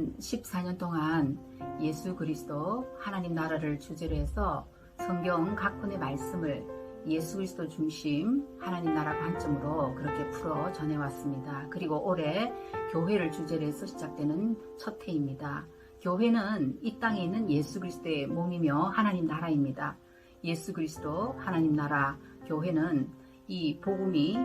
2014년 동안 예수 그리스도 하나님 나라를 주제로 해서 성경 각 권의 말씀을 예수 그리스도 중심 하나님 나라 관점으로 그렇게 풀어 전해왔습니다. 그리고 올해 교회를 주제로 해서 시작되는 첫 해입니다. 교회는 이 땅에 있는 예수 그리스도의 몸이며 하나님 나라입니다. 예수 그리스도 하나님 나라 교회는 이 복음이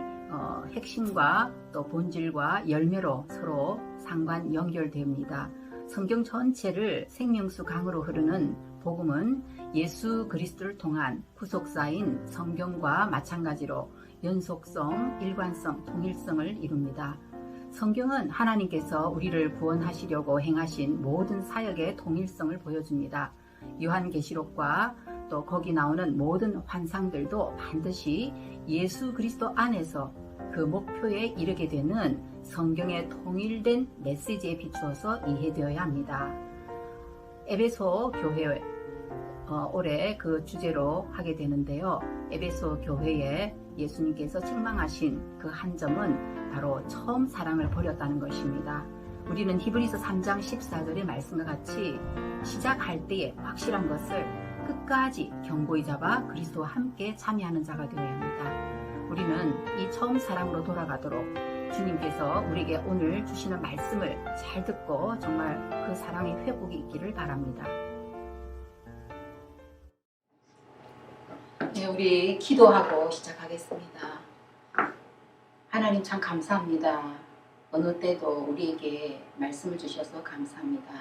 핵심과 또 본질과 열매로 서로 상관 연결됩니다. 성경 전체를 생명수 강으로 흐르는 복음은 예수 그리스도를 통한 구속사인 성경과 마찬가지로 연속성, 일관성, 통일성을 이룹니다. 성경은 하나님께서 우리를 구원하시려고 행하신 모든 사역의 통일성을 보여줍니다. 요한계시록과 또 거기 나오는 모든 환상들도 반드시 예수 그리스도 안에서 그 목표에 이르게 되는 성경의 통일된 메시지에 비추어서 이해되어야 합니다. 에베소 교회 올해 그 주제로 하게 되는데요. 에베소 교회에 예수님께서 책망하신 그 한 점은 바로 처음 사랑을 버렸다는 것입니다. 우리는 히브리서 3장 14절의 말씀과 같이 시작할 때에 확실한 것을 끝까지 견고히 잡아 그리스도와 함께 참여하는 자가 되어야 합니다. 우리는 이 처음 사랑으로 돌아가도록 주님께서 우리에게 오늘 주시는 말씀을 잘 듣고 정말 그 사랑의 회복이 있기를 바랍니다. 네, 우리 기도하고 시작하겠습니다. 하나님 참 감사합니다. 어느 때도 우리에게 말씀을 주셔서 감사합니다.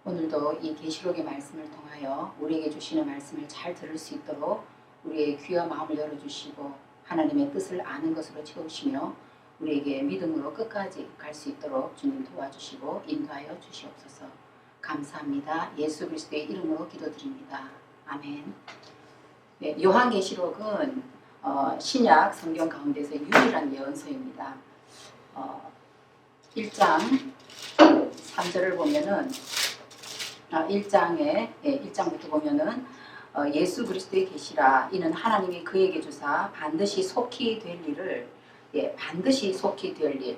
오늘도 이 계시록의 말씀을 통하여 우리에게 주시는 말씀을 잘 들을 수 있도록 우리의 귀와 마음을 열어주시고 하나님의 뜻을 아는 것으로 채우시며 우리에게 믿음으로 끝까지 갈 수 있도록 주님 도와주시고 인도하여 주시옵소서. 감사합니다. 예수 그리스도의 이름으로 기도드립니다. 아멘. 네, 요한계시록은 신약 성경 가운데서 유일한 예언서입니다. 1장 3절을 보면은 1장부터 보면은 예수 그리스도의 계시라 이는 하나님이 그에게 주사 반드시 속히 될 일을 반드시 속히 될 일,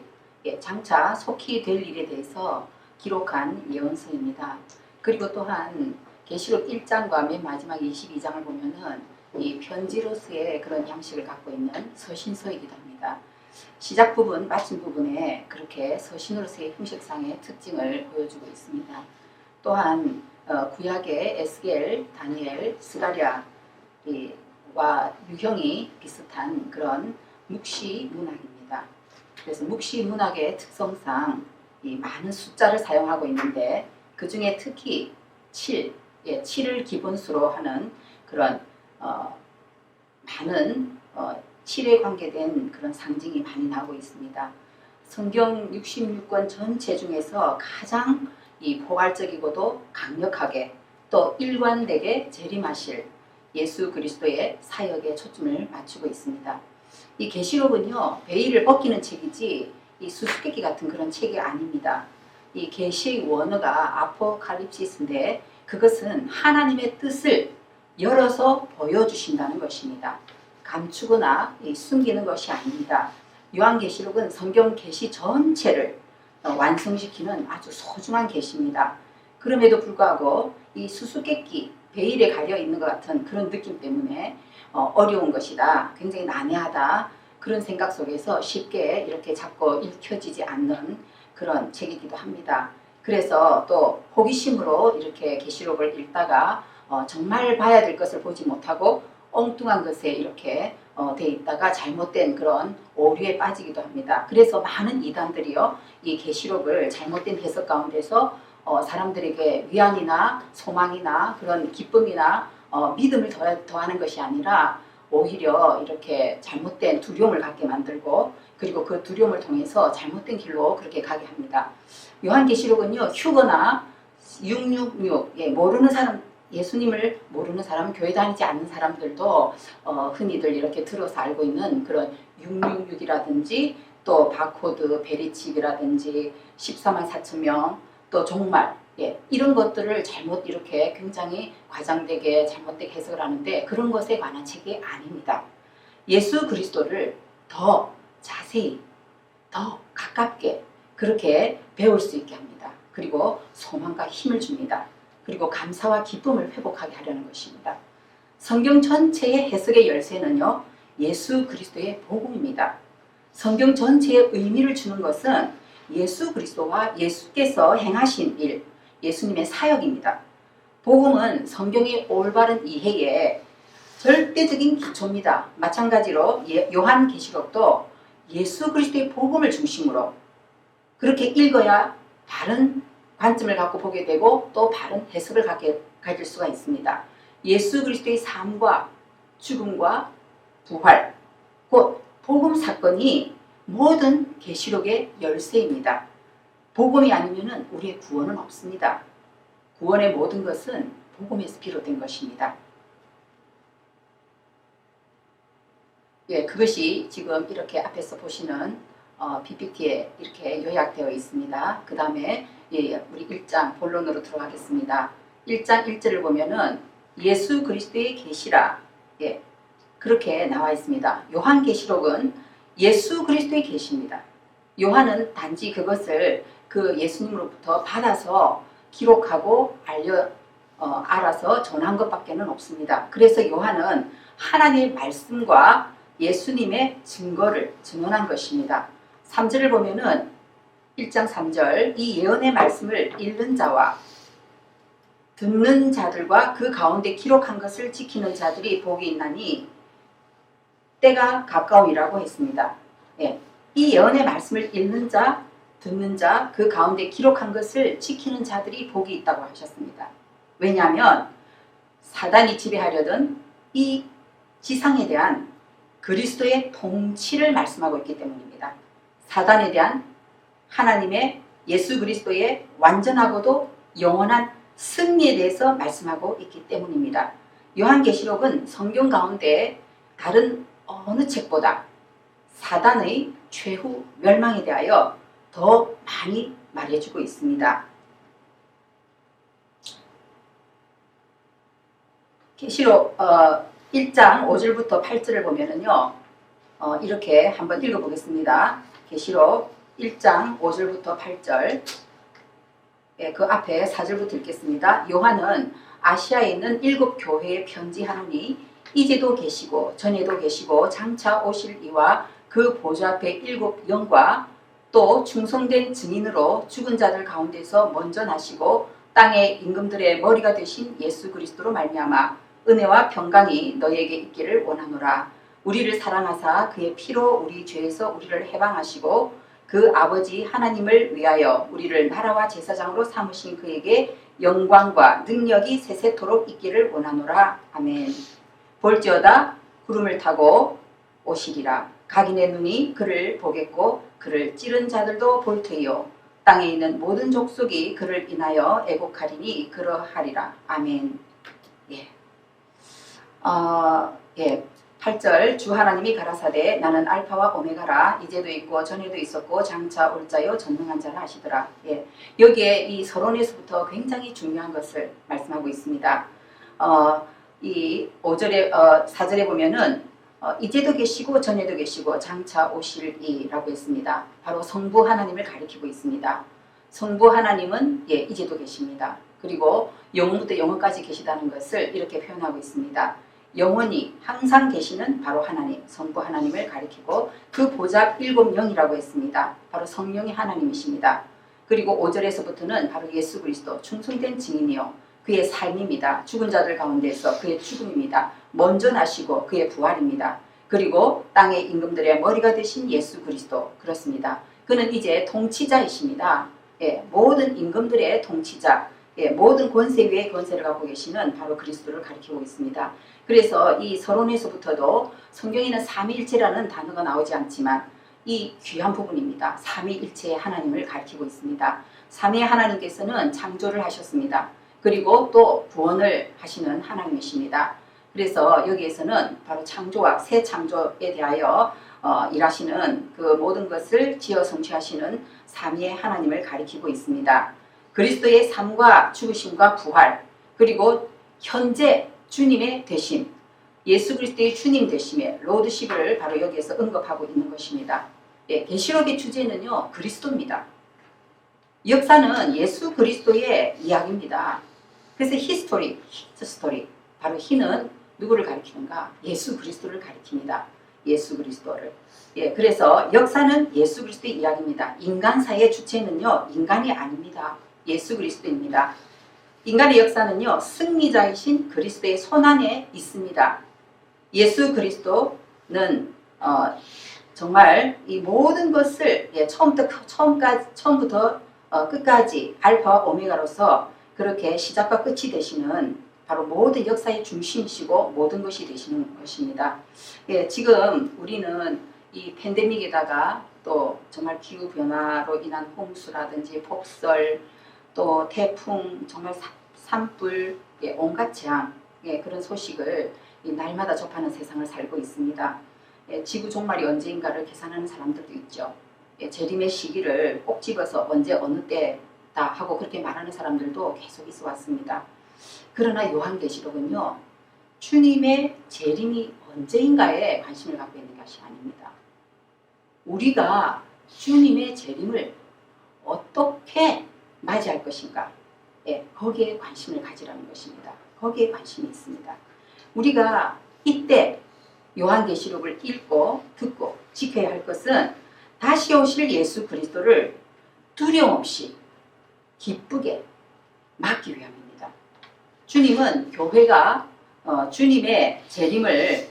장차 속히 될 일에 대해서 기록한 예언서입니다. 그리고 또한 계시록 1장과 맨 마지막 22장을 보면은 이 편지로서의 그런 양식을 갖고 있는 서신서이기도 합니다. 시작 부분, 마침 부분에 그렇게 서신으로서의 형식상의 특징을 보여주고 있습니다. 또한 구약의 에스겔, 다니엘, 스가랴와 유형이 비슷한 그런 묵시 문학입니다. 그래서 묵시 문학의 특성상 이 많은 숫자를 사용하고 있는데 그 중에 특히 7을 기본수로 하는 그런 많은 7에 관계된 그런 상징이 많이 나오고 있습니다. 성경 66권 전체 중에서 가장 이 포괄적이고도 강력하게 또 일관되게 재림하실 예수 그리스도의 사역에 초점을 맞추고 있습니다. 이 계시록은요, 베일을 벗기는 책이지 이 수수께끼 같은 그런 책이 아닙니다. 이 계시의 원어가 아포칼립시스인데 그것은 하나님의 뜻을 열어서 보여주신다는 것입니다. 감추거나 숨기는 것이 아닙니다. 요한계시록은 성경 계시 전체를 완성시키는 아주 소중한 계시입니다. 그럼에도 불구하고 이 수수께끼, 베일에 가려 있는 것 같은 그런 느낌 때문에 어려운 것이다, 굉장히 난해하다 그런 생각 속에서 쉽게 이렇게 자꾸 읽혀지지 않는 그런 책이기도 합니다. 그래서 또 호기심으로 이렇게 계시록을 읽다가 정말 봐야 될 것을 보지 못하고 엉뚱한 것에 이렇게 돼 있다가 잘못된 그런 오류에 빠지기도 합니다. 그래서 많은 이단들이요, 이 계시록을 잘못된 해석 가운데서 사람들에게 위안이나 소망이나 그런 기쁨이나 믿음을 더하는 것이 아니라 오히려 이렇게 잘못된 두려움을 갖게 만들고 그리고 그 두려움을 통해서 잘못된 길로 그렇게 가게 합니다. 요한계시록은요, 휴거나 666, 모르는 사람, 예수님을 모르는 사람, 교회 다니지 않는 사람들도 흔히들 이렇게 들어서 알고 있는 그런 666이라든지 또 바코드, 베리칩이라든지 14만 4천 명, 또 종말, 이런 것들을 잘못 이렇게 굉장히 과장되게 잘못되게 해석을 하는데 그런 것에 관한 책이 아닙니다. 예수 그리스도를 더 자세히, 더 가깝게 그렇게 배울 수 있게 합니다. 그리고 소망과 힘을 줍니다. 그리고 감사와 기쁨을 회복하게 하려는 것입니다. 성경 전체의 해석의 열쇠는요, 예수 그리스도의 복음입니다. 성경 전체의 의미를 주는 것은 예수 그리스도와 예수께서 행하신 일, 예수님의 사역입니다. 복음은 성경의 올바른 이해에 절대적인 기초입니다. 마찬가지로 요한계시록도 예수 그리스도의 복음을 중심으로 그렇게 읽어야 바른 관점을 갖고 보게 되고 또 바른 해석을 가질 수가 있습니다. 예수 그리스도의 삶과 죽음과 부활, 곧 복음 사건이 모든 계시록의 열쇠입니다. 복음이 아니면 우리의 구원은 없습니다. 구원의 모든 것은 복음에서 비롯된 것입니다. 예, 그것이 지금 이렇게 앞에서 보시는 PPT에 이렇게 요약되어 있습니다. 그 다음에 예, 우리 1장 본론으로 들어가겠습니다. 1장 1절을 보면은 예수 그리스도의 계시라, 예, 그렇게 나와 있습니다. 요한계시록은 예수 그리스도의 계시입니다. 요한은 단지 그것을 그 예수님으로부터 받아서 기록하고 알아서 전한 것밖에는 없습니다. 그래서 요한은 하나님의 말씀과 예수님의 증거를 증언한 것입니다. 3절을 보면은 1장 3절, 이 예언의 말씀을 읽는 자와 듣는 자들과 그 가운데 기록한 것을 지키는 자들이 복이 있나니 때가 가까움이라고 했습니다. 예, 이 예언의 말씀을 읽는 자, 듣는 자, 그 가운데 기록한 것을 지키는 자들이 복이 있다고 하셨습니다. 왜냐하면 사단이 지배하려던 이 지상에 대한 그리스도의 통치를 말씀하고 있기 때문입니다. 사단에 대한 하나님의 예수 그리스도의 완전하고도 영원한 승리에 대해서 말씀하고 있기 때문입니다. 요한계시록은 성경 가운데 다른 어느 책보다 사단의 최후 멸망에 대하여 더 많이 말해주고 있습니다. 계시록 1장 5절부터 8절을 보면은요, 이렇게 한번 읽어보겠습니다. 계시록 1장 5절부터 8절, 예, 그 앞에 4절부터 읽겠습니다. 요한은 아시아에 있는 7 교회에 편지하노니 이제도 계시고 전에도 계시고 장차 오실 이와 그 보좌 앞에 7 영과 또 충성된 증인으로 죽은 자들 가운데서 먼저 나시고 땅의 임금들의 머리가 되신 예수 그리스도로 말미암아 은혜와 평강이 너희에게 있기를 원하노라. 우리를 사랑하사 그의 피로 우리 죄에서 우리를 해방하시고 그 아버지 하나님을 위하여 우리를 나라와 제사장으로 삼으신 그에게 영광과 능력이 세세토록 있기를 원하노라. 아멘. 볼지어다 구름을 타고 오시리라. 각인의 눈이 그를 보겠고 그를 찌른 자들도 볼 터이요 땅에 있는 모든 족속이 그를 인하여 애곡하리니 그러하리라. 아멘. 예. 예. 8절, 주 하나님이 가라사대 나는 알파와 오메가라. 이제도 있고 전에도 있었고 장차 올 자요 전능한 자라 하시더라. 예. 여기에 이 서론에서부터 굉장히 중요한 것을 말씀하고 있습니다. 이 5절에 4절에 보면은 이제도 계시고 전에도 계시고 장차 오실 이라고 했습니다. 바로 성부 하나님을 가리키고 있습니다. 성부 하나님은 예, 이제도 계십니다. 그리고 영원부터 영원까지 계시다는 것을 이렇게 표현하고 있습니다. 영원히 항상 계시는 바로 하나님, 성부 하나님을 가리키고 그 보좌 7 영이라고 했습니다. 바로 성령이 하나님이십니다. 그리고 5절에서부터는 바로 예수 그리스도 충성된 증인이요 그의 삶입니다. 죽은 자들 가운데서 그의 죽음입니다. 먼저 나시고 그의 부활입니다. 그리고 땅의 임금들의 머리가 되신 예수 그리스도, 그렇습니다. 그는 이제 통치자이십니다. 예, 모든 임금들의 통치자, 예, 모든 권세 위에 권세를 갖고 계시는 바로 그리스도를 가리키고 있습니다. 그래서 이 서론에서부터도 성경에는 삼위일체라는 단어가 나오지 않지만 이 귀한 부분입니다. 삼위일체의 하나님을 가리키고 있습니다. 삼위의 하나님께서는 창조를 하셨습니다. 그리고 또 구원을 하시는 하나님이십니다. 그래서 여기에서는 바로 창조와 새 창조에 대하여 일하시는 그 모든 것을 지어 성취하시는 삼위의 하나님을 가리키고 있습니다. 그리스도의 삶과 죽으심과 부활, 그리고 현재 주님의 되심, 예수 그리스도의 주님 되심의 로드십을 바로 여기에서 언급하고 있는 것입니다. 예, 계시록의 주제는요 그리스도입니다. 역사는 예수 그리스도의 이야기입니다. 그래서 히스토리, 스토리. 바로 히는 누구를 가리키는가? 예수 그리스도를 가리킵니다. 예수 그리스도를. 예, 그래서 역사는 예수 그리스도의 이야기입니다. 인간사의 주체는요, 인간이 아닙니다. 예수 그리스도입니다. 인간의 역사는요, 승리자이신 그리스도의 손안에 있습니다. 예수 그리스도는 정말 이 모든 것을 처음부터 끝까지 알파와 오메가로서 그렇게 시작과 끝이 되시는 바로 모든 역사의 중심이시고 모든 것이 되시는 것입니다. 예, 지금 우리는 이 팬데믹에다가 또 정말 기후변화로 인한 홍수라든지 폭설, 또 태풍, 정말 산불, 예, 온갖 재앙, 예, 그런 소식을 날마다 접하는 세상을 살고 있습니다. 예, 지구 종말이 언제인가를 계산하는 사람들도 있죠. 예, 재림의 시기를 꼭 집어서 언제 어느 때다 하고 그렇게 말하는 사람들도 계속 있어 왔습니다. 그러나 요한계시록은요, 주님의 재림이 언제인가에 관심을 갖고 있는 것이 아닙니다. 우리가 주님의 재림을 어떻게 맞이할 것인가, 예, 거기에 관심을 가지라는 것입니다. 거기에 관심이 있습니다. 우리가 이때 요한계시록을 읽고 듣고 지켜야 할 것은 다시 오실 예수 그리스도를 두려움 없이 기쁘게 맞기 위함입니다. 주님은 교회가 주님의 재림을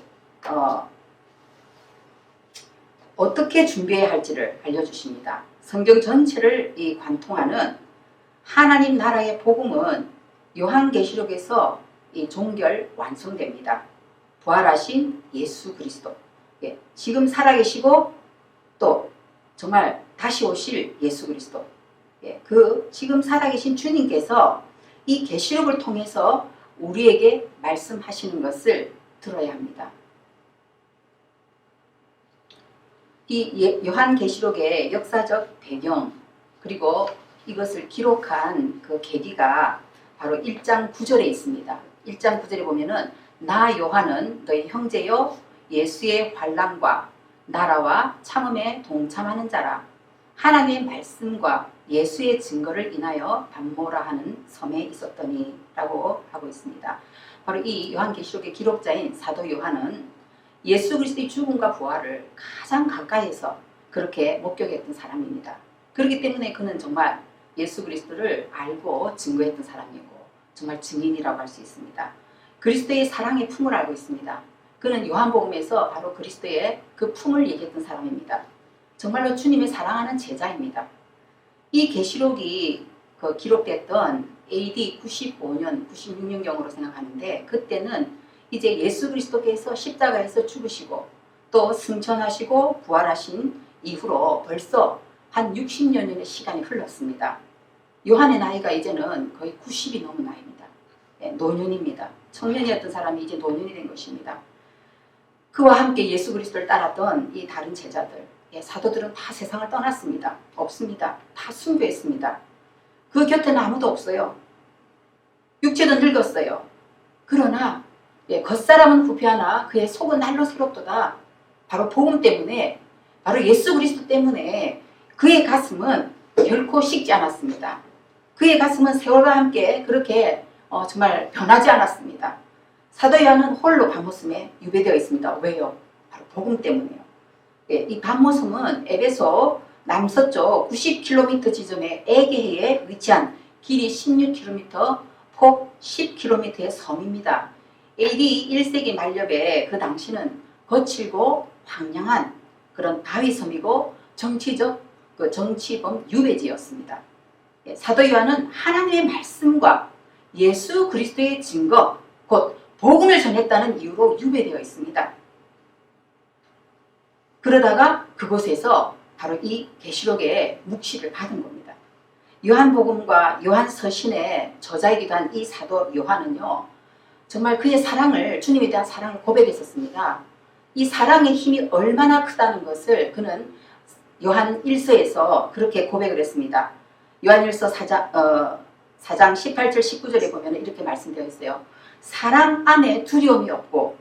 어떻게 준비해야 할지를 알려주십니다. 성경 전체를 관통하는 하나님 나라의 복음은 요한계시록에서 종결 완성됩니다. 부활하신 예수 그리스도, 예, 지금 살아계시고 또 정말 다시 오실 예수 그리스도, 예, 그 지금 살아계신 주님께서 이 계시록을 통해서 우리에게 말씀하시는 것을 들어야 합니다. 이 요한계시록의 역사적 배경, 그리고 이것을 기록한 그 계기가 바로 1장 9절에 있습니다. 1장 9절에 보면은 나 요한은 너희 형제요 예수의 환난과 나라와 참음에 동참하는 자라. 하나님의 말씀과 예수의 증거를 인하여 반모라 하는 섬에 있었더니 라고 하고 있습니다. 바로 이 요한계시록의 기록자인 사도 요한은 예수 그리스도의 죽음과 부활을 가장 가까이에서 그렇게 목격했던 사람입니다. 그렇기 때문에 그는 정말 예수 그리스도를 알고 증거했던 사람이고 정말 증인이라고 할 수 있습니다. 그리스도의 사랑의 품을 알고 있습니다. 그는 요한복음에서 바로 그리스도의 그 품을 얘기했던 사람입니다. 정말로 주님의 사랑하는 제자입니다. 이 계시록이 기록됐던 AD 95년, 96년경으로 생각하는데 그때는 이제 예수 그리스도께서 십자가에서 죽으시고 또 승천하시고 부활하신 이후로 벌써 한 60여 년의 시간이 흘렀습니다. 요한의 나이가 이제는 거의 90이 넘은 나이입니다. 예, 노년입니다. 청년이었던 사람이 이제 노년이 된 것입니다. 그와 함께 예수 그리스도를 따랐던 이 다른 제자들, 예, 사도들은 다 세상을 떠났습니다. 없습니다. 다 순교했습니다. 그 곁에는 아무도 없어요. 육체는 늙었어요. 그러나 예, 겉사람은 후패하나 그의 속은 날로 새롭도다. 바로 복음 때문에, 바로 예수 그리스도 때문에 그의 가슴은 결코 식지 않았습니다. 그의 가슴은 세월과 함께 그렇게 정말 변하지 않았습니다. 사도 요한은 홀로 밤모섬에 유배되어 있습니다. 왜요? 바로 복음 때문에요. 예, 이 밤모섬은 에베소 남서쪽 90km 지점의 에게해에 위치한 길이 16km, 폭 10km의 섬입니다. AD 1세기 말엽에 그 당시는 거칠고 황량한 그런 바위섬이고 정치범 유배지였습니다. 예, 사도 요한은 하나님의 말씀과 예수 그리스도의 증거, 곧 복음을 전했다는 이유로 유배되어 있습니다. 그러다가 그곳에서 바로 이 계시록의 묵시를 받은 겁니다. 요한복음과 요한서신의 저자이기도 한 이 사도 요한은요, 정말 그의 사랑을, 주님에 대한 사랑을 고백했었습니다. 이 사랑의 힘이 얼마나 크다는 것을 그는 요한 1서에서 그렇게 고백을 했습니다. 요한 1서 4장 18절 19절에 보면 이렇게 말씀되어 있어요. 사랑 안에 두려움이 없고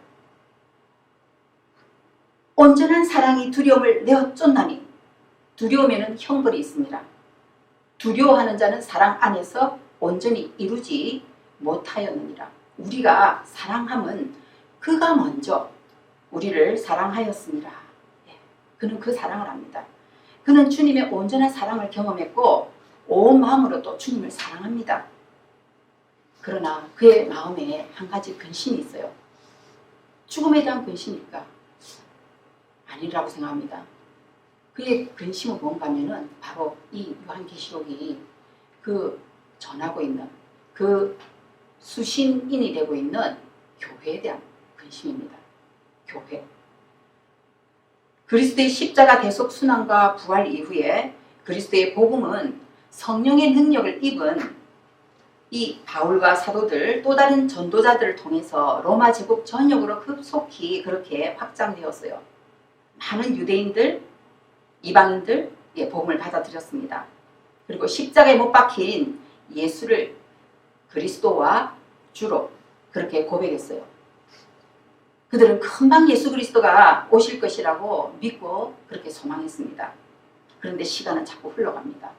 온전한 사랑이 두려움을 내어 쫓나니, 두려움에는 형벌이 있습니다. 두려워하는 자는 사랑 안에서 온전히 이루지 못하였느니라. 우리가 사랑함은 그가 먼저 우리를 사랑하였습니다. 예, 그는 그 사랑을 압니다. 그는 주님의 온전한 사랑을 경험했고 온 마음으로 또 주님을 사랑합니다. 그러나 그의 마음에 한 가지 근심이 있어요. 죽음에 대한 근심일까? 아니라고 생각합니다. 그의 근심은 뭔가 하면은 바로 이 요한계시록이 그 전하고 있는 그 수신인이 되고 있는 교회에 대한 근심입니다. 교회. 그리스도의 십자가 대속 순환과 부활 이후에 그리스도의 복음은 성령의 능력을 입은 이 바울과 사도들 또 다른 전도자들을 통해서 로마 제국 전역으로 급속히 그렇게 확장되었어요. 많은 유대인들, 이방인들 복음을 받아들였습니다. 그리고 십자가에 못 박힌 예수를 그리스도와 주로 그렇게 고백했어요. 그들은 금방 예수 그리스도가 오실 것이라고 믿고 그렇게 소망했습니다. 그런데 시간은 자꾸 흘러갑니다.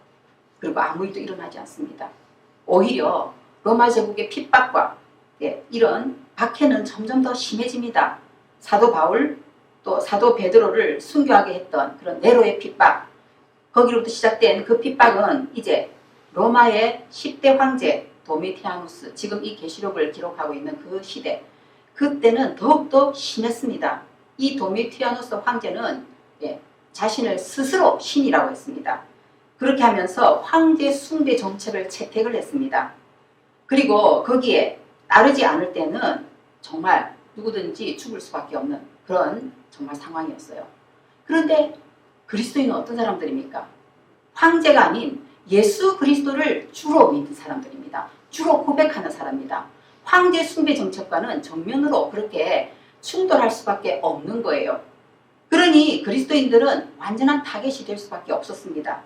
그리고 아무 일도 일어나지 않습니다. 오히려 로마 제국의 핍박과 이런 박해는 점점 더 심해집니다. 사도 바울 또 사도 베드로를 순교하게 했던 그런 네로의 핍박, 거기로부터 시작된 그 핍박은 이제 로마의 10대 황제 도미티아누스, 지금 이 계시록을 기록하고 있는 그 시대, 그때는 더욱더 심했습니다. 이 도미티아누스 황제는 자신을 스스로 신이라고 했습니다. 그렇게 하면서 황제 숭배 정책을 채택을 했습니다. 그리고 거기에 따르지 않을 때는 정말 누구든지 죽을 수밖에 없는 그런 정말 상황이었어요. 그런데 그리스도인은 어떤 사람들입니까? 황제가 아닌 예수 그리스도를 주로 믿는 사람들입니다. 주로 고백하는 사람입니다. 황제 숭배 정책과는 정면으로 그렇게 충돌할 수밖에 없는 거예요. 그러니 그리스도인들은 완전한 타겟이 될 수밖에 없었습니다.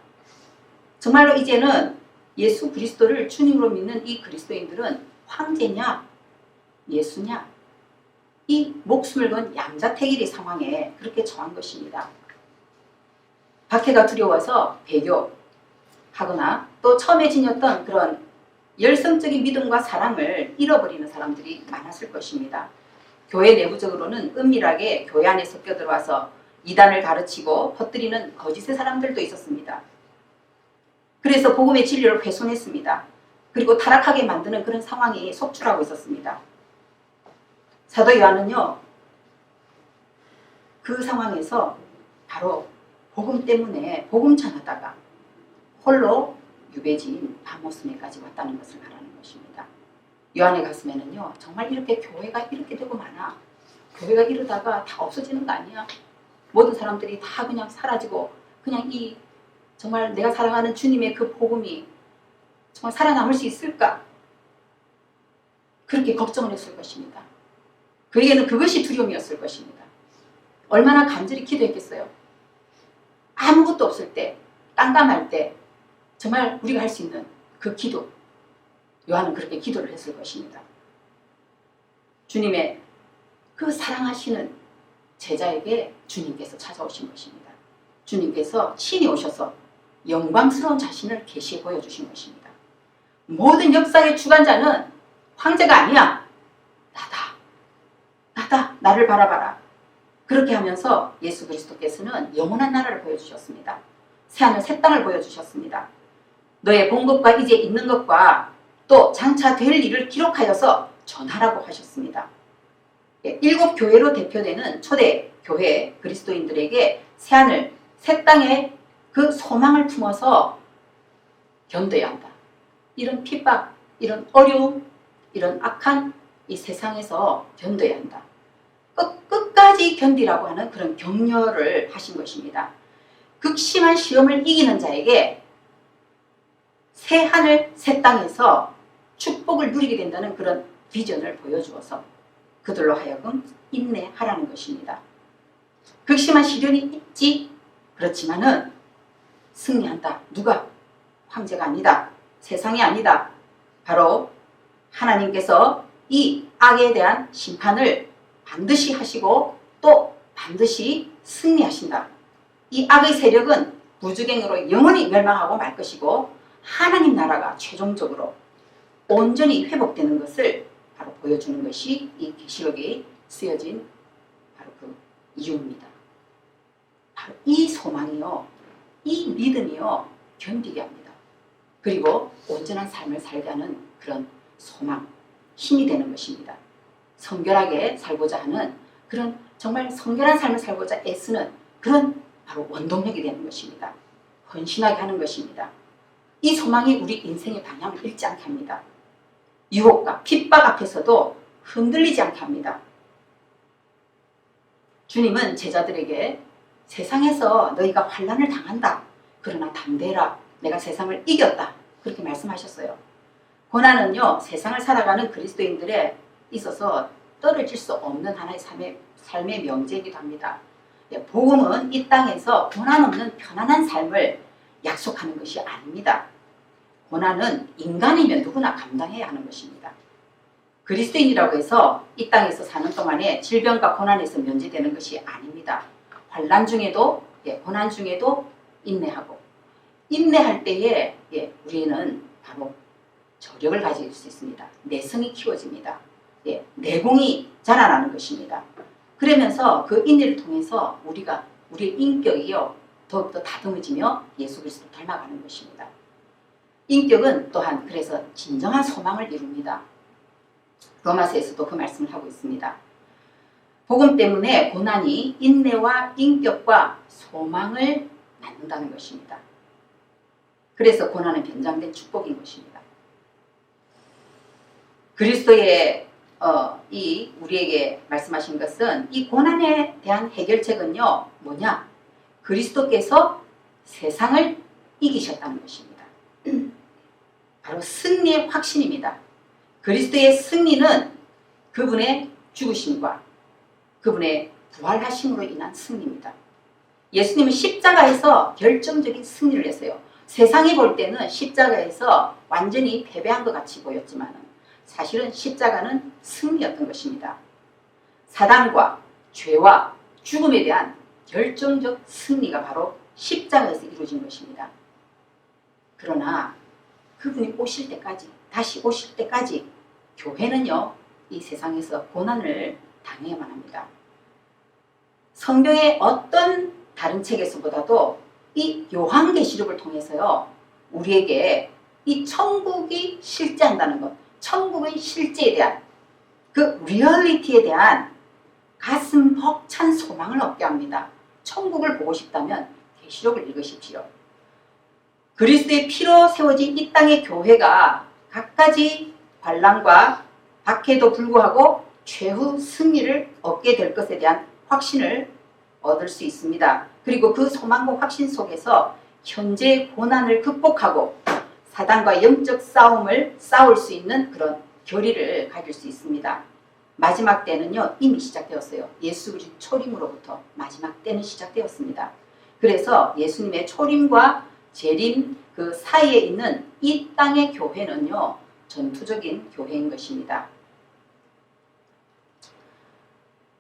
정말로 이제는 예수 그리스도를 주님으로 믿는 이 그리스도인들은 황제냐 예수냐 이 목숨을 건 양자택일의 상황에 그렇게 처한 것입니다. 박해가 두려워서 배교하거나 또 처음에 지녔던 그런 열성적인 믿음과 사랑을 잃어버리는 사람들이 많았을 것입니다. 교회 내부적으로는 은밀하게 교회 안에 섞여 들어와서 이단을 가르치고 퍼뜨리는 거짓의 사람들도 있었습니다. 그래서 복음의 진리를 훼손했습니다. 그리고 타락하게 만드는 그런 상황이 속출하고 있었습니다. 사도 요한은요, 그 상황에서 바로 복음 때문에 복음 전하다가 홀로 유배지인 바모스에까지 왔다는 것을 말하는 것입니다. 요한의 가슴에는요, 정말 이렇게 교회가 이렇게 되고 많아. 교회가 이러다가 다 없어지는 거 아니야? 모든 사람들이 다 그냥 사라지고 그냥 이 정말 내가 사랑하는 주님의 그 복음이 정말 살아남을 수 있을까? 그렇게 걱정을 했을 것입니다. 그에게는 그것이 두려움이었을 것입니다. 얼마나 간절히 기도했겠어요. 아무것도 없을 때, 깜깜할 때 정말 우리가 할 수 있는 그 기도, 요한은 그렇게 기도를 했을 것입니다. 주님의 그 사랑하시는 제자에게 주님께서 찾아오신 것입니다. 주님께서 친히 오셔서 영광스러운 자신을 계시해 보여주신 것입니다. 모든 역사의 주관자는 황제가 아니야. 나다. 나를 바라봐라. 그렇게 하면서 예수 그리스도께서는 영원한 나라를 보여주셨습니다. 새하늘 새 땅을 보여주셨습니다. 너의 본 것과 이제 있는 것과 또 장차 될 일을 기록하여서 전하라고 하셨습니다. 7 교회로 대표되는 초대 교회 그리스도인들에게 새하늘 새 땅의 그 소망을 품어서 견뎌야 한다. 이런 핍박, 이런 어려움, 이런 악한 이 세상에서 견뎌야 한다. 끝까지 견디라고 하는 그런 격려를 하신 것입니다. 극심한 시험을 이기는 자에게 새 하늘 새 땅에서 축복을 누리게 된다는 그런 비전을 보여주어서 그들로 하여금 인내하라는 것입니다. 극심한 시련이 있지. 그렇지만은 승리한다. 누가? 황제가 아니다. 세상이 아니다. 바로 하나님께서 이 악에 대한 심판을 반드시 하시고 또 반드시 승리하신다. 이 악의 세력은 무주갱으로 영원히 멸망하고 말 것이고 하나님 나라가 최종적으로 온전히 회복되는 것을 바로 보여주는 것이 이 계시록에 쓰여진 바로 그 이유입니다. 바로 이 소망이요, 이 믿음이요, 견디게 합니다. 그리고 온전한 삶을 살게 하는 그런 소망, 힘이 되는 것입니다. 성결하게 살고자 하는 그런 정말 성결한 삶을 살고자 애쓰는 그런 바로 원동력이 되는 것입니다. 헌신하게 하는 것입니다. 이 소망이 우리 인생의 방향을 잃지 않게 합니다. 유혹과 핍박 앞에서도 흔들리지 않게 합니다. 주님은 제자들에게 세상에서 너희가 환난을 당한다. 그러나 담대해라. 내가 세상을 이겼다. 그렇게 말씀하셨어요. 고난은요, 세상을 살아가는 그리스도인들에 있어서 떨어질 수 없는 하나의 삶의 명제이기도 합니다. 복음은 이 땅에서 고난 없는 편안한 삶을 약속하는 것이 아닙니다. 고난은 인간이면 누구나 감당해야 하는 것입니다. 그리스도인이라고 해서 이 땅에서 사는 동안에 질병과 고난에서 면제되는 것이 아닙니다. 환난 중에도, 고난 중에도 인내하고, 인내할 때에 우리는 바로 저력을 가질 수 있습니다. 내성이 키워집니다. 내공이 자라나는 것입니다. 그러면서 그 인내를 통해서 우리의 인격이요, 더욱더 다듬어지며 예수 그리스도를 닮아가는 것입니다. 인격은 또한 그래서 진정한 소망을 이룹니다. 로마서에서도 그 말씀을 하고 있습니다. 복음 때문에 고난이 인내와 인격과 소망을 낳는다는 것입니다. 그래서 고난은 변장된 축복인 것입니다. 그리스도의 우리에게 말씀하신 것은 이 고난에 대한 해결책은요, 뭐냐? 그리스도께서 세상을 이기셨다는 것입니다. 바로 승리의 확신입니다. 그리스도의 승리는 그분의 죽으심과 그분의 부활하심으로 인한 승리입니다. 예수님은 십자가에서 결정적인 승리를 했어요. 세상이 볼 때는 십자가에서 완전히 패배한 것 같이 보였지만 사실은 십자가는 승리였던 것입니다. 사단과 죄와 죽음에 대한 결정적 승리가 바로 십자가에서 이루어진 것입니다. 그러나 그분이 오실 때까지, 다시 오실 때까지 교회는요, 이 세상에서 고난을 당해야만 합니다. 성경의 어떤 다른 책에서보다도 이 요한계시록을 통해서요, 우리에게 이 천국이 실제한다는 것, 천국의 실제에 대한 그 리얼리티에 대한 가슴 벅찬 소망을 얻게 합니다. 천국을 보고 싶다면 계시록을 읽으십시오. 그리스도의 피로 세워진 이 땅의 교회가 갖가지 환난과 박해도 불구하고 최후 승리를 얻게 될 것에 대한 확신을 얻을 수 있습니다. 그리고 그 소망과 확신 속에서 현재의 고난을 극복하고 사단과 영적 싸움을 싸울 수 있는 그런 결의를 가질 수 있습니다. 마지막 때는요, 이미 시작되었어요. 예수 그리스도 초림으로부터 마지막 때는 시작되었습니다. 그래서 예수님의 초림과 재림 그 사이에 있는 이 땅의 교회는요, 전투적인 교회인 것입니다.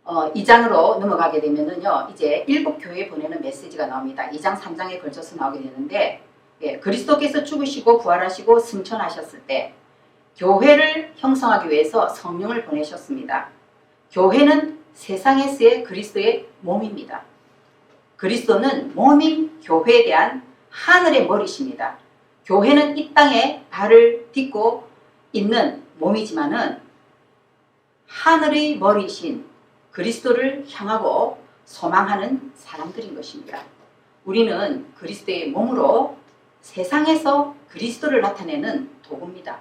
2장으로 넘어가게 되면은요, 이제 7교회에 보내는 메시지가 나옵니다. 2장, 3장에 걸쳐서 나오게 되는데, 그리스도께서 죽으시고 부활하시고 승천하셨을 때 교회를 형성하기 위해서 성령을 보내셨습니다. 교회는 세상에서의 그리스도의 몸입니다. 그리스도는 몸인 교회에 대한 하늘의 머리십니다. 교회는 이 땅에 발을 딛고 있는 몸이지만은 하늘의 머리신 그리스도를 향하고 소망하는 사람들인 것입니다. 우리는 그리스도의 몸으로 세상에서 그리스도를 나타내는 도구입니다.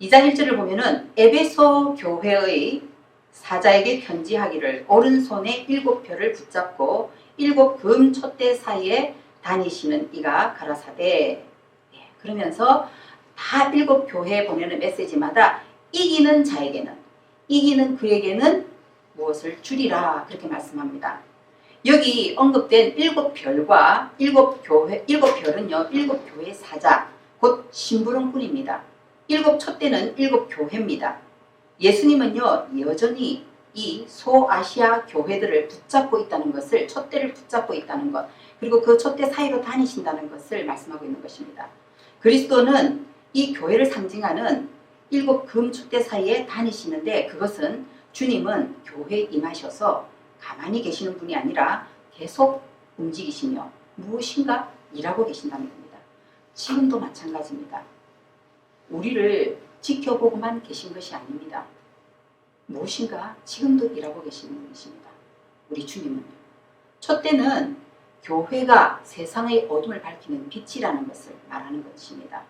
2장 1절을 보면은 에베소 교회의 사자에게 편지하기를 오른손에 7별을 붙잡고 7금 촛대 사이에 다니시는 이가 가라사대. 그러면서 다 7교회에 보내는 메시지마다 이기는 자에게는, 이기는 그에게는 무엇을 주리라, 그렇게 말씀합니다. 여기 언급된 7별과 7교회, 7별은요, 7교회 사자, 곧 심부름꾼입니다. 7촛대는 7교회입니다. 예수님은요, 여전히 이 소아시아 교회들을 붙잡고 있다는 것을, 촛대를 붙잡고 있다는 것, 그리고 그 촛대 사이로 다니신다는 것을 말씀하고 있는 것입니다. 그리스도는 이 교회를 상징하는 7금 촛대 사이에 다니시는데 그것은 주님은 교회에 임하셔서 가만히 계시는 분이 아니라 계속 움직이시며 무엇인가 일하고 계신다는 겁니다. 지금도 마찬가지입니다. 우리를 지켜보고만 계신 것이 아닙니다. 무엇인가 지금도 일하고 계시는 분이십니다. 우리 주님은요. 촛대는 교회가 세상의 어둠을 밝히는 빛이라는 것을 말하는 것입니다.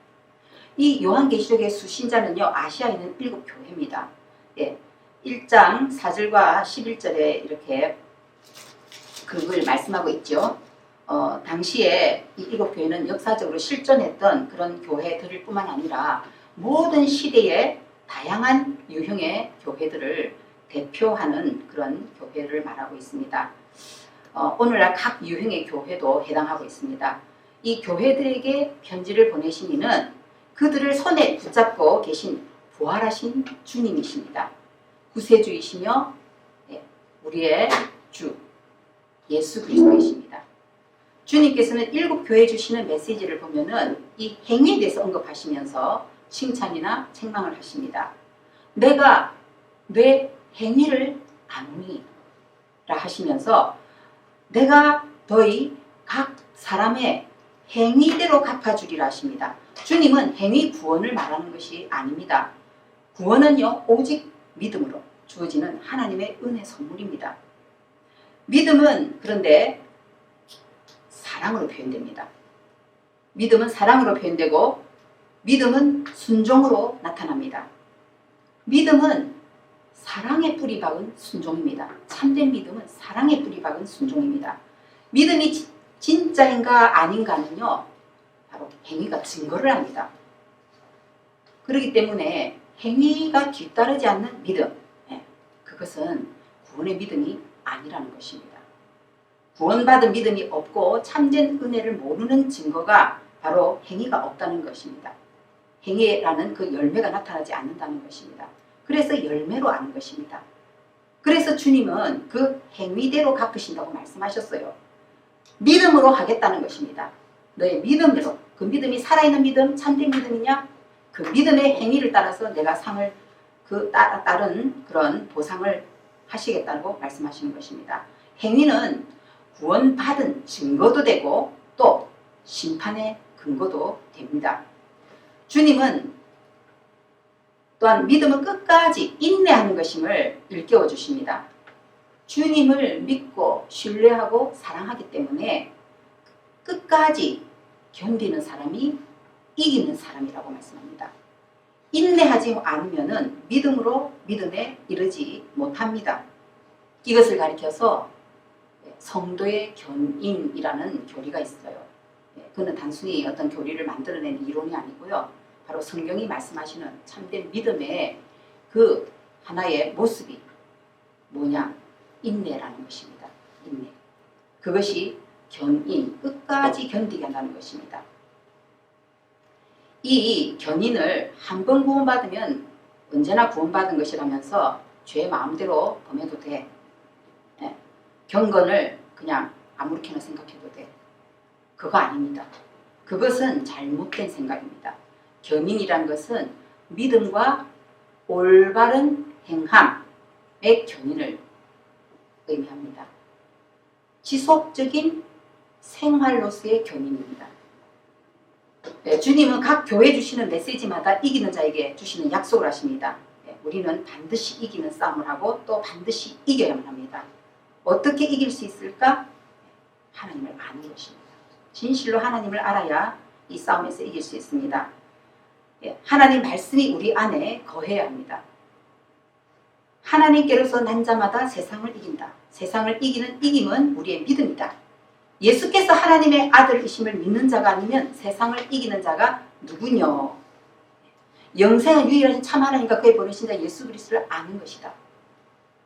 이 요한계시록의 수신자는요. 아시아에 있는 7교회입니다. 예, 1장 4절과 11절에 이렇게 그걸 말씀하고 있죠. 당시에 이 7교회는 역사적으로 실존했던 그런 교회들일 뿐만 아니라 모든 시대의 다양한 유형의 교회들을 대표하는 그런 교회를 말하고 있습니다. 오늘날 각 유형의 교회도 해당하고 있습니다. 이 교회들에게 편지를 보내신 이는 그들을 손에 붙잡고 계신 부활하신 주님이십니다. 구세주이시며 우리의 주 예수 그리스도이십니다. 주님께서는 7교회에 주시는 메시지를 보면은 이 행위에 대해서 언급하시면서 칭찬이나 책망을 하십니다. 내가 내 행위를 아노니 라 하시면서 내가 너희 각 사람의 행위대로 갚아주리라 하십니다. 주님은 행위 구원을 말하는 것이 아닙니다. 구원은요 오직 믿음으로 주어지는 하나님의 은혜 선물입니다. 믿음은 그런데 사랑으로 표현됩니다. 믿음은 사랑으로 표현되고 믿음은 순종으로 나타납니다. 믿음은 사랑의 뿌리 박은 순종입니다. 참된 믿음은 사랑의 뿌리 박은 순종입니다. 믿음이 진짜인가 아닌가는요. 바로 행위가 증거를 합니다. 그렇기 때문에 행위가 뒤따르지 않는 믿음, 그것은 구원의 믿음이 아니라는 것입니다. 구원받은 믿음이 없고 참된 은혜를 모르는 증거가 바로 행위가 없다는 것입니다. 행위라는 그 열매가 나타나지 않는다는 것입니다. 그래서 열매로 아는 것입니다. 그래서 주님은 그 행위대로 갚으신다고 말씀하셨어요. 믿음으로 하겠다는 것입니다. 너의 믿음으로, 그 믿음이 살아있는 믿음, 참된 믿음이냐? 그 믿음의 행위를 따라서 내가 상을 따른 그런 보상을 하시겠다고 말씀하시는 것입니다. 행위는 구원받은 증거도 되고 또 심판의 근거도 됩니다. 주님은 또한 믿음은 끝까지 인내하는 것임을 일깨워 주십니다. 주님을 믿고 신뢰하고 사랑하기 때문에 끝까지 견디는 사람이 이기는 사람이라고 말씀합니다. 인내하지 않으면 믿음으로 믿음에 이르지 못합니다. 이것을 가리켜서 성도의 견인이라는 교리가 있어요. 그는 단순히 어떤 교리를 만들어낸 이론이 아니고요. 바로 성경이 말씀하시는 참된 믿음의 그 하나의 모습이 뭐냐? 인내라는 것입니다. 인내. 그것이 견인, 끝까지 견디게 한다는 것입니다. 이 견인을 한 번 구원받으면 언제나 구원받은 것이라면서 죄 마음대로 범해도 돼. 경건을 그냥 아무렇게나 생각해도 돼. 그거 아닙니다. 그것은 잘못된 생각입니다. 견인이란 것은 믿음과 올바른 행함의 견인을 의미합니다. 지속적인 생활로서의 견인입니다. 주님은 각 교회 주시는 메시지마다 이기는 자에게 주시는 약속을 하십니다. 우리는 반드시 이기는 싸움을 하고 또 반드시 이겨야만 합니다. 어떻게 이길 수 있을까? 하나님을 아는 것입니다. 진실로 하나님을 알아야 이 싸움에서 이길 수 있습니다. 하나님 말씀이 우리 안에 거해야 합니다. 하나님께로서 난 자마다 세상을 이긴다. 세상을 이기는 이김은 우리의 믿음이다. 예수께서 하나님의 아들이심을 믿는 자가 아니면 세상을 이기는 자가 누구뇨? 영생은 유일하신 참 하나님과 그의 보내신 자 예수 그리스도를 아는 것이다.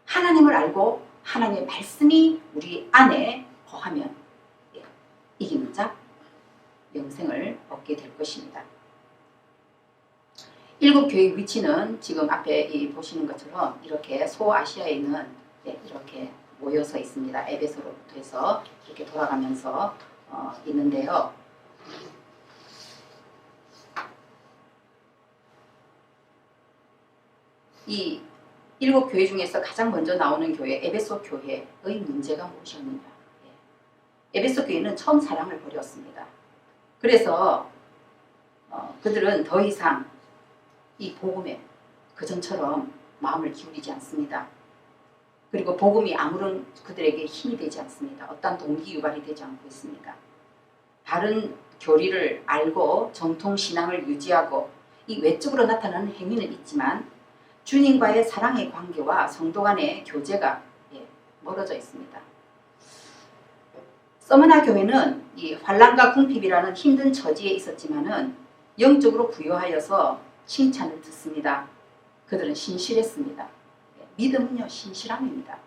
하나님을 알고 하나님의 말씀이 우리 안에 거하면 이기는 자 영생을 얻게 될 것입니다. 7교회의 위치는 지금 앞에 보시는 것처럼 이렇게 소아시아에 있는 이렇게 모여서 있습니다. 에베소로부터 해서 이렇게 돌아가면서 있는데요. 이 7교회 중에서 가장 먼저 나오는 교회 에베소 교회의 문제가 무엇이었느냐. 에베소 교회는 처음 사랑을 버렸습니다. 그래서 그들은 더 이상 이 복음에 그전처럼 마음을 기울이지 않습니다. 그리고 복음이 아무런 그들에게 힘이 되지 않습니다. 어떤 동기 유발이 되지 않고 있습니다. 바른 교리를 알고 정통 신앙을 유지하고 이 외적으로 나타나는 행위는 있지만 주님과의 사랑의 관계와 성도 간의 교제가 멀어져 있습니다. 서머나 교회는 이 환난과 궁핍이라는 힘든 처지에 있었지만은 영적으로 부여하여서 칭찬을 듣습니다. 그들은 신실했습니다. 믿음은요, 신실함입니다.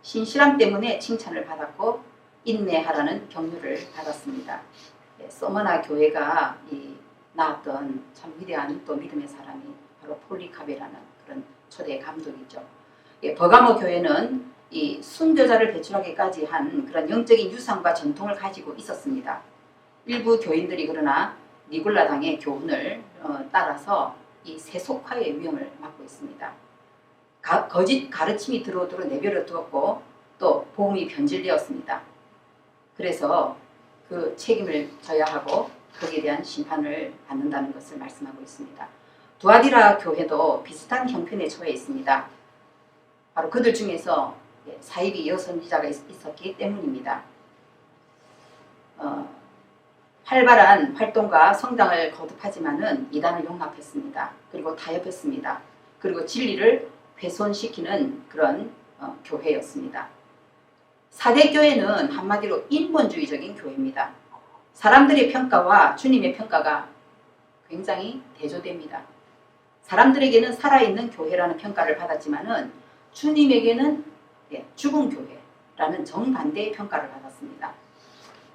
신실함 때문에 칭찬을 받았고 인내하라는 격려를 받았습니다. 서머나 교회가 낳았던 참 위대한 또 믿음의 사람이 바로 폴리카베라는 그런 초대 감독이죠. 버가모 교회는 이 순교자를 배출하기까지 한 그런 영적인 유산과 전통을 가지고 있었습니다. 일부 교인들이 그러나 니골라당의 교훈을 따라서 이 세속화의 위험을 막고 있습니다. 거짓 가르침이 들어오도록 내버려 두었고 또 복음이 변질되었습니다. 그래서 그 책임을 져야 하고 거기에 대한 심판을 받는다는 것을 말씀하고 있습니다. 두아디라 교회도 비슷한 형편에 처해 있습니다. 바로 그들 중에서 사이비 여선지자가 있었기 때문입니다. 활발한 활동과 성장을 거듭하지만은 이단을 용납했습니다. 그리고 타협했습니다. 그리고 진리를 훼손시키는 그런 교회였습니다. 사대교회는 한마디로 인본주의적인 교회입니다. 사람들의 평가와 주님의 평가가 굉장히 대조됩니다. 사람들에게는 살아있는 교회라는 평가를 받았지만은 주님에게는 죽은 교회라는 정반대의 평가를 받았습니다.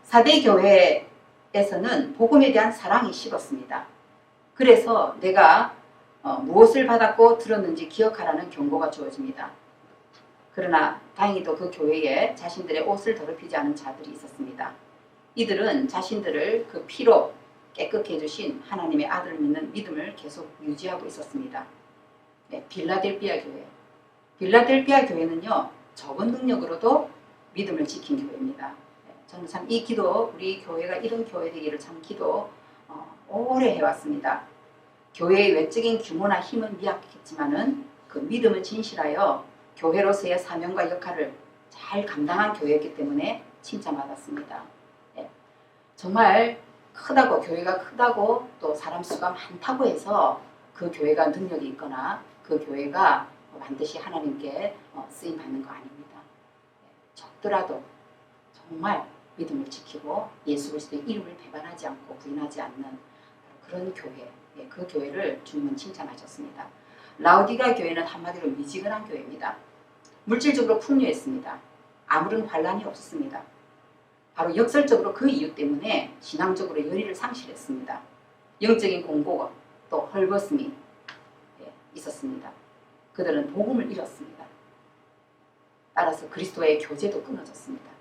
사대교회에서는 복음에 대한 사랑이 식었습니다. 그래서 내가 무엇을 받았고 들었는지 기억하라는 경고가 주어집니다. 그러나 다행히도 그 교회에 자신들의 옷을 더럽히지 않은 자들이 있었습니다. 이들은 자신들을 그 피로 깨끗게 해주신 하나님의 아들을 믿는 믿음을 계속 유지하고 있었습니다. 빌라델피아 교회. 빌라델피아 교회는요, 적은 능력으로도 믿음을 지킨 교회입니다. 저는 참 이 기도, 우리 교회가 이런 교회 되기를 참 기도 오래 해왔습니다. 교회의 외적인 규모나 힘은 미약했지만은 그 믿음은 진실하여 교회로서의 사명과 역할을 잘 감당한 교회였기 때문에 칭찬받았습니다. 정말 크다고, 교회가 크다고 또 사람 수가 많다고 해서 그 교회가 능력이 있거나 그 교회가 반드시 하나님께 쓰임 받는 거 아닙니다. 적더라도 정말 믿음을 지키고 예수 그리스도의 이름을 배반하지 않고 부인하지 않는 그런 교회, 그 교회를 주님은 칭찬하셨습니다. 라우디가 교회는 한마디로 미지근한 교회입니다. 물질적으로 풍요했습니다. 아무런 환란이 없었습니다. 바로 역설적으로 그 이유 때문에 신앙적으로 열의를 상실했습니다. 영적인 공고가 또 헐벗음이 있었습니다. 그들은 복음을 잃었습니다. 따라서 그리스도와의 교제도 끊어졌습니다.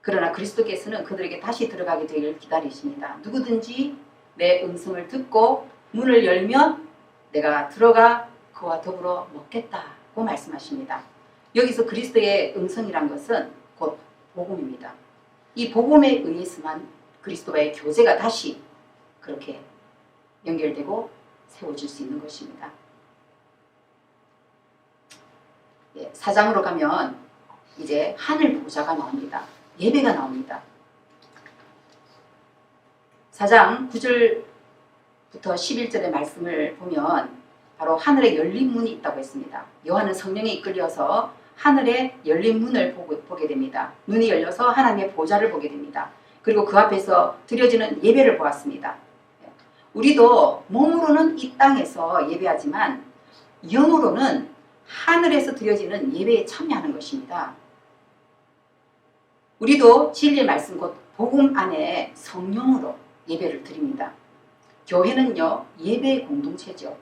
그러나 그리스도께서는 그들에게 다시 들어가게 되기를 기다리십니다. 누구든지 내 음성을 듣고 문을 열면 내가 들어가 그와 더불어 먹겠다고 말씀하십니다. 여기서 그리스도의 음성이란 것은 곧 복음입니다. 이 복음에 의해서만 그리스도와의 교제가 다시 그렇게 연결되고 세워질 수 있는 것입니다. 4장으로 가면 이제 하늘 보좌가 나옵니다. 예배가 나옵니다. 4장 9절부터 11절의 말씀을 보면 바로 하늘에 열린 문이 있다고 했습니다. 요한은 성령에 이끌려서 하늘에 열린 문을 보게 됩니다. 눈이 열려서 하나님의 보좌를 보게 됩니다. 그리고 그 앞에서 드려지는 예배를 보았습니다. 우리도 몸으로는 이 땅에서 예배하지만 영으로는 하늘에서 드려지는 예배에 참여하는 것입니다. 우리도 진리의 말씀 곧 복음 안에 성령으로 예배를 드립니다. 교회는요, 예배의 공동체죠.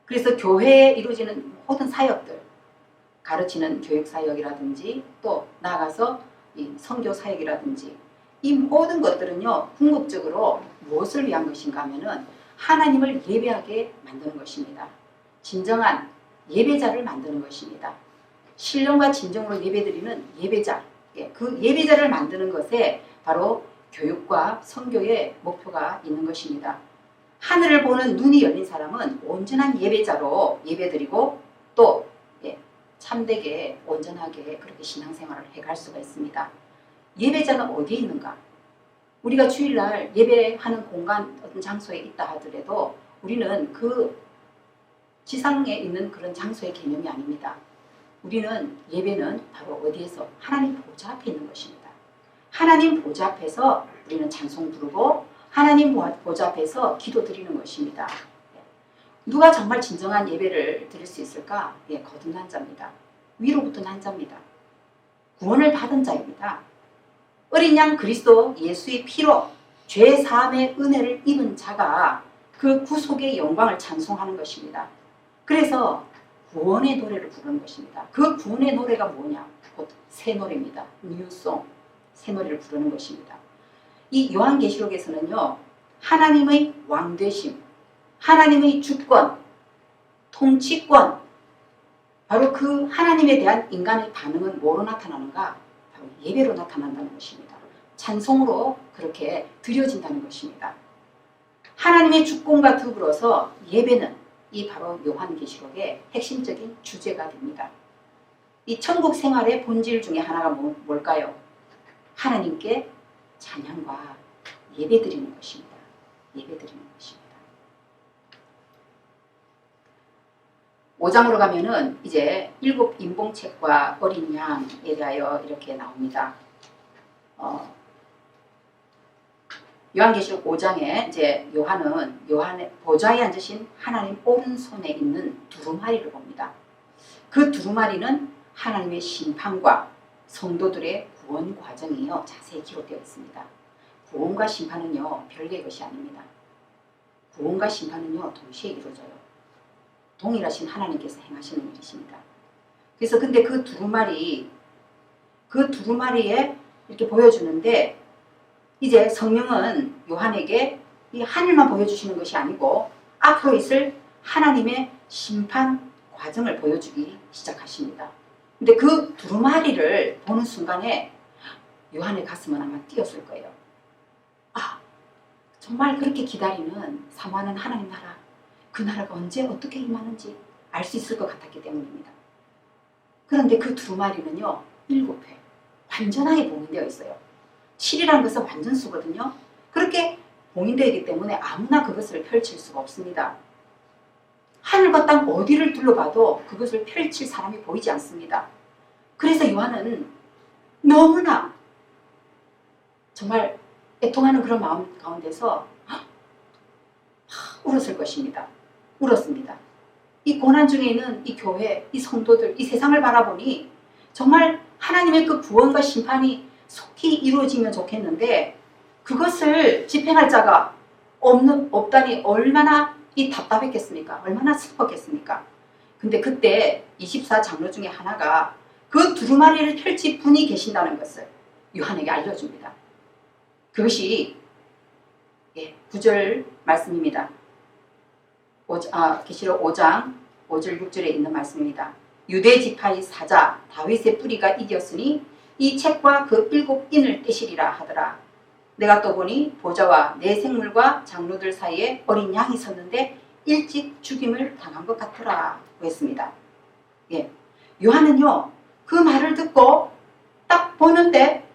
그래서 교회에 이루어지는 모든 사역들, 가르치는 교육사역이라든지 또 나아가서 이 선교사역이라든지 이 모든 것들은요, 궁극적으로 무엇을 위한 것인가 하면은 하나님을 예배하게 만드는 것입니다. 진정한 예배자를 만드는 것입니다. 신령과 진정으로 예배드리는 예배자, 그 예배자를 만드는 것에 바로 교육과 선교의 목표가 있는 것입니다. 하늘을 보는 눈이 열린 사람은 온전한 예배자로 예배드리고 또 참되게 온전하게 그렇게 신앙생활을 해갈 수가 있습니다. 예배자는 어디에 있는가? 우리가 주일날 예배하는 공간 어떤 장소에 있다 하더라도 우리는 그 지상에 있는 그런 장소의 개념이 아닙니다. 우리는 예배는 바로 어디에서? 하나님 보좌 앞에 있는 것입니다. 하나님 보좌 앞에서 우리는 찬송 부르고 하나님 보좌 앞에서 기도 드리는 것입니다. 누가 정말 진정한 예배를 드릴 수 있을까? 거듭난 자입니다. 위로부터 난 자입니다. 구원을 받은 자입니다. 어린 양 그리스도 예수의 피로 죄 사함의 은혜를 입은 자가 그 구속의 영광을 찬송하는 것입니다. 그래서 구원의 노래를 부르는 것입니다. 그 구원의 노래가 뭐냐? 곧 새 노래입니다. 뉴송, 새 노래를 부르는 것입니다. 이 요한계시록에서는요, 하나님의 왕되심, 하나님의 주권, 통치권, 바로 그 하나님에 대한 인간의 반응은 뭐로 나타나는가? 바로 예배로 나타난다는 것입니다. 찬송으로 그렇게 드려진다는 것입니다. 하나님의 주권과 더불어서 예배는 이 바로 요한계시록의 핵심적인 주제가 됩니다. 이 천국 생활의 본질 중에 하나가 뭘까요? 하나님께 찬양과 예배드리는 것입니다. 예배드리는 것입니다. 5장으로 가면은 이제 7 인봉책과 어린 양에 대하여 이렇게 나옵니다. 요한계시록 5장에 이제 요한의 보좌에 앉으신 하나님 오른손에 있는 두루마리를 봅니다. 그 두루마리는 하나님의 심판과 성도들의 구원 과정이요 자세히 기록되어 있습니다. 구원과 심판은요 별개의 것이 아닙니다. 구원과 심판은요 동시에 이루어져요. 동일하신 하나님께서 행하시는 일이십니다. 그래서 근데 그 두루마리에 이렇게 보여주는데 이제 성령은 요한에게 이 하늘만 보여주시는 것이 아니고 앞으로 있을 하나님의 심판 과정을 보여주기 시작하십니다. 근데 그 두루마리를 보는 순간에 요한의 가슴은 아마 뛰었을 거예요. 아, 정말 그렇게 기다리는 사모하는 하나님 나라, 그 나라가 언제 어떻게 임하는지 알 수 있을 것 같았기 때문입니다. 그런데 그 두루마리는요 7회 완전하게 봉인되어 있어요. 7이라는 것은 완전수거든요. 그렇게 봉인되어 있기 때문에 아무나 그것을 펼칠 수가 없습니다. 하늘과 땅 어디를 둘러봐도 그것을 펼칠 사람이 보이지 않습니다. 그래서 요한은 너무나 정말 애통하는 그런 마음 가운데서 울었을 것입니다. 울었습니다. 이 고난 중에 있는 이 교회, 이 성도들, 이 세상을 바라보니 정말 하나님의 그 구원과 심판이 속히 이루어지면 좋겠는데 그것을 집행할 자가 없다니 얼마나 이 답답했겠습니까? 얼마나 슬펐겠습니까? 근데 그때 24장로 중에 하나가 그 두루마리를 펼칠 분이 계신다는 것을 요한에게 알려줍니다. 그것이 9절 말씀입니다. 계시록 5장 5절 6절에 있는 말씀입니다. 유대 지파의 사자 다윗의 뿌리가 이겼으니 이 책과 그 7인을 떼시리라 하더라. 내가 또 보니 보좌와 내 생물과 장로들 사이에 어린 양이 섰는데 일찍 죽임을 당한 것 같더라 했습니다. 요한은요 그 말을 듣고 딱 보는데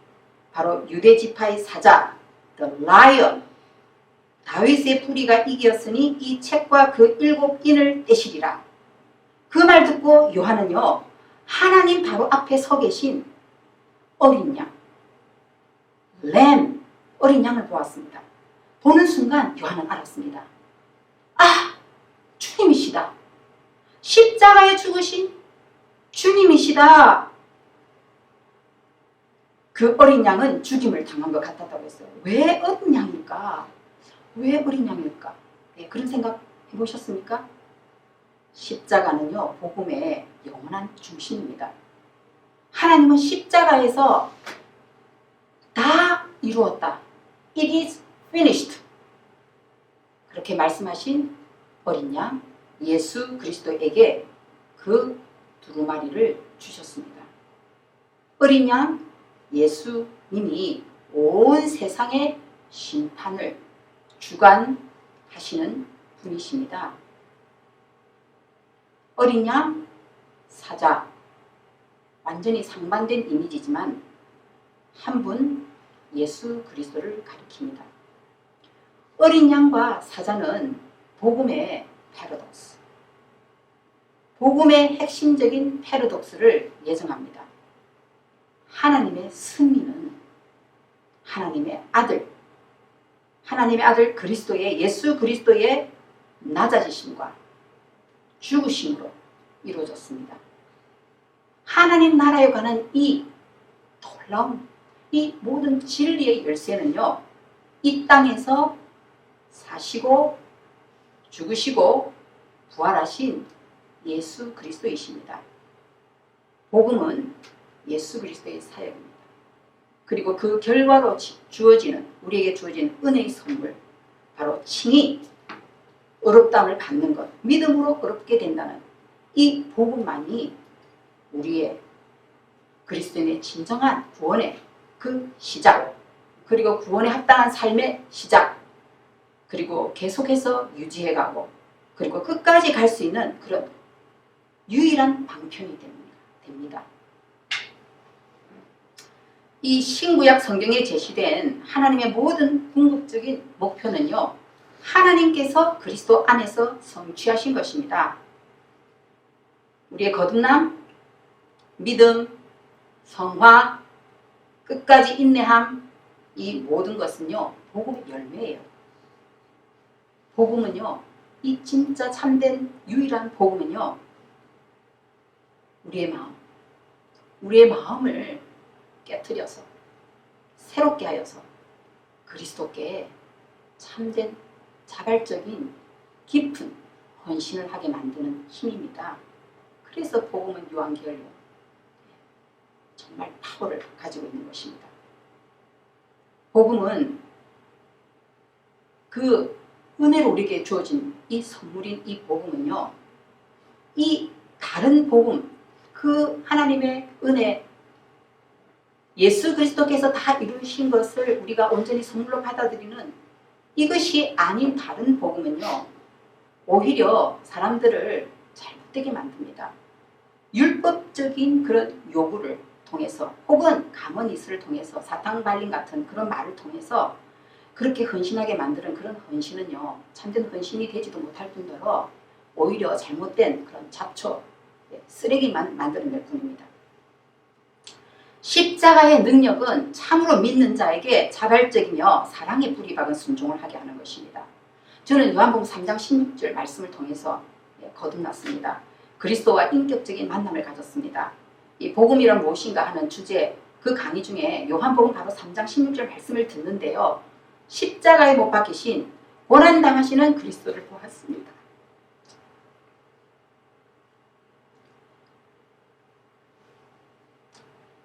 바로 유대 지파의 사자 The Lion 다윗의 뿌리가 이겼으니 이 책과 그 7인을 떼시리라. 그 말 듣고 요한은요 하나님 바로 앞에 서 계신 어린 양 램 어린 양을 보았습니다. 보는 순간 요한은 알았습니다. 아, 주님이시다. 십자가에 죽으신 주님이시다. 그 어린 양은 죽임을 당한 것 같았다고 했어요. 왜 어린 양일까? 왜 어린 양일까? 그런 생각 해보셨습니까? 십자가는요 복음의 영원한 중심입니다. 하나님은 십자가에서 다 이루었다. It is finished. 그렇게 말씀하신 어린 양 예수 그리스도에게 그 두루마리를 주셨습니다. 어린 양 예수님이 온 세상의 심판을 주관하시는 분이십니다. 어린 양 사자, 완전히 상반된 이미지지만 한 분 예수 그리스도를 가리킵니다. 어린 양과 사자는 복음의 패러독스, 복음의 핵심적인 패러독스를 예정합니다. 하나님의 승리는 하나님의 아들 그리스도의 예수 그리스도의 낮아지심과 죽으심으로 이루어졌습니다. 하나님 나라에 관한 이 놀라운 이 모든 진리의 열쇠는요, 이 땅에서 사시고 죽으시고 부활하신 예수 그리스도이십니다. 복음은 예수 그리스도의 사역입니다. 그리고 그 결과로 우리에게 주어지는 은혜의 선물, 바로 칭의, 어렵다함을 받는 것, 믿음으로 어렵게 된다는 이 복음만이 우리의 그리스도인의 진정한 구원의 그 시작, 그리고 구원에 합당한 삶의 시작, 그리고 계속해서 유지해가고 그리고 끝까지 갈 수 있는 그런 유일한 방편이 됩니다. 이 신구약 성경에 제시된 하나님의 모든 궁극적인 목표는요, 하나님께서 그리스도 안에서 성취하신 것입니다. 우리의 거듭남, 믿음, 성화, 끝까지 인내함, 이 모든 것은요, 복음의 열매예요. 복음은요, 이 진짜 참된 유일한 복음은요, 우리의 마음을 깨트려서 새롭게 하여서 그리스도께 참된 자발적인 깊은 헌신을 하게 만드는 힘입니다. 그래서 복음은 요한계열요, 정말 파워를 가지고 있는 것입니다. 복음은 그 은혜로 우리에게 주어진 이 선물인 이 복음은요, 이 다른 복음, 그 하나님의 은혜, 예수 그리스도께서 다 이루신 것을 우리가 온전히 선물로 받아들이는 이것이 아닌 다른 복음은요, 오히려 사람들을 잘못되게 만듭니다. 율법적인 그런 요구를 통해서 혹은 가머니스를 통해서 사탕 발림 같은 그런 말을 통해서 그렇게 헌신하게 만드는 그런 헌신은요, 참된 헌신이 되지도 못할 뿐더러 오히려 잘못된 그런 잡초, 쓰레기만 만드는 뿐입니다. 십자가의 능력은 참으로 믿는 자에게 자발적이며 사랑의 뿌리 박은 순종을 하게 하는 것입니다. 저는 요한복음 3장 16절 말씀을 통해서 거듭났습니다. 그리스도와 인격적인 만남을 가졌습니다. 이 복음이란 무엇인가 하는 주제, 그 강의 중에 요한복음 바로 3장 16절 말씀을 듣는데요, 십자가에 못 박히신 고난당하시는 그리스도를 보았습니다.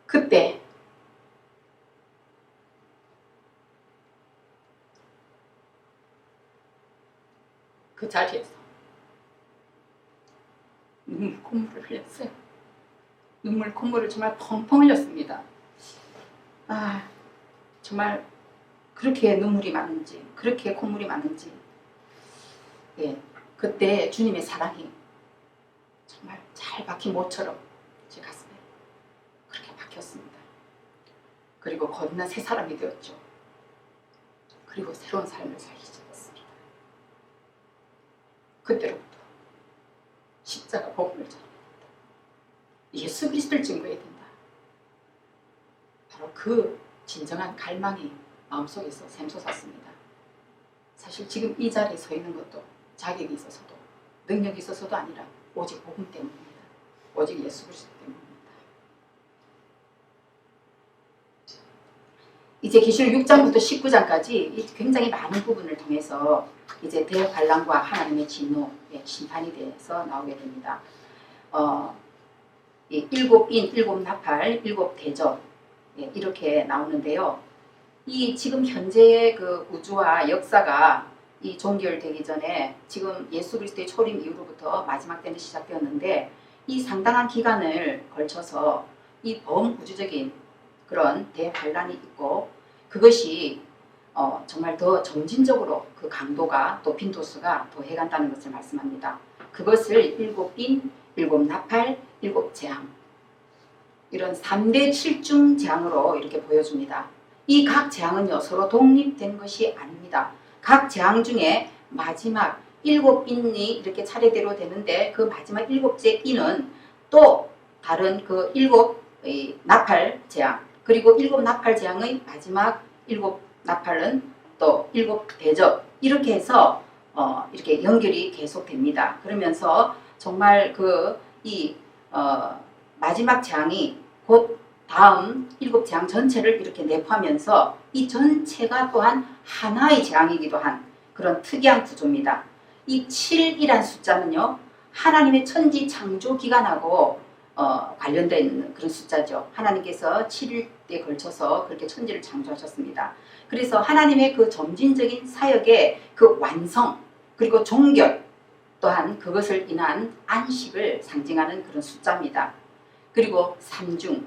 그때 그 자리에서 눈물 콧물을 흘렸어요. 눈물 콧물을 정말 펑펑 흘렸습니다. 정말 그렇게 눈물이 많은지, 그렇게 콧물이 많은지, 그때 주님의 사랑이 정말 잘 박힌 모처럼 제 가슴에 그렇게 박혔습니다. 그리고 거듭난 새 사람이 되었죠. 그리고 새로운 삶을 살기 시작했습니다. 그때로부터 십자가 복음을 전합니다. 예수 그리스도를 증거해야 된다. 바로 그 진정한 갈망이 마음속에서 샘솟았습니다. 사실 지금 이 자리에 서 있는 것도 자격이 있어서도 능력이 있어서도 아니라 오직 복음 때문입니다. 오직 예수 그리스도 때문입니다. 이제 계시록 6장부터 19장까지 굉장히 많은 부분을 통해서 이제 대환란과 하나님의 진노, 심판에 대해서 나오게 됩니다. 일곱 인, 일곱 나팔, 일곱 대접, 이렇게 나오는데요. 이 지금 현재의 그 우주와 역사가 이 종결되기 전에 지금 예수 그리스도의 초림 이후로부터 마지막 때는 시작되었는데 이 상당한 기간을 걸쳐서 이 범우주적인 그런 대환란이 있고 그것이 정말 더 점진적으로 그 강도가 또 빈도수가 더 해간다는 것을 말씀합니다. 그것을 일곱 빈, 일곱 나팔, 일곱 재앙 이런 3대 7중 재앙으로 이렇게 보여줍니다. 이 각 재앙은요 서로 독립된 것이 아닙니다. 각 재앙 중에 마지막 일곱 인이 이렇게 차례대로 되는데 그 마지막 일곱째 인은 또 다른 그 일곱 나팔 재앙 그리고 일곱 나팔 재앙의 마지막 일곱 나팔은 또 일곱 대접 이렇게 해서 이렇게 연결이 계속됩니다. 그러면서 정말 마지막 재앙이 곧 다음 일곱 재앙 전체를 이렇게 내포하면서 이 전체가 또한 하나의 재앙이기도 한 그런 특이한 구조입니다. 이 7이란 숫자는요. 하나님의 천지 창조 기간하고 관련된 그런 숫자죠. 하나님께서 7일에 걸쳐서 그렇게 천지를 창조하셨습니다. 그래서 하나님의 그 점진적인 사역의 그 완성 그리고 종결 또한 그것을 인한 안식을 상징하는 그런 숫자입니다. 그리고 3중,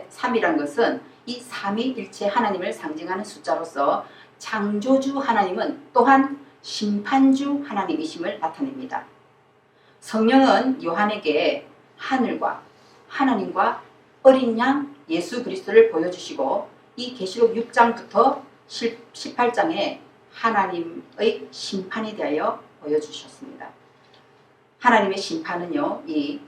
3이란 것은 이 삼위일체 하나님을 상징하는 숫자로서 창조주 하나님은 또한 심판주 하나님이심을 나타냅니다. 성령은 요한에게 하늘과 하나님과 어린 양 예수 그리스도를 보여주시고 이 계시록 6장부터 18장에 하나님의 심판에 대하여 보여주셨습니다. 하나님의 심판은요. 이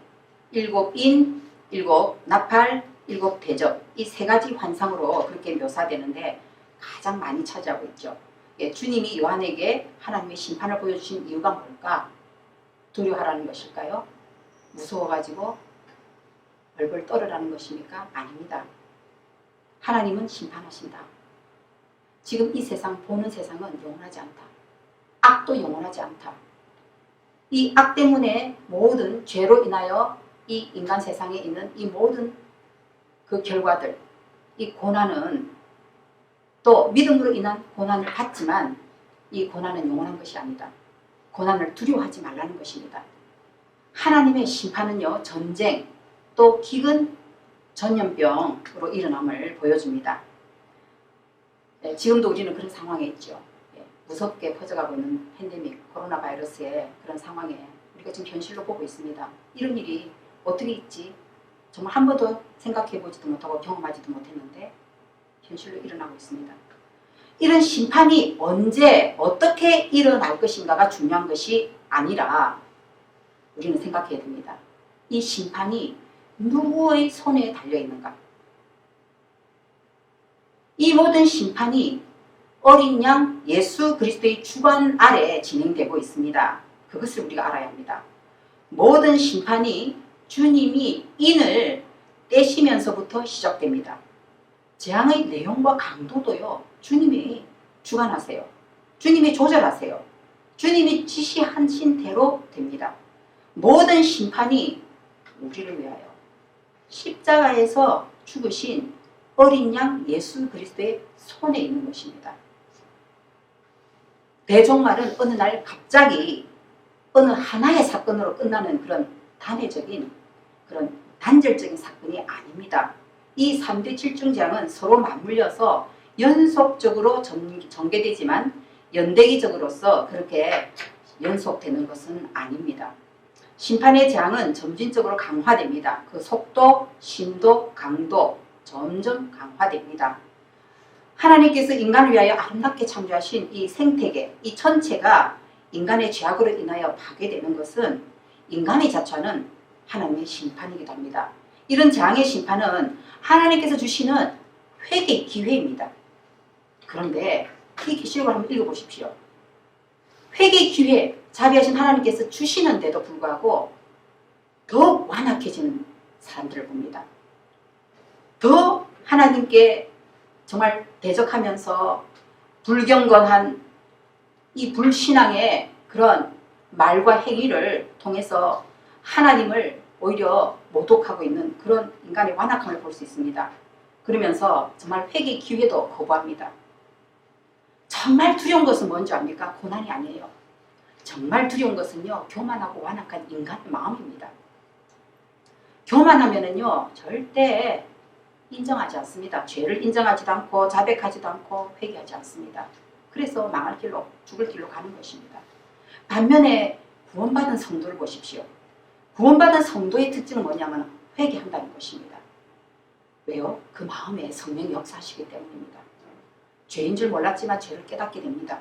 일곱 인, 일곱 나팔, 일곱 대접 이 세 가지 환상으로 그렇게 묘사되는데 가장 많이 차지하고 있죠. 주님이 요한에게 하나님의 심판을 보여주신 이유가 뭘까? 두려워하라는 것일까요? 무서워가지고 벌벌 떨으라는 것입니까? 아닙니다. 하나님은 심판하신다. 지금 이 세상 보는 세상은 영원하지 않다. 악도 영원하지 않다. 이 악 때문에 모든 죄로 인하여 이 인간 세상에 있는 이 모든 그 결과들 이 고난은 또 믿음으로 인한 고난을 받지만 이 고난은 영원한 것이 아니다. 고난을 두려워하지 말라는 것입니다. 하나님의 심판은요. 전쟁 또 기근 전염병으로 일어남을 보여줍니다. 지금도 우리는 그런 상황에 있죠. 무섭게 퍼져가고 있는 팬데믹 코로나 바이러스의 그런 상황에 우리가 지금 현실로 보고 있습니다. 이런 일이 어떻게 있지? 정말 한 번도 생각해보지도 못하고 경험하지도 못했는데 현실로 일어나고 있습니다. 이런 심판이 언제 어떻게 일어날 것인가가 중요한 것이 아니라 우리는 생각해야 됩니다. 이 심판이 누구의 손에 달려있는가? 이 모든 심판이 어린 양 예수 그리스도의 주관 아래 진행되고 있습니다. 그것을 우리가 알아야 합니다. 모든 심판이 주님이 인을 떼시면서부터 시작됩니다. 재앙의 내용과 강도도요. 주님이 주관하세요. 주님이 조절하세요. 주님이 지시하신 대로 됩니다. 모든 심판이 우리를 위하여 십자가에서 죽으신 어린 양 예수 그리스도의 손에 있는 것입니다. 대종말은 어느 날 갑자기 어느 하나의 사건으로 끝나는 그런 단회적인 그런 단절적인 사건이 아닙니다. 이 3대 7중 재앙은 서로 맞물려서 연속적으로 전개되지만 연대기적으로서 그렇게 연속되는 것은 아닙니다. 심판의 재앙은 점진적으로 강화됩니다. 그 속도, 심도, 강도 점점 강화됩니다. 하나님께서 인간을 위하여 아름답게 창조하신 이 생태계, 이 천체가 인간의 죄악으로 인하여 파괴되는 것은 인간의 자초하는 하나님의 심판이기도 합니다. 이런 재앙의 심판은 하나님께서 주시는 회개의 기회입니다. 그런데 이 계시록을 한번 읽어보십시오. 회개의 기회, 자비하신 하나님께서 주시는데도 불구하고 더 완악해지는 사람들을 봅니다. 더 하나님께 정말 대적하면서 불경건한 이 불신앙의 그런 말과 행위를 통해서 하나님을 오히려 모독하고 있는 그런 인간의 완악함을 볼 수 있습니다. 그러면서 정말 회개의 기회도 거부합니다. 정말 두려운 것은 뭔지 압니까? 고난이 아니에요. 정말 두려운 것은요, 교만하고 완악한 인간의 마음입니다. 교만하면은요, 절대 인정하지 않습니다. 죄를 인정하지도 않고 자백하지도 않고 회개하지 않습니다. 그래서 망할 길로, 죽을 길로 가는 것입니다. 반면에 구원받은 성도를 보십시오. 구원받은 성도의 특징은 뭐냐면 회개한다는 것입니다. 왜요? 그 마음에 성령이 역사하시기 때문입니다. 죄인 줄 몰랐지만 죄를 깨닫게 됩니다.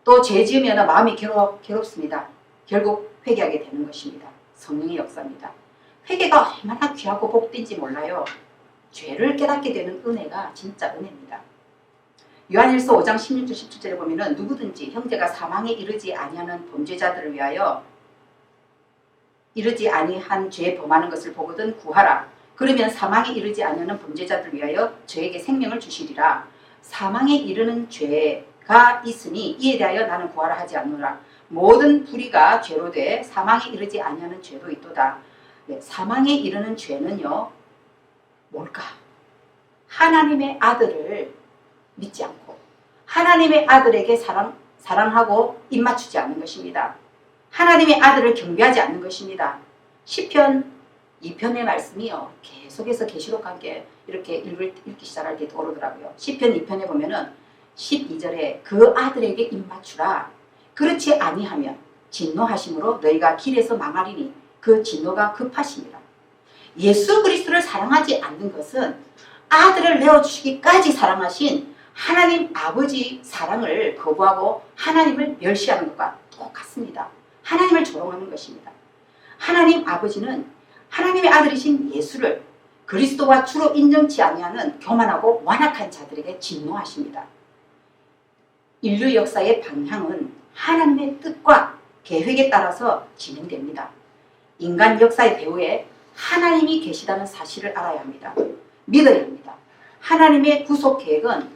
또 죄 지으면 마음이 괴롭습니다. 결국 회개하게 되는 것입니다. 성령의 역사입니다. 회개가 얼마나 귀하고 복된지 몰라요. 죄를 깨닫게 되는 은혜가 진짜 은혜입니다. 요한일서 5장 16절 17절에 보면은 누구든지 형제가 사망에 이르지 아니하는 범죄자들을 위하여 이르지 아니한 죄 범하는 것을 보거든 구하라. 그러면 사망에 이르지 아니하는 범죄자들을 위하여 저에게 생명을 주시리라. 사망에 이르는 죄가 있으니 이에 대하여 나는 구하라 하지 않노라. 모든 불의가 죄로 돼 사망에 이르지 아니하는 죄도 있도다. 네, 사망에 이르는 죄는요, 뭘까? 하나님의 아들을 믿지 않고 하나님의 아들에게 사랑하고 입맞추지 않는 것입니다. 하나님의 아들을 경배하지 않는 것입니다. 시편 2편의 말씀이요, 계속해서 계시록과 함께 이렇게 읽기 시작할 때 떠오르더라고요. 시편 2편에 보면은 12절에 그 아들에게 입맞추라. 그렇지 아니하면 진노하심으로 너희가 길에서 망하리니 그 진노가 급하시니라. 예수 그리스도를 사랑하지 않는 것은 아들을 내어주시기까지 사랑하신 하나님 아버지 사랑을 거부하고 하나님을 멸시하는 것과 똑같습니다. 하나님을 조롱하는 것입니다. 하나님 아버지는 하나님의 아들이신 예수를 그리스도와 주로 인정치 아니하는 교만하고 완악한 자들에게 진노하십니다. 인류 역사의 방향은 하나님의 뜻과 계획에 따라서 진행됩니다. 인간 역사의 배후에 하나님이 계시다는 사실을 알아야 합니다. 믿어야 합니다. 하나님의 구속 계획은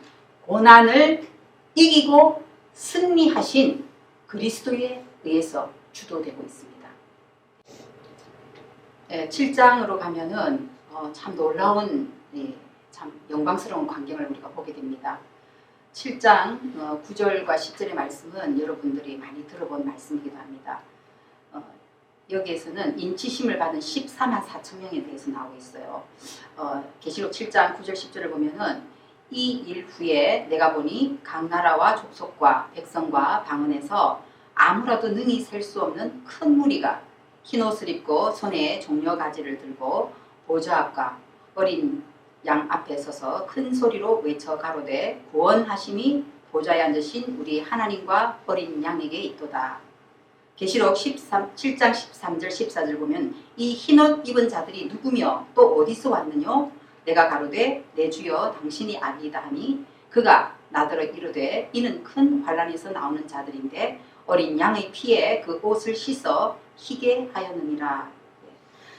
고난을 이기고 승리하신 그리스도에 의해서 주도되고 있습니다. 7장으로 가면은 참 놀라운, 참 영광스러운 광경을 우리가 보게 됩니다. 7장 9절과 10절의 말씀은 여러분들이 많이 들어본 말씀이기도 합니다. 여기에서는 인치심을 받은 14만 4천 명에 대해서 나오고 있어요. 계시록 7장 9절 10절을 보면은 이 일 후에 내가 보니 각 나라와 족속과 백성과 방언에서 아무라도 능히 셀 수 없는 큰 무리가 흰옷을 입고 손에 종려 가지를 들고 보좌 앞과 어린 양 앞에 서서 큰 소리로 외쳐 가로되 구원하심이 보좌에 앉으신 우리 하나님과 어린 양에게 있도다. 계시록 7장 13절 14절 보면 이 흰옷 입은 자들이 누구며 또 어디서 왔느뇨? 내가 가로되 내 주여 당신이 아니이다 하니 그가 나더러 이르되 이는 큰 환란에서 나오는 자들인데 어린 양의 피에 그 옷을 씻어 희게 하였느니라.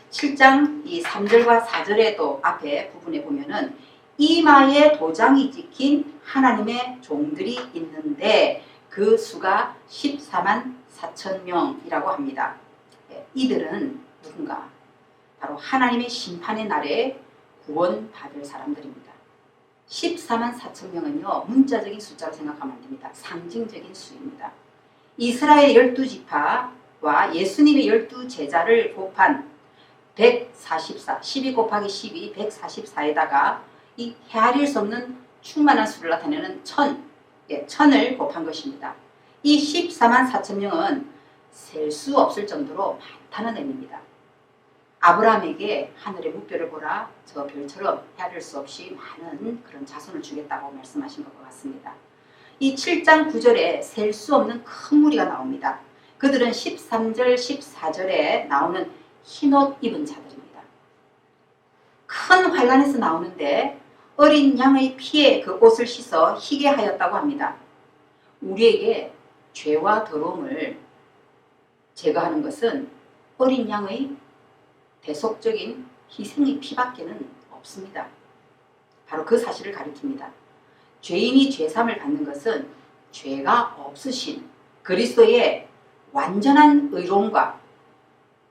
7장 이 3절과 4절에도 앞에 부분에 보면은 이마에 도장이 찍힌 하나님의 종들이 있는데 그 수가 14만 4천 명이라고 합니다. 이들은 누군가? 바로 하나님의 심판의 날에 구원받을 사람들입니다. 14만 4천 명은요, 문자적인 숫자로 생각하면 안 됩니다. 상징적인 수입니다. 이스라엘 12지파와 예수님의 12제자를 곱한 144, 12 곱하기 12, 144에다가 이 헤아릴 수 없는 충만한 수를 나타내는 1000을 곱한 것입니다. 이 14만 4천 명은 셀 수 없을 정도로 많다는 의미입니다. 아브라함에게 하늘의 무별을 보라, 저 별처럼 헤아릴 수 없이 많은 그런 자손을 주겠다고 말씀하신 것 같습니다. 이 7장 9절에 셀 수 없는 큰 무리가 나옵니다. 그들은 13절 14절에 나오는 흰옷 입은 자들입니다. 큰 환란에서 나오는데 어린 양의 피에 그 옷을 씻어 희게 하였다고 합니다. 우리에게 죄와 더러움을 제거하는 것은 어린 양의 대속적인 희생의 피밖에는 없습니다. 바로 그 사실을 가리킵니다. 죄인이 죄삼을 받는 것은 죄가 없으신 그리스도의 완전한 의로움과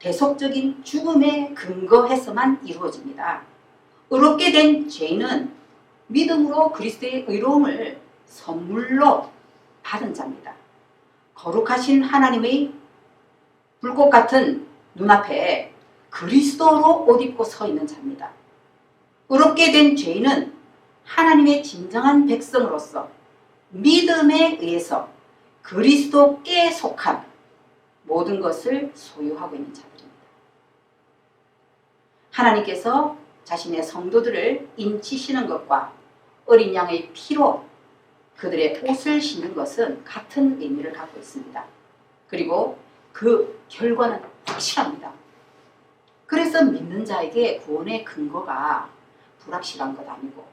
대속적인 죽음에 근거해서만 이루어집니다. 의롭게 된 죄인은 믿음으로 그리스도의 의로움을 선물로 받은 자입니다. 거룩하신 하나님의 불꽃 같은 눈앞에 그리스도로 옷 입고 서 있는 자입니다. 의롭게 된 죄인은 하나님의 진정한 백성으로서 믿음에 의해서 그리스도께 속한 모든 것을 소유하고 있는 자들입니다. 하나님께서 자신의 성도들을 인치시는 것과 어린 양의 피로 그들의 옷을 신는 것은 같은 의미를 갖고 있습니다. 그리고 그 결과는 확실합니다. 그래서 믿는 자에게 구원의 근거가 불확실한 것 아니고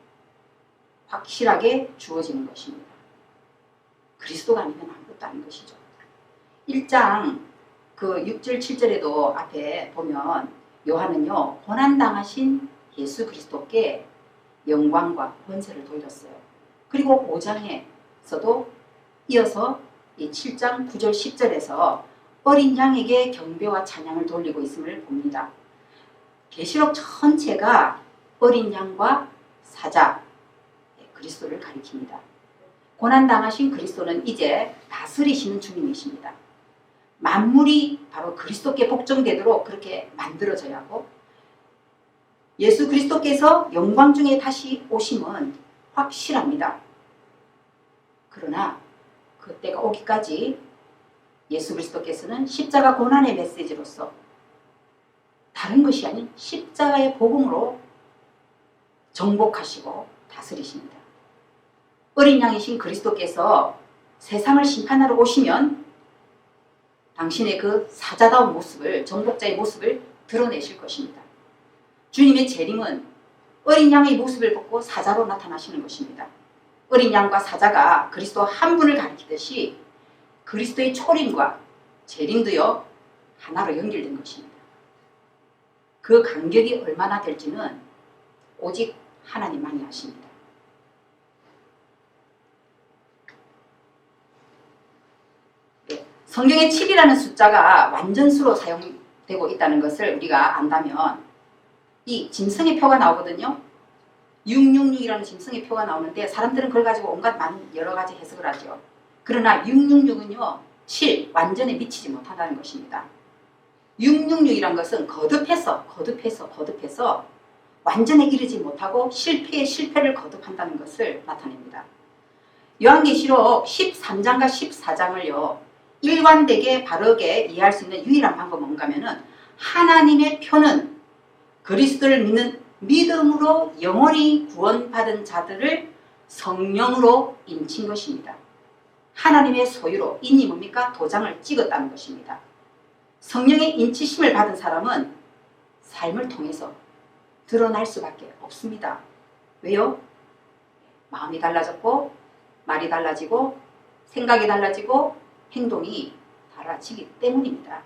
확실하게 주어지는 것입니다. 그리스도가 아니면 아무것도 아닌 것이죠. 1장 그 6절 7절에도 앞에 보면 요한은요 고난당하신 예수 그리스도께 영광과 권세를 돌렸어요. 그리고 5장에서도 이어서 이 7장 9절 10절에서 어린 양에게 경배와 찬양을 돌리고 있음을 봅니다. 계시록 전체가 어린 양과 사자 그리스도를 가리킵니다. 고난당하신 그리스도는 이제 다스리시는 주님이십니다. 만물이 바로 그리스도께 복종되도록 그렇게 만들어져야 하고 예수 그리스도께서 영광 중에 다시 오심은 확실합니다. 그러나 그때가 오기까지 예수 그리스도께서는 십자가 고난의 메시지로서 다른 것이 아닌 십자가의 복음으로 정복하시고 다스리십니다. 어린 양이신 그리스도께서 세상을 심판하러 오시면 당신의 그 사자다운 모습을, 정복자의 모습을 드러내실 것입니다. 주님의 재림은 어린 양의 모습을 벗고 사자로 나타나시는 것입니다. 어린 양과 사자가 그리스도 한 분을 가리키듯이 그리스도의 초림과 재림도요 하나로 연결된 것입니다. 그 간격이 얼마나 될지는 오직 하나님만이 아십니다. 성경에 7이라는 숫자가 완전수로 사용되고 있다는 것을 우리가 안다면 이 짐승의 표가 나오거든요. 666이라는 짐승의 표가 나오는데 사람들은 그걸 가지고 온갖 여러 가지 해석을 하죠. 그러나 666은요 7, 완전에 미치지 못한다는 것입니다. 666이란 것은 거듭해서 완전에 이르지 못하고 실패를 거듭한다는 것을 나타냅니다. 요한계시록 13장과 14장을요 일관되게 바르게 이해할 수 있는 유일한 방법은 뭔가 하면은 하나님의 표는 그리스도를 믿는 믿음으로 영원히 구원받은 자들을 성령으로 인친 것입니다. 하나님의 소유로 인이 뭡니까? 도장을 찍었다는 것입니다. 성령의 인치심을 받은 사람은 삶을 통해서 드러날 수밖에 없습니다. 왜요? 마음이 달라졌고 말이 달라지고 생각이 달라지고 행동이 달라지기 때문입니다.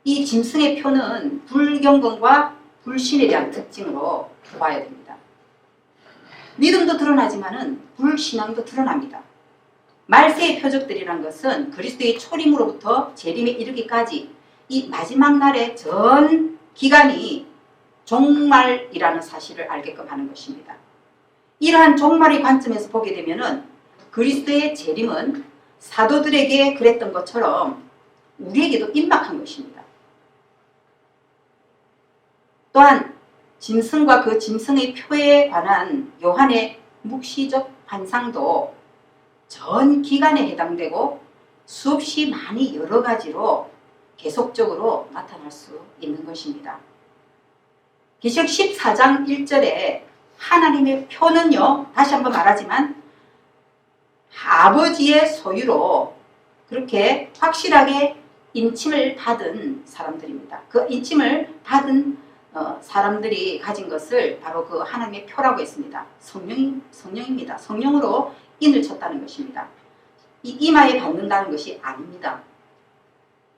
이 짐승의 표는 불경건과 불신에 대한 특징으로 봐야 됩니다. 믿음도 드러나지만은 불신앙도 드러납니다. 말세의 표적들이란 것은 그리스도의 초림으로부터 재림에 이르기까지 이 마지막 날의 전 기간이 종말이라는 사실을 알게끔 하는 것입니다. 이러한 종말의 관점에서 보게 되면은 그리스도의 재림은 사도들에게 그랬던 것처럼 우리에게도 임박한 것입니다. 또한 짐승과 그 짐승의 표에 관한 요한의 묵시적 환상도 전 기간에 해당되고 수없이 많이 여러 가지로 계속적으로 나타날 수 있는 것입니다. 계시록 14장 1절에 하나님의 표는요, 다시 한번 말하지만 아버지의 소유로 그렇게 확실하게 인침을 받은 사람들입니다. 그 인침을 받은 사람들이 가진 것을 바로 그 하나님의 표라고 했습니다. 성령입니다. 성령으로 인을 쳤다는 것입니다. 이 이마에 받는다는 것이 아닙니다.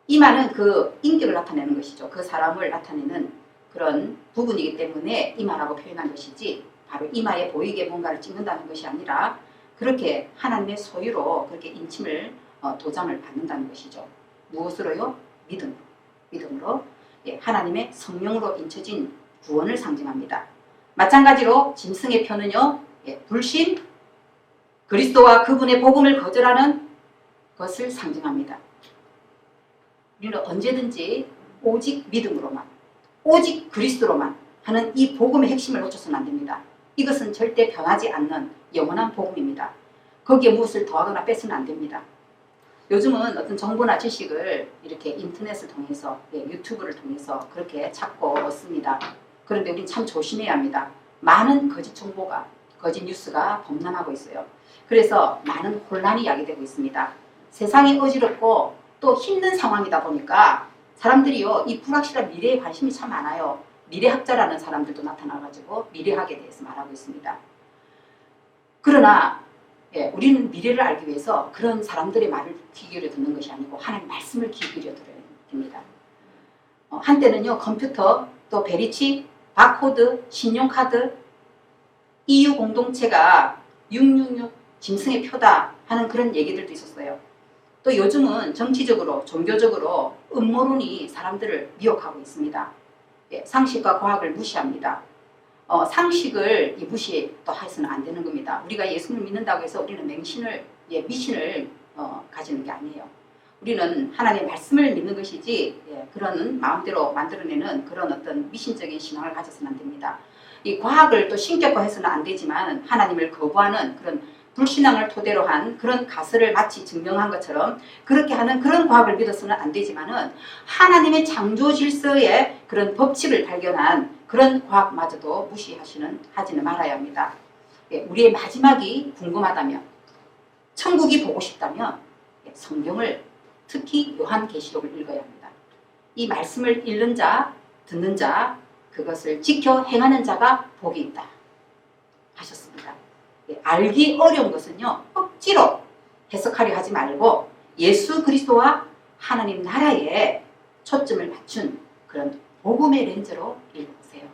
이마는 그 인격을 나타내는 것이죠. 그 사람을 나타내는 그런 부분이기 때문에 이마라고 표현한 것이지 바로 이마에 보이게 뭔가를 찍는다는 것이 아니라 그렇게 하나님의 소유로 그렇게 인침을 도장을 받는다는 것이죠. 무엇으로요? 믿음으로 하나님의 성령으로 인쳐진 구원을 상징합니다. 마찬가지로 짐승의 표는요 불신 그리스도와 그분의 복음을 거절하는 것을 상징합니다. 우리는 언제든지 오직 믿음으로만, 오직 그리스도로만 하는 이 복음의 핵심을 놓쳐서는 안 됩니다. 이것은 절대 변하지 않는 영원한 복음입니다. 거기에 무엇을 더하거나 뺏으면 안 됩니다. 요즘은 어떤 정보나 지식을 이렇게 인터넷을 통해서, 유튜브를 통해서 그렇게 찾고 얻습니다. 그런데 우리는 참 조심해야 합니다. 많은 거짓 정보가, 거짓 뉴스가 범람하고 있어요. 그래서 많은 혼란이 야기되고 있습니다. 세상이 어지럽고 또 힘든 상황이다 보니까 사람들이요, 이 불확실한 미래에 관심이 참 많아요. 미래학자라는 사람들도 나타나가지고 미래학에 대해서 말하고 있습니다. 그러나 우리는 미래를 알기 위해서 그런 사람들의 말을 귀 기울여 듣는 것이 아니고 하나님 말씀을 귀 기울여 들어야 됩니다. 한때는요, 컴퓨터, 또 베리치, 바코드, 신용카드, EU 공동체가 666 짐승의 표다 하는 그런 얘기들도 있었어요. 또 요즘은 정치적으로, 종교적으로 음모론이 사람들을 미혹하고 있습니다. 상식과 과학을 무시합니다. 상식을 무시 또 해서는 안 되는 겁니다. 우리가 예수님을 믿는다고 해서 우리는 맹신을, 미신을 가지는 게 아니에요. 우리는 하나님의 말씀을 믿는 것이지 그런 마음대로 만들어내는 그런 어떤 미신적인 신앙을 가져서는 안 됩니다. 이 과학을 또 신격화해서는 안 되지만 하나님을 거부하는 그런 불신앙을 토대로 한 그런 가설을 마치 증명한 것처럼 그렇게 하는 그런 과학을 믿어서는 안 되지만은 하나님의 창조 질서의 그런 법칙을 발견한 그런 과학마저도 하지는 말아야 합니다. 우리의 마지막이 궁금하다면, 천국이 보고 싶다면 성경을, 특히 요한계시록을 읽어야 합니다. 이 말씀을 읽는 자, 듣는 자, 그것을 지켜 행하는 자가 복이 있다 하셨습니다. 알기 어려운 것은요, 억지로 해석하려 하지 말고 예수 그리스도와 하나님 나라에 초점을 맞춘 그런 복음의 렌즈로 읽어보세요.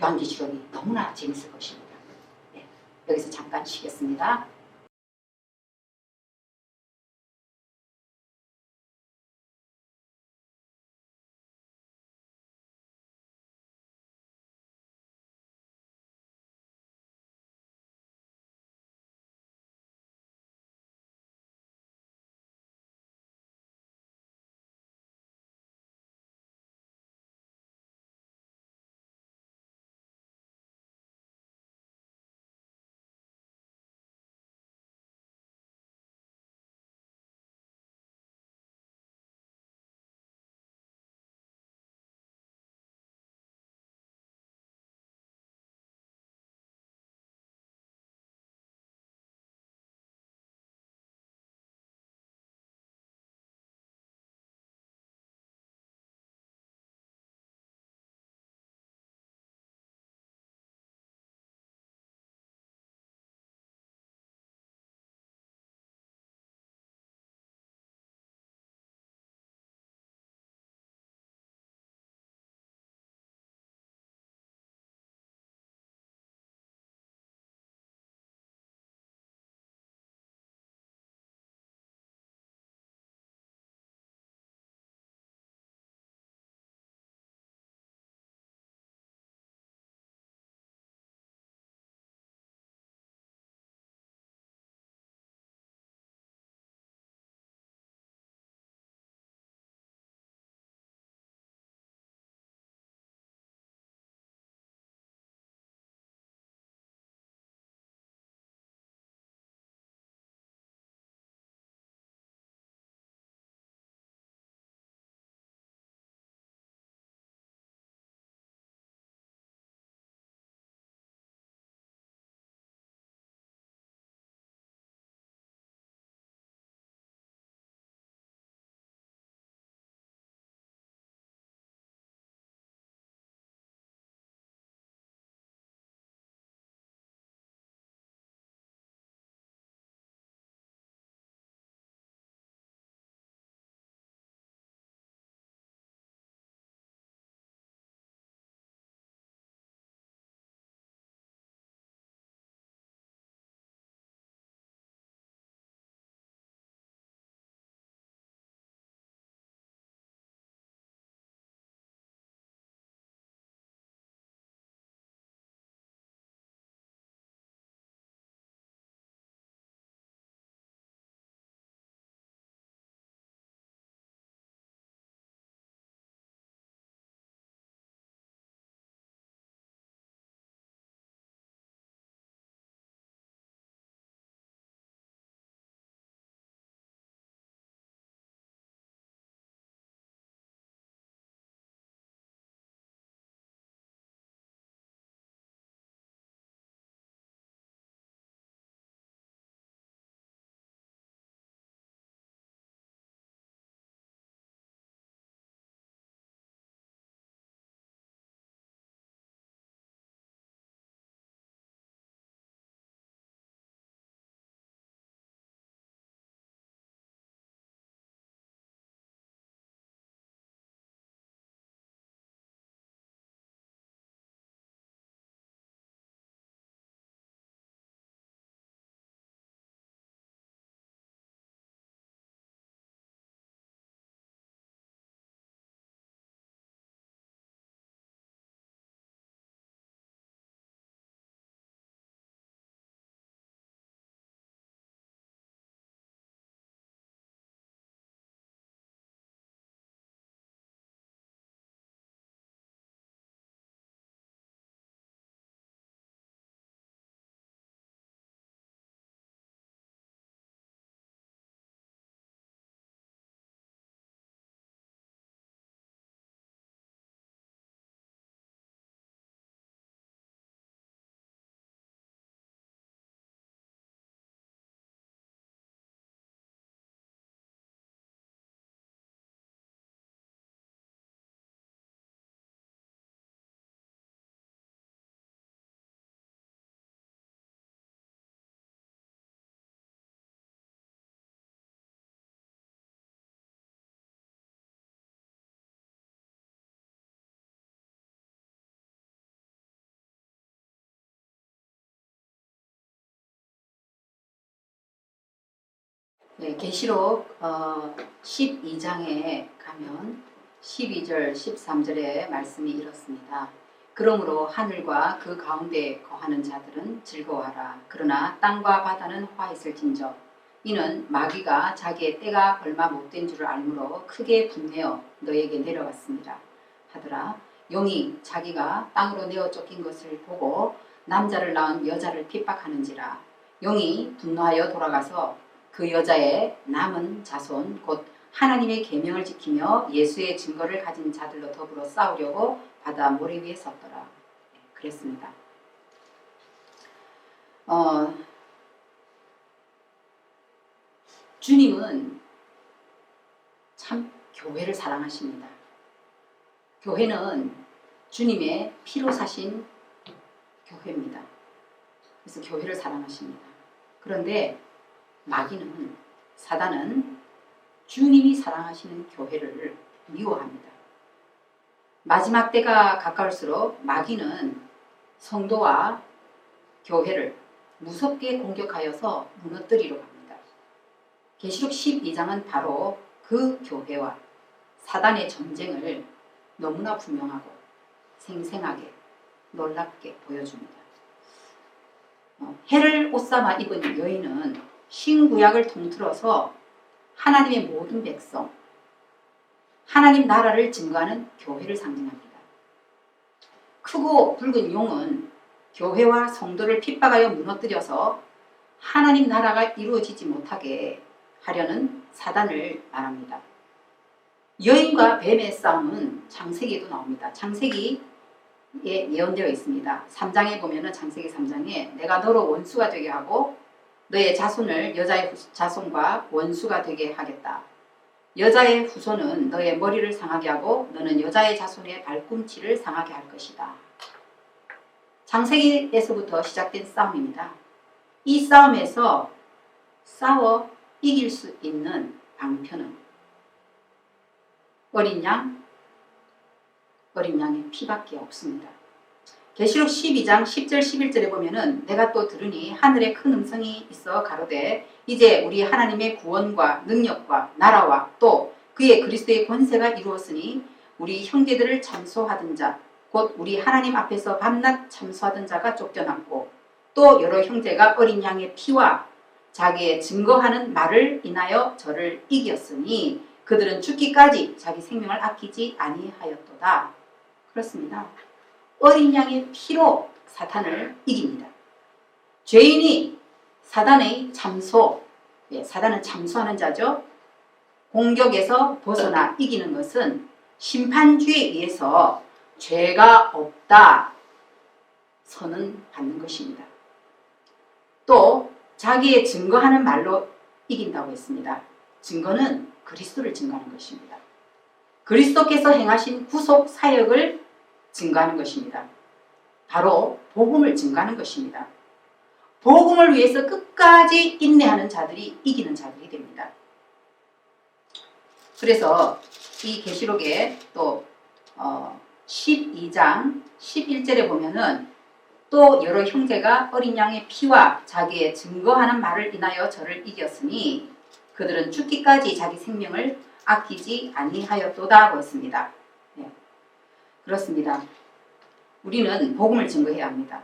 요한계시록이 너무나 재밌을 것입니다. 여기서 잠깐 쉬겠습니다. 네, 계시록 12장에 가면 12절, 13절의 말씀이 이렇습니다. 그러므로 하늘과 그 가운데 거하는 자들은 즐거워하라. 그러나 땅과 바다는 화했을진저 이는 마귀가 자기의 때가 얼마 못된 줄을 알므로 크게 분내어 너에게 내려왔습니다. 하더라. 용이 자기가 땅으로 내어 쫓긴 것을 보고 남자를 낳은 여자를 핍박하는지라. 용이 분노하여 돌아가서 그 여자의 남은 자손 곧 하나님의 계명을 지키며 예수의 증거를 가진 자들로 더불어 싸우려고 바다 모래 위에 섰더라. 그랬습니다. 주님은 참 교회를 사랑하십니다. 교회는 주님의 피로 사신 교회입니다. 그래서 교회를 사랑하십니다. 그런데 마귀는, 사단은 주님이 사랑하시는 교회를 미워합니다. 마지막 때가 가까울수록 마귀는 성도와 교회를 무섭게 공격하여서 무너뜨리려 합니다. 계시록 12장은 바로 그 교회와 사단의 전쟁을 너무나 분명하고 생생하게 놀랍게 보여줍니다. 해를 옷삼아 입은 여인은 신구약을 통틀어서 하나님의 모든 백성, 하나님 나라를 증거하는 교회를 상징합니다. 크고 붉은 용은 교회와 성도를 핍박하여 무너뜨려서 하나님 나라가 이루어지지 못하게 하려는 사단을 말합니다. 여인과 뱀의 싸움은 창세기에도 나옵니다. 창세기에 예언되어 있습니다. 3장에 보면은 창세기 3장에 내가 너로 원수가 되게 하고 너의 자손을 여자의 자손과 원수가 되게 하겠다. 여자의 후손은 너의 머리를 상하게 하고 너는 여자의 자손의 발꿈치를 상하게 할 것이다. 창세기에서부터 시작된 싸움입니다. 이 싸움에서 싸워 이길 수 있는 방편은 어린 양의 피밖에 없습니다. 계시록 12장 10절 11절에 보면은 내가 또 들으니 하늘에 큰 음성이 있어 가로되 이제 우리 하나님의 구원과 능력과 나라와 또 그의 그리스도의 권세가 이루었으니 우리 형제들을 참소하던 자 곧 우리 하나님 앞에서 밤낮 참소하던 자가 쫓겨났고 또 여러 형제가 어린 양의 피와 자기의 증거하는 말을 인하여 저를 이겼으니 그들은 죽기까지 자기 생명을 아끼지 아니하였도다. 그렇습니다. 어린 양의 피로 사탄을 이깁니다. 죄인이 사단의 참소, 사단은 참소하는 자죠. 공격에서 벗어나 이기는 것은 심판주에 의해서 죄가 없다 선언받는 것입니다. 또 자기의 증거하는 말로 이긴다고 했습니다. 증거는 그리스도를 증거하는 것입니다. 그리스도께서 행하신 구속 사역을 증거하는 것입니다. 바로 복음을 증거하는 것입니다. 복음을 위해서 끝까지 인내하는 자들이 이기는 자들이 됩니다. 그래서 이 계시록에 또 12장 11절에 보면은 또 여러 형제가 어린 양의 피와 자기의 증거하는 말을 인하여 저를 이겼으니 그들은 죽기까지 자기 생명을 아끼지 아니하였도다 하고 있습니다. 네. 그렇습니다. 우리는 복음을 증거해야 합니다.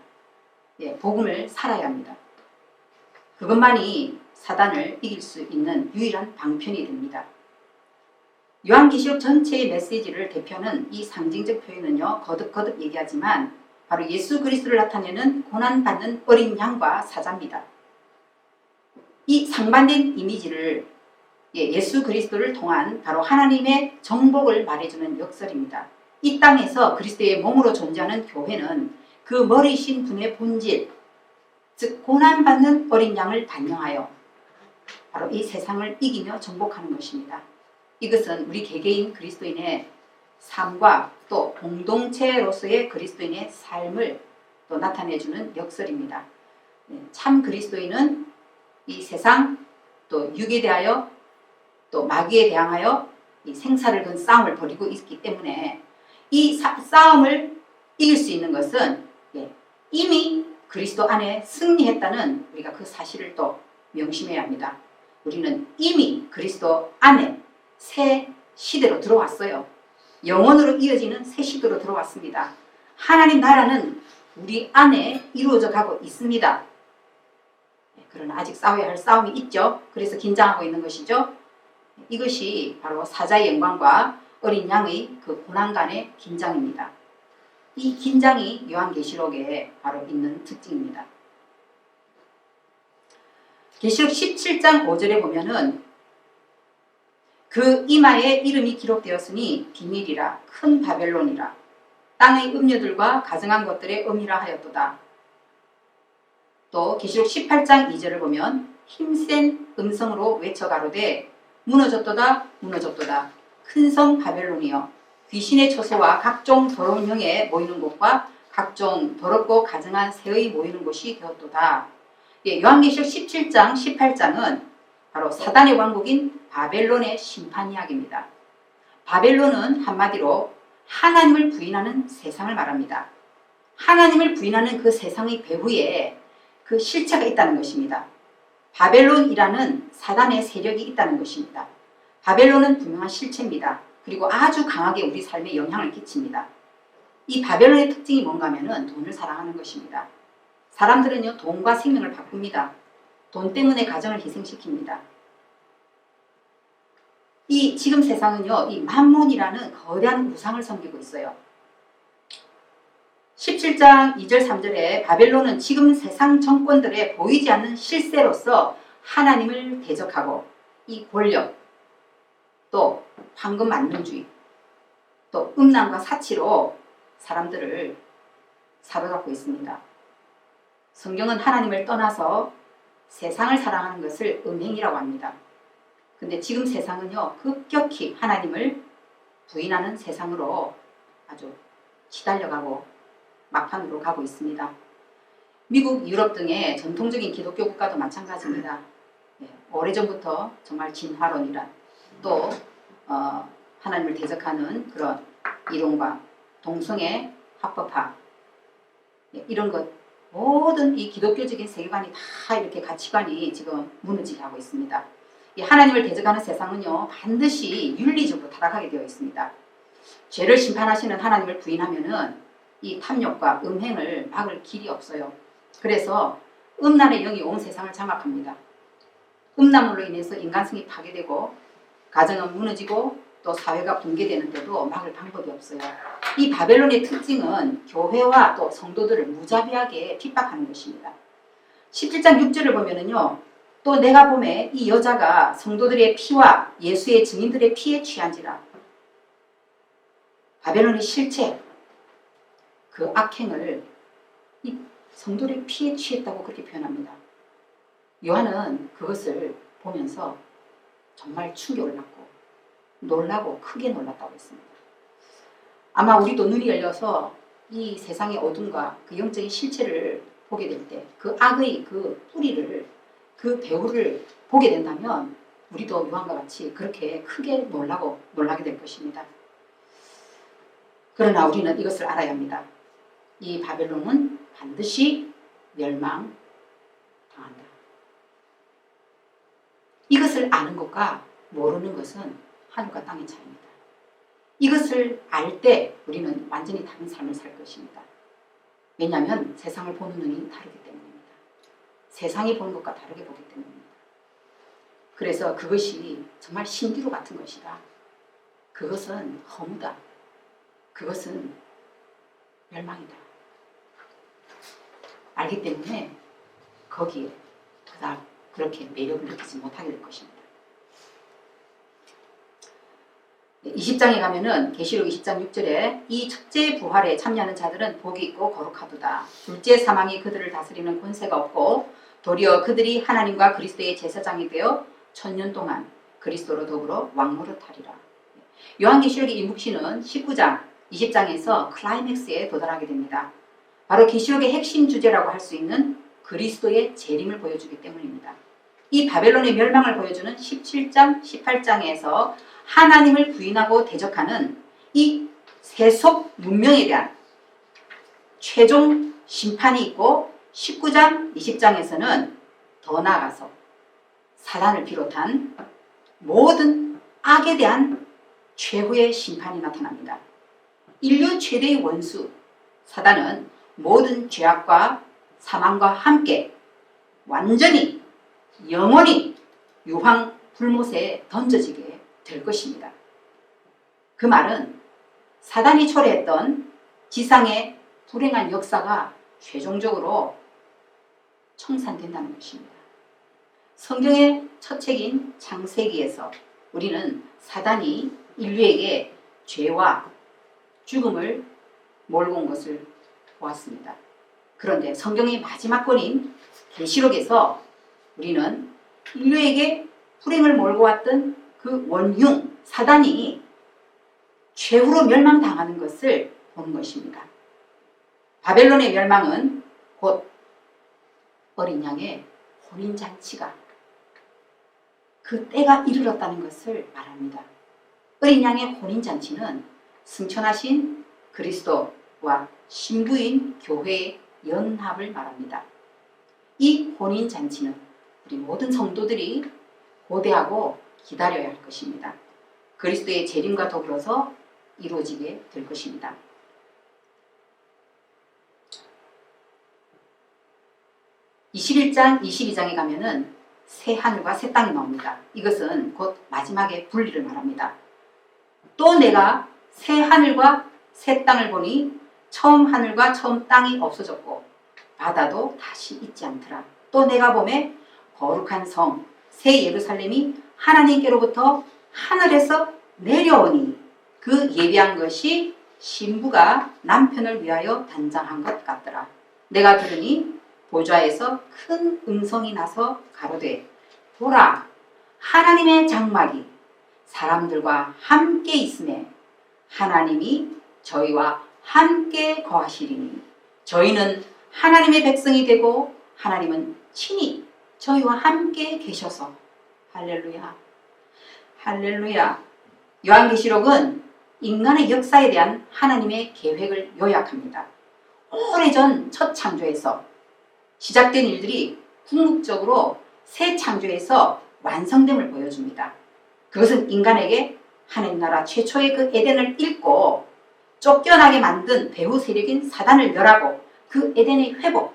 복음을 살아야 합니다. 그것만이 사단을 이길 수 있는 유일한 방편이 됩니다. 요한계시록 전체의 메시지를 대표하는 이 상징적 표현은요, 거듭거듭 얘기하지만 바로 예수 그리스도를 나타내는 고난받는 어린 양과 사자입니다. 이 상반된 이미지를 예수 그리스도를 통한 바로 하나님의 정복을 말해주는 역설입니다. 이 땅에서 그리스도의 몸으로 존재하는 교회는 그 머리신 분의 본질, 즉 고난받는 어린 양을 반영하여 바로 이 세상을 이기며 정복하는 것입니다. 이것은 우리 개개인 그리스도인의 삶과 또 공동체로서의 그리스도인의 삶을 또 나타내주는 역설입니다. 참 그리스도인은 이 세상 또 육에 대하여 또 마귀에 대항하여 이 생사를 건 싸움을 벌이고 있기 때문에 이 싸움을 이길 수 있는 것은 이미 그리스도 안에 승리했다는 우리가 그 사실을 또 명심해야 합니다. 우리는 이미 그리스도 안에 새 시대로 들어왔어요. 영원으로 이어지는 새 시대로 들어왔습니다. 하나님 나라는 우리 안에 이루어져 가고 있습니다. 그러나 아직 싸워야 할 싸움이 있죠. 그래서 긴장하고 있는 것이죠. 이것이 바로 사자의 영광과 어린 양의 그 고난간의 긴장입니다. 이 긴장이 요한계시록에 바로 있는 특징입니다. 계시록 17장 5절에 보면은 그 이마에 이름이 기록되었으니 비밀이라 큰 바벨론이라 땅의 음료들과 가증한 것들의 음이라 하였도다. 또 계시록 18장 2절을 보면 힘센 음성으로 외쳐 가로되 무너졌도다 무너졌도다 큰 성 바벨론이여 귀신의 처소와 각종 더러운 영에 모이는 곳과 각종 더럽고 가증한 새의 모이는 곳이 되었도다. 요한계시록 17장 18장은 바로 사단의 왕국인 바벨론의 심판 이야기입니다. 바벨론은 한마디로 하나님을 부인하는 세상을 말합니다. 하나님을 부인하는 그 세상의 배후에 그 실체가 있다는 것입니다. 바벨론이라는 사단의 세력이 있다는 것입니다. 바벨론은 분명한 실체입니다. 그리고 아주 강하게 우리 삶에 영향을 끼칩니다. 이 바벨론의 특징이 뭔가 하면은 돈을 사랑하는 것입니다. 사람들은요, 돈과 생명을 바꿉니다. 돈 때문에 가정을 희생시킵니다. 이 지금 세상은요, 이 만몬이라는 거대한 우상을 섬기고 있어요. 17장 2절 3절에 바벨론은 지금 세상 정권들의 보이지 않는 실세로서 하나님을 대적하고 이 권력, 또 황금 만능주의, 또 음란과 사치로 사람들을 사로잡고 있습니다. 성경은 하나님을 떠나서 세상을 사랑하는 것을 음행이라고 합니다. 근데 지금 세상은요, 급격히 하나님을 부인하는 세상으로 아주 시달려가고 막판으로 가고 있습니다. 미국, 유럽 등의 전통적인 기독교 국가도 마찬가지입니다. 오래전부터 정말 진화론이란 또 하나님을 대적하는 그런 이론과 동성애 합법화 이런 것 모든 이 기독교적인 세계관이 다 이렇게 가치관이 지금 무너지게 하고 있습니다. 이 하나님을 대적하는 세상은요 반드시 윤리적으로 타락하게 되어 있습니다. 죄를 심판하시는 하나님을 부인하면은 이 탐욕과 음행을 막을 길이 없어요. 그래서 음란의 영이 온 세상을 장악합니다. 음란물로 인해서 인간성이 파괴되고 가정은 무너지고 또 사회가 붕괴되는데도 막을 방법이 없어요. 이 바벨론의 특징은 교회와 또 성도들을 무자비하게 핍박하는 것입니다. 17장 6절을 보면은요, 또 내가 보매 이 여자가 성도들의 피와 예수의 증인들의 피에 취한지라. 바벨론의 실체, 그 악행을 이 성도들의 피에 취했다고 그렇게 표현합니다. 요한은 그것을 보면서 정말 충격을 받고 놀라고 크게 놀랐다고 했습니다. 아마 우리도 눈이 열려서 이 세상의 어둠과 그 영적인 실체를 보게 될 때 그 악의 그 뿌리를 그 배후를 보게 된다면 우리도 요한과 같이 그렇게 크게 놀라게 될 것입니다. 그러나 우리는 이것을 알아야 합니다. 이 바벨론은 반드시 멸망당한다. 이것을 아는 것과 모르는 것은 하늘과 땅의 차이입니다. 이것을 알 때 우리는 완전히 다른 삶을 살 것입니다. 왜냐하면 세상을 보는 눈이 다르기 때문입니다. 세상이 보는 것과 다르게 보기 때문입니다. 그래서 그것이 정말 신기루 같은 것이다. 그것은 허무다. 그것은 멸망이다. 알기 때문에 거기에 그다음 그렇게 매력을 느끼지 못하게 될 것입니다. 20장에 가면은 계시록 20장 6절에 이 첫째 부활에 참여하는 자들은 복이 있고 거룩하도다. 둘째 사망이 그들을 다스리는 권세가 없고 도리어 그들이 하나님과 그리스도의 제사장이 되어 1000년 동안 그리스도로 더불어 왕노릇하리라. 요한계시록의 이 묵시는 19장 20장에서 클라이맥스에 도달하게 됩니다. 바로 계시록의 핵심 주제라고 할 수 있는 그리스도의 재림을 보여주기 때문입니다. 이 바벨론의 멸망을 보여주는 17장 18장에서 하나님을 부인하고 대적하는 이 세속 문명에 대한 최종 심판이 있고 19장 20장에서는 더 나아가서 사단을 비롯한 모든 악에 대한 최후의 심판이 나타납니다. 인류 최대의 원수 사단은 모든 죄악과 사망과 함께 완전히 영원히 유황 불못에 던져지게 될 것입니다. 그 말은 사단이 초래했던 지상의 불행한 역사가 최종적으로 청산된다는 것입니다. 성경의 첫 책인 창세기에서 우리는 사단이 인류에게 죄와 죽음을 몰고 온 것을 보았습니다. 그런데 성경의 마지막 권인 계시록에서 우리는 인류에게 불행을 몰고 왔던 그 원흉 사단이 최후로 멸망당하는 것을 본 것입니다. 바벨론의 멸망은 곧 어린 양의 혼인잔치가 그 때가 이르렀다는 것을 말합니다. 어린 양의 혼인잔치는 승천하신 그리스도와 신부인 교회의 연합을 말합니다. 이 혼인잔치는 우리 모든 성도들이 고대하고 기다려야 할 것입니다. 그리스도의 재림과 더불어서 이루어지게 될 것입니다. (21장) (22장에) 가면은 새 하늘과 새 땅이 나옵니다. 이것은 곧 마지막의 분리를 말합니다. 또 내가 새 하늘과 새 땅을 보니 처음 하늘과 처음 땅이 없어졌고 바다도 다시 있지 않더라. 또 내가 보매 거룩한 성 새 예루살렘이 하나님께로부터 하늘에서 내려오니 그 예비한 것이 신부가 남편을 위하여 단장한 것 같더라. 내가 들으니 보좌에서 큰 음성이 나서 가로되 보라 하나님의 장막이 사람들과 함께 있음에 하나님이 저희와 함께 거하시리니 저희는 하나님의 백성이 되고 하나님은 친히 저희와 함께 계셔서 할렐루야 할렐루야. 요한계시록은 인간의 역사에 대한 하나님의 계획을 요약합니다. 오래전 첫 창조에서 시작된 일들이 궁극적으로 새 창조에서 완성됨을 보여줍니다. 그것은 인간에게 하나님 나라 최초의 그 에덴을 잃고 쫓겨나게 만든 배후 세력인 사단을 멸하고 그 에덴의 회복,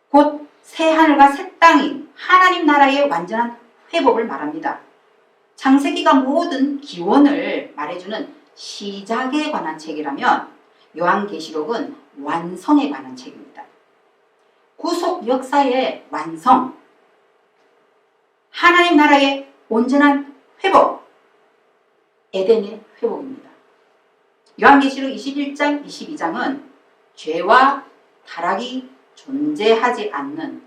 곧 새 하늘과 새 땅인 하나님 나라의 완전한 회복을 말합니다. 창세기가 모든 기원을 말해주는 시작에 관한 책이라면 요한계시록은 완성에 관한 책입니다. 구속 역사의 완성, 하나님 나라의 온전한 회복, 에덴의 회복입니다. 요한계시록 21장, 22장은 죄와 타락이 존재하지 않는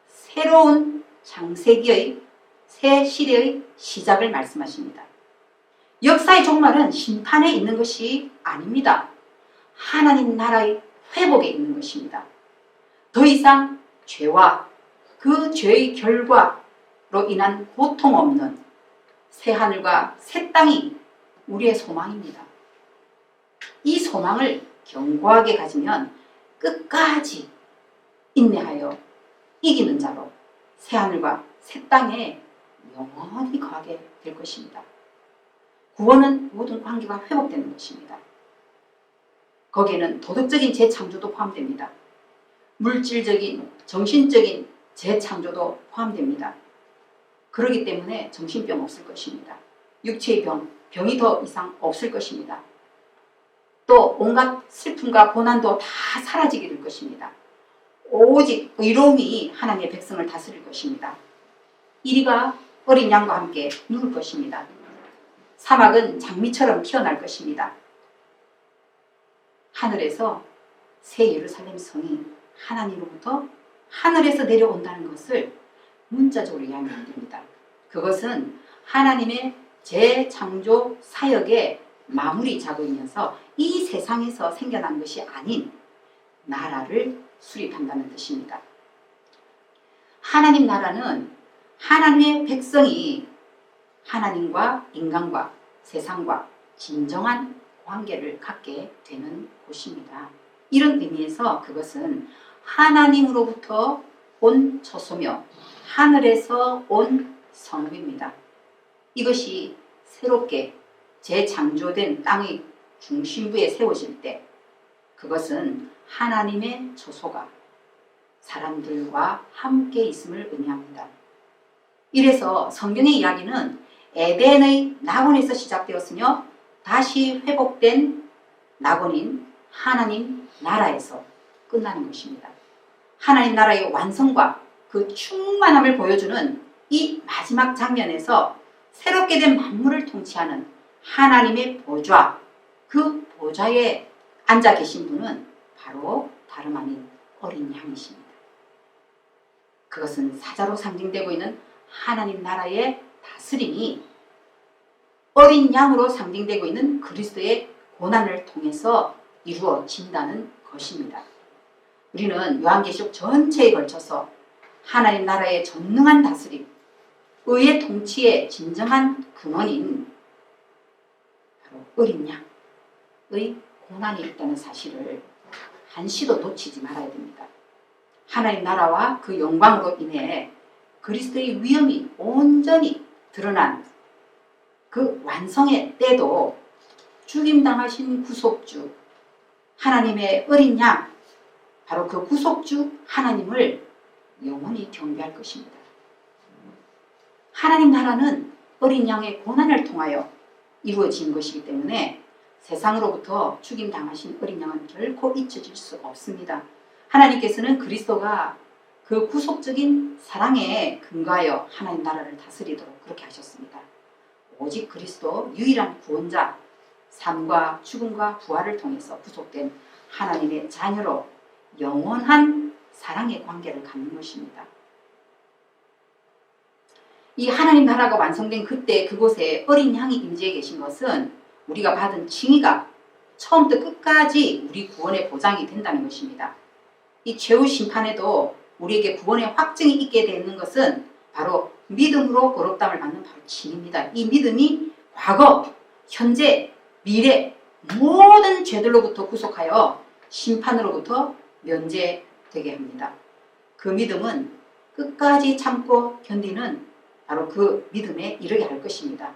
새로운 창세기의 새 시대의 시작을 말씀하십니다. 역사의 종말은 심판에 있는 것이 아닙니다. 하나님 나라의 회복에 있는 것입니다. 더 이상 죄와 그 죄의 결과로 인한 고통 없는 새 하늘과 새 땅이 우리의 소망입니다. 이 소망을 견고하게 가지면 끝까지 인내하여 이기는 자로 새 하늘과 새 땅에 영원히 거하게 될 것입니다. 구원은 모든 관계가 회복되는 것입니다. 거기에는 도덕적인 재창조도 포함됩니다. 물질적인, 정신적인 재창조도 포함됩니다. 그렇기 때문에 정신병 없을 것입니다. 육체의 병이 더 이상 없을 것입니다. 또 온갖 슬픔과 고난도 다 사라지게 될 것입니다. 오직 의로움이 하나님의 백성을 다스릴 것입니다. 이리가 어린 양과 함께 누울 것입니다. 사막은 장미처럼 피어날 것입니다. 하늘에서 새 예루살렘 성이 하나님으로부터 하늘에서 내려온다는 것을 문자적으로 이해하면 됩니다. 그것은 하나님의 재창조 사역의 마무리 작업이면서 이 세상에서 생겨난 것이 아닌 나라를 수립한다는 뜻입니다. 하나님 나라는 하나님의 백성이 하나님과 인간과 세상과 진정한 관계를 갖게 되는 곳입니다. 이런 의미에서 그것은 하나님으로부터 온 처소며 하늘에서 온 성읍입니다. 이것이 새롭게 재창조된 땅의 중심부에 세워질 때 그것은 하나님의 처소가 사람들과 함께 있음을 의미합니다. 이래서 성경의 이야기는 에덴의 낙원에서 시작되었으며 다시 회복된 낙원인 하나님 나라에서 끝나는 것입니다. 하나님 나라의 완성과 그 충만함을 보여주는 이 마지막 장면에서 새롭게 된 만물을 통치하는 하나님의 보좌, 그 보좌에 앉아 계신 분은 바로 다름 아닌 어린 양이십니다. 그것은 사자로 상징되고 있는 하나님 나라의 다스림이 어린 양으로 상징되고 있는 그리스도의 고난을 통해서 이루어진다는 것입니다. 우리는 요한계시록 전체에 걸쳐서 하나님 나라의 전능한 다스림, 의의 통치의 진정한 근원인 바로 어린 양의 고난이 있다는 사실을 한시도 놓치지 말아야 됩니다. 하나님 나라와 그 영광으로 인해 그리스도의 위엄이 온전히 드러난 그 완성의 때도 죽임당하신 구속주 하나님의 어린 양, 바로 그 구속주 하나님을 영원히 경배할 것입니다. 하나님 나라는 어린 양의 고난을 통하여 이루어진 것이기 때문에 세상으로부터 죽임당하신 어린 양은 결코 잊혀질 수 없습니다. 하나님께서는 그리스도가 그 구속적인 사랑에 근거하여 하나님 나라를 다스리도록 그렇게 하셨습니다. 오직 그리스도 유일한 구원자, 삶과 죽음과 부활을 통해서 구속된 하나님의 자녀로 영원한 사랑의 관계를 갖는 것입니다. 이 하나님 나라가 완성된 그때 그곳에 어린 양이 임재해 계신 것은 우리가 받은 징의가 처음부터 끝까지 우리 구원의 보장이 된다는 것입니다. 이 최후 심판에도 우리에게 구원의 확증이 있게 되는 것은 바로 믿음으로 거룩담을 받는 바로 징입니다. 이 믿음이 과거, 현재, 미래 모든 죄들로부터 구속하여 심판으로부터 면제되게 합니다. 그 믿음은 끝까지 참고 견디는 바로 그 믿음에 이르게 할 것입니다.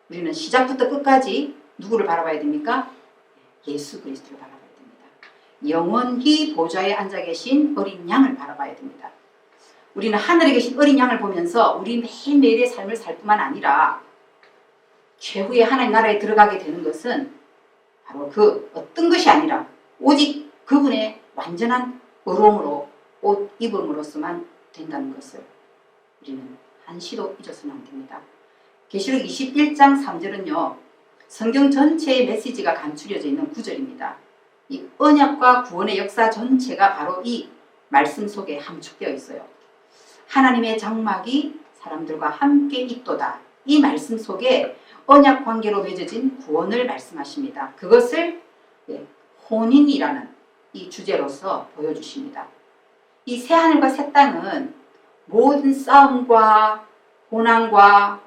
우리는 시작부터 끝까지 누구를 바라봐야 됩니까? 예수 그리스도를 바라봐야 됩니다. 영원히 보좌에 앉아 계신 어린 양을 바라봐야 됩니다. 우리는 하늘에 계신 어린 양을 보면서 우리 매일매일의 삶을 살 뿐만 아니라 최후의 하나님 나라에 들어가게 되는 것은 바로 그 어떤 것이 아니라 오직 그분의 완전한 의로움으로 옷 입음으로서만 된다는 것을 우리는 한시도 잊어서는 안 됩니다. 계시록 21장 3절은요. 성경 전체의 메시지가 감추려져 있는 구절입니다. 이 언약과 구원의 역사 전체가 바로 이 말씀 속에 함축되어 있어요. 하나님의 장막이 사람들과 함께 있도다. 이 말씀 속에 언약 관계로 맺어진 구원을 말씀하십니다. 그것을 혼인이라는 이 주제로서 보여주십니다. 이 새하늘과 새 땅은 모든 싸움과 고난과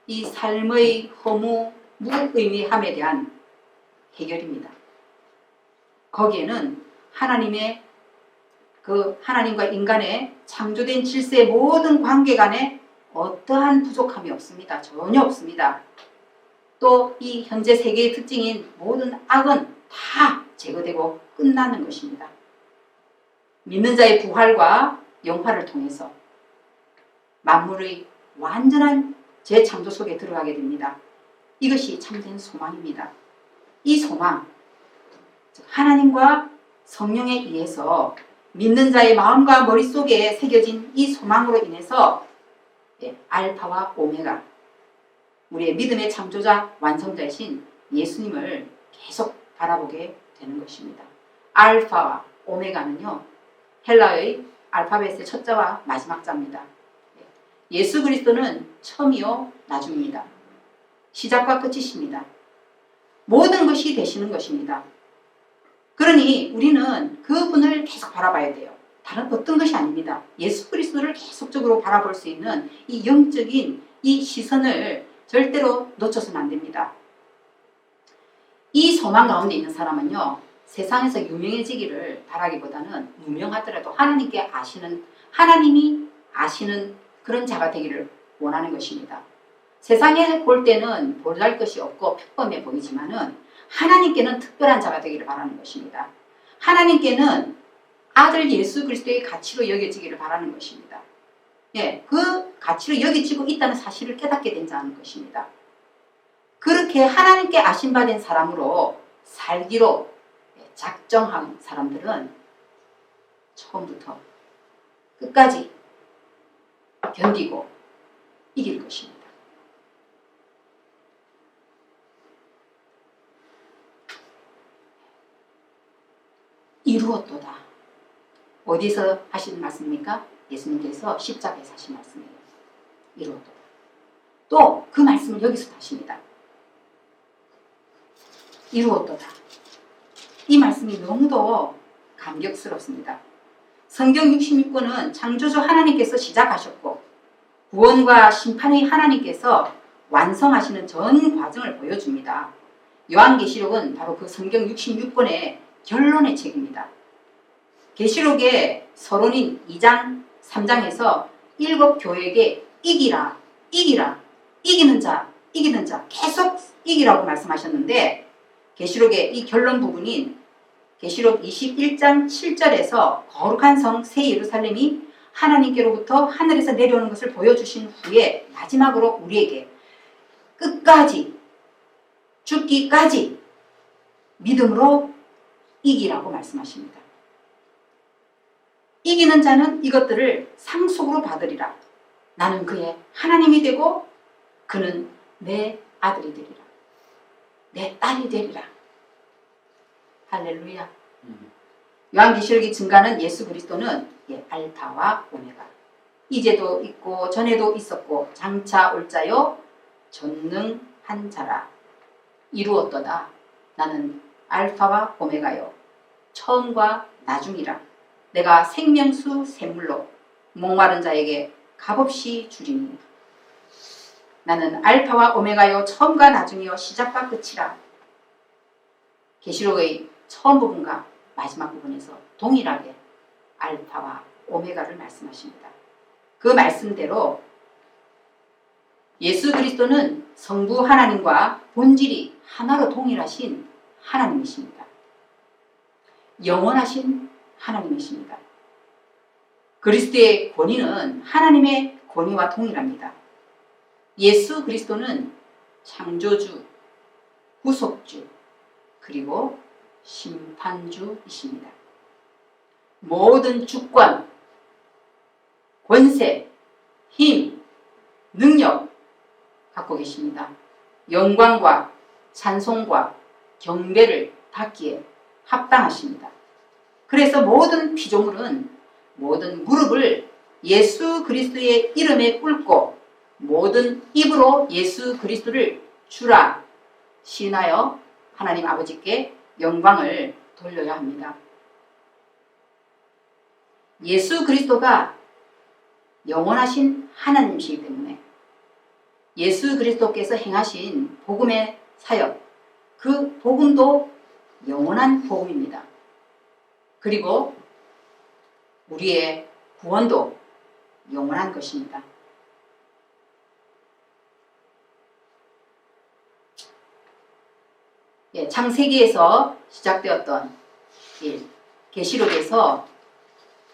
이 삶의 허무, 무의미함에 대한 해결입니다. 거기에는 하나님의 하나님과 인간의 창조된 질서의 모든 관계 간에 어떠한 부족함이 없습니다. 전혀 없습니다. 또 이 현재 세계의 특징인 모든 악은 다 제거되고 끝나는 것입니다. 믿는 자의 부활과 영화를 통해서 만물의 완전한 재창조 속에 들어가게 됩니다. 이것이 참된 소망입니다. 이 소망, 하나님과 성령에 의해서 믿는 자의 마음과 머릿속에 새겨진 이 소망으로 인해서 알파와 오메가, 우리의 믿음의 창조자 완성자이신 예수님을 계속 바라보게 되는 것입니다. 알파와 오메가는요, 헬라의 알파벳의 첫 자와 마지막 자입니다. 예수 그리스도는 처음이요 나중입니다. 시작과 끝이십니다. 모든 것이 되시는 것입니다. 그러니 우리는 그분을 계속 바라봐야 돼요. 다른 어떤 것이 아닙니다. 예수 그리스도를 계속적으로 바라볼 수 있는 이 영적인 이 시선을 절대로 놓쳐서는 안 됩니다. 이 소망 가운데 있는 사람은요, 세상에서 유명해지기를 바라기보다는 무명하더라도 하나님이 아시는 그런 자가 되기를 원하는 것입니다. 세상에 볼 때는 보잘 것이 없고 평범해 보이지만은 하나님께는 특별한 자가 되기를 바라는 것입니다. 하나님께는 아들 예수 그리스도의 가치로 여겨지기를 바라는 것입니다. 예, 그 가치로 여겨지고 있다는 사실을 깨닫게 된 자는 것입니다. 그렇게 하나님께 아신받은 사람으로 살기로 작정한 사람들은 처음부터 끝까지 견디고 이길 것입니다. 이루었도다. 어디서 하신 말씀입니까? 예수님께서 십자가에서 하신 말씀이에요. 이루었도다. 또 그 말씀을 여기서 하십니다. 이루었도다. 이 말씀이 너무도 감격스럽습니다. 성경 66권은 창조주 하나님께서 시작하셨고 구원과 심판의 하나님께서 완성하시는 전 과정을 보여줍니다. 요한계시록은 바로 그 성경 66권의 결론의 책입니다. 계시록의 서론인 2장, 3장에서 7교회에게 이기라, 이기라, 이기는 자 계속 이기라고 말씀하셨는데 계시록의 이 결론 부분인 계시록 21장 7절에서 거룩한 성 새 예루살렘이 하나님께로부터 하늘에서 내려오는 것을 보여주신 후에 마지막으로 우리에게 끝까지 죽기까지 믿음으로 이기라고 말씀하십니다. 이기는 자는 이것들을 상속으로 받으리라. 나는 그의 하나님이 되고 그는 내 아들이 되리라. 내 딸이 되리라. 할렐루야. 요한계시록이 증가하는 예수 그리스도는 알파와 오메가. 이제도 있고 전에도 있었고 장차 올 자요 전능한 자라. 이루었도다. 나는 알파와 오메가요 처음과 나중이라. 내가 생명수 샘물로 목마른 자에게 값없이 주리니. 나는 알파와 오메가요 처음과 나중이요 시작과 끝이라. 계시록의 처음 부분과 마지막 부분에서 동일하게 알파와 오메가를 말씀하십니다. 그 말씀대로 예수 그리스도는 성부 하나님과 본질이 하나로 동일하신 하나님이십니다. 영원하신 하나님이십니다. 그리스도의 권위는 하나님의 권위와 동일합니다. 예수 그리스도는 창조주, 구속주, 그리고 심판주이십니다. 모든 주권, 권세, 힘, 능력 갖고 계십니다. 영광과 찬송과 경배를 받기에 합당하십니다. 그래서 모든 피조물은 모든 무릎을 예수 그리스도의 이름에 꿇고 모든 입으로 예수 그리스도를 주라 시인하여 하나님 아버지께 영광을 돌려야 합니다. 예수 그리스도가 영원하신 하나님이시기 때문에 예수 그리스도께서 행하신 복음의 사역, 그 복음도 영원한 복음입니다. 그리고 우리의 구원도 영원한 것입니다. 창세기에서 시작되었던 일, 계시록에서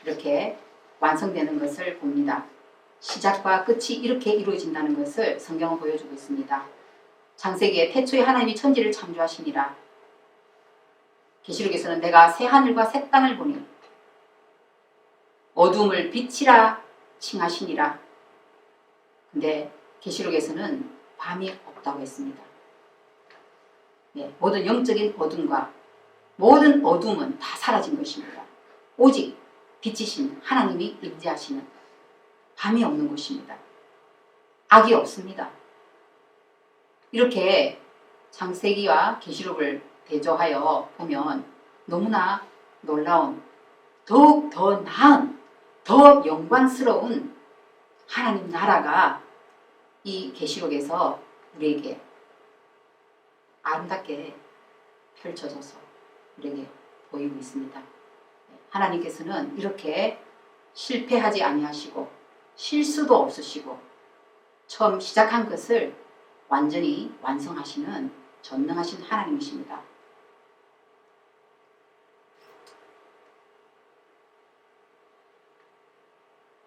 이렇게 완성되는 것을 봅니다. 시작과 끝이 이렇게 이루어진다는 것을 성경은 보여주고 있습니다. 창세기에 태초에 하나님이 천지를 창조하시니라. 계시록에서는 내가 새 하늘과 새 땅을 보니 어둠을 빛이라 칭하시니라. 근데 계시록에서는 밤이 없다고 했습니다. 모든 영적인 어둠과 모든 어둠은 다 사라진 것입니다. 오직 빛이신 하나님이 임재하시는 밤이 없는 곳입니다. 악이 없습니다. 이렇게 창세기와 계시록을 대조하여 보면 너무나 놀라운, 더욱 더 나은, 더 영광스러운 하나님 나라가 이 계시록에서 우리에게 아름답게 펼쳐져서 우리에게 보이고 있습니다. 하나님께서는 이렇게 실패하지 아니하시고 실수도 없으시고 처음 시작한 것을 완전히 완성하시는 전능하신 하나님이십니다.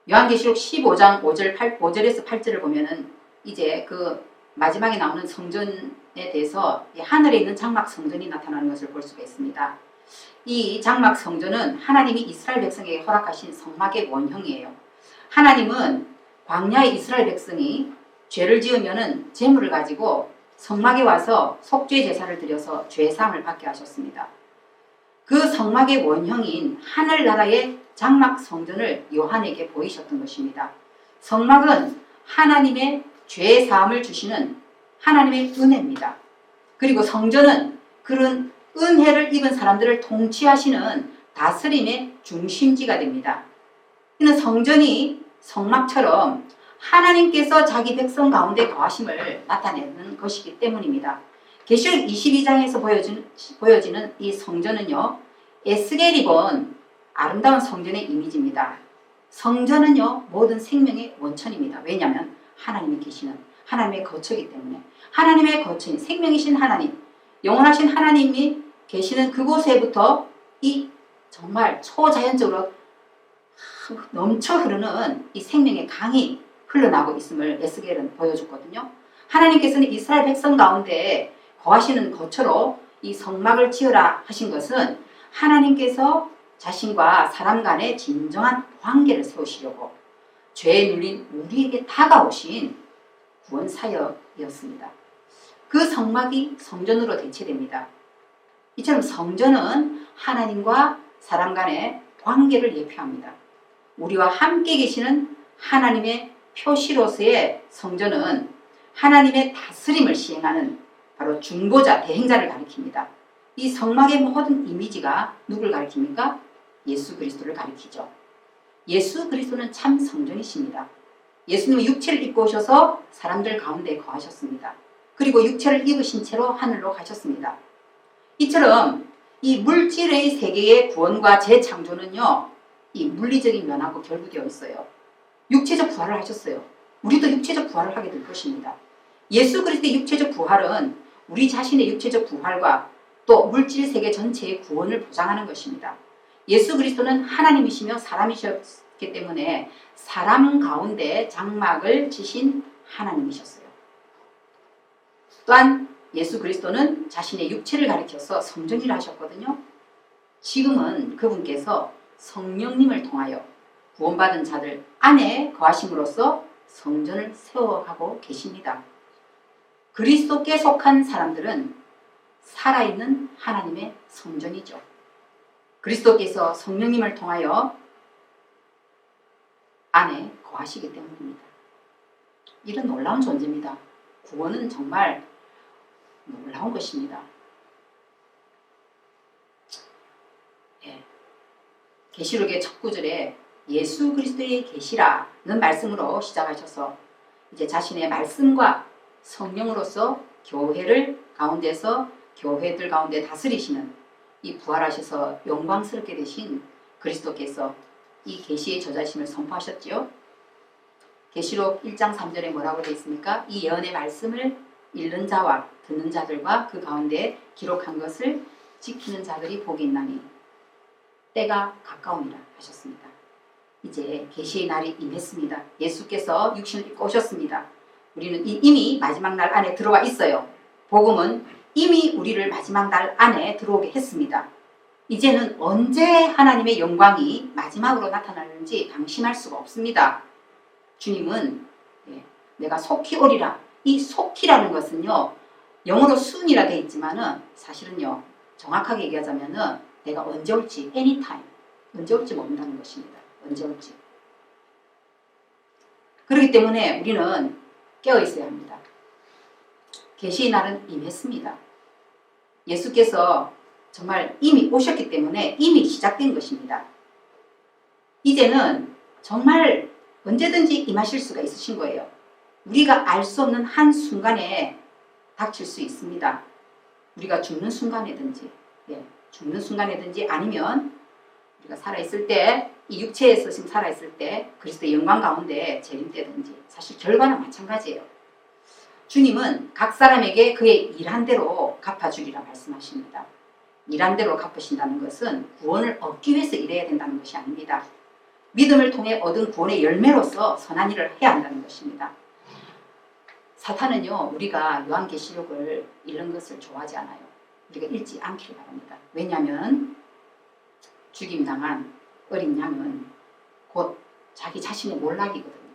요한계시록 15장 5절에서 8절을 보면은 이제 그 마지막에 나오는 성전에 대해서 하늘에 있는 장막 성전이 나타나는 것을 볼 수가 있습니다. 이 장막 성전은 하나님이 이스라엘 백성에게 허락하신 성막의 원형이에요. 하나님은 광야의 이스라엘 백성이 죄를 지으면은 제물을 가지고 성막에 와서 속죄 제사를 드려서 죄 사함을 받게 하셨습니다. 그 성막의 원형인 하늘나라의 장막 성전을 요한에게 보이셨던 것입니다. 성막은 하나님의 죄 사함을 주시는 하나님의 은혜입니다. 그리고 성전은 그런 은혜를 입은 사람들을 통치하시는 다스림의 중심지가 됩니다. 이는 성전이 성막처럼 하나님께서 자기 백성 가운데 거하심을 나타내는 것이기 때문입니다. 계시록 22장에서 보여지는 이 성전은요, 에스겔이 본 아름다운 성전의 이미지입니다. 성전은요, 모든 생명의 원천입니다. 왜냐하면 하나님이 계시는 하나님의 거처이기 때문에 하나님의 거처인 생명이신 하나님, 영원하신 하나님이 계시는 그곳에부터 이 정말 초자연적으로 넘쳐 흐르는 이 생명의 강이 흘러나오고 있음을 에스겔은 보여줬거든요. 하나님께서는 이스라엘 백성 가운데 거하시는 거처로 이 성막을 지으라 하신 것은 하나님께서 자신과 사람 간의 진정한 관계를 세우시려고 죄에 눌린 우리에게 다가오신 구원 사역이었습니다. 그 성막이 성전으로 대체됩니다. 이처럼 성전은 하나님과 사람 간의 관계를 예표합니다. 우리와 함께 계시는 하나님의 표시로서의 성전은 하나님의 다스림을 시행하는 바로 중보자, 대행자를 가리킵니다. 이 성막의 모든 이미지가 누굴 가리킵니까? 예수 그리스도를 가리키죠. 예수 그리스도는 참 성전이십니다. 예수님은 육체를 입고 오셔서 사람들 가운데 거하셨습니다. 그리고 육체를 입으신 채로 하늘로 가셨습니다. 이처럼 이 물질의 세계의 구원과 재창조는요, 이 물리적인 면하고 결부되어 있어요. 육체적 부활을 하셨어요. 우리도 육체적 부활을 하게 될 것입니다. 예수 그리스도의 육체적 부활은 우리 자신의 육체적 부활과 또 물질 세계 전체의 구원을 보장하는 것입니다. 예수 그리스도는 하나님이시며 사람이셨기 때문에 사람 가운데 장막을 지신 하나님이셨어요. 또한 예수 그리스도는 자신의 육체를 가리켜서 성전이라 하셨거든요. 지금은 그분께서 성령님을 통하여 구원받은 자들 안에 거하심으로써 성전을 세워가고 계십니다. 그리스도께 속한 사람들은 살아있는 하나님의 성전이죠. 그리스도께서 성령님을 통하여 안에 거하시기 때문입니다. 이런 놀라운 존재입니다. 구원은 정말 놀라운 것입니다. 네. 계시록의 첫 구절에 예수 그리스도의 계시라는 말씀으로 시작하셔서 이제 자신의 말씀과 성령으로서 교회를 가운데서 교회들 가운데 다스리시는 이 부활하셔서 영광스럽게 되신 그리스도께서 이 계시의 저자심을 선포하셨지요. 계시록 1장 3절에 뭐라고 되어 있습니까? 이 예언의 말씀을 읽는 자와 듣는 자들과 그 가운데 기록한 것을 지키는 자들이 복이 있나니 때가 가까우니라 하셨습니다. 이제 계시의 날이 임했습니다. 예수께서 육신을 입고 오셨습니다. 우리는 이미 마지막 날 안에 들어와 있어요. 복음은 이미 우리를 마지막 날 안에 들어오게 했습니다. 이제는 언제 하나님의 영광이 마지막으로 나타나는지 방심할 수가 없습니다. 주님은 내가 속히 오리라. 이 속히라는 것은요, 영어로 soon이라 되어 있지만은 사실은요, 정확하게 얘기하자면은 내가 언제 올지, anytime, 언제 올지 모른다는 것입니다. 언제 올지. 그렇기 때문에 우리는 깨어 있어야 합니다. 계시의 날은 임했습니다. 예수께서 정말 이미 오셨기 때문에 이미 시작된 것입니다. 이제는 정말 언제든지 임하실 수가 있으신 거예요. 우리가 알 수 없는 한 순간에 닥칠 수 있습니다. 우리가 죽는 순간이든지, 죽는 순간이든지 아니면 우리가 살아있을 때 이 육체에서 지금 살아있을 때 그리스도의 영광 가운데 재림되든지 사실 결과는 마찬가지예요. 주님은 각 사람에게 그의 일한 대로 갚아주리라 말씀하십니다. 일한 대로 갚으신다는 것은 구원을 얻기 위해서 일해야 된다는 것이 아닙니다. 믿음을 통해 얻은 구원의 열매로서 선한 일을 해야 한다는 것입니다. 사탄은요, 우리가 요한계시록을 읽는 것을 좋아하지 않아요. 우리가 읽지 않기를 바랍니다. 왜냐하면 죽임당한 어린 양은 곧 자기 자신의 몰락이거든요.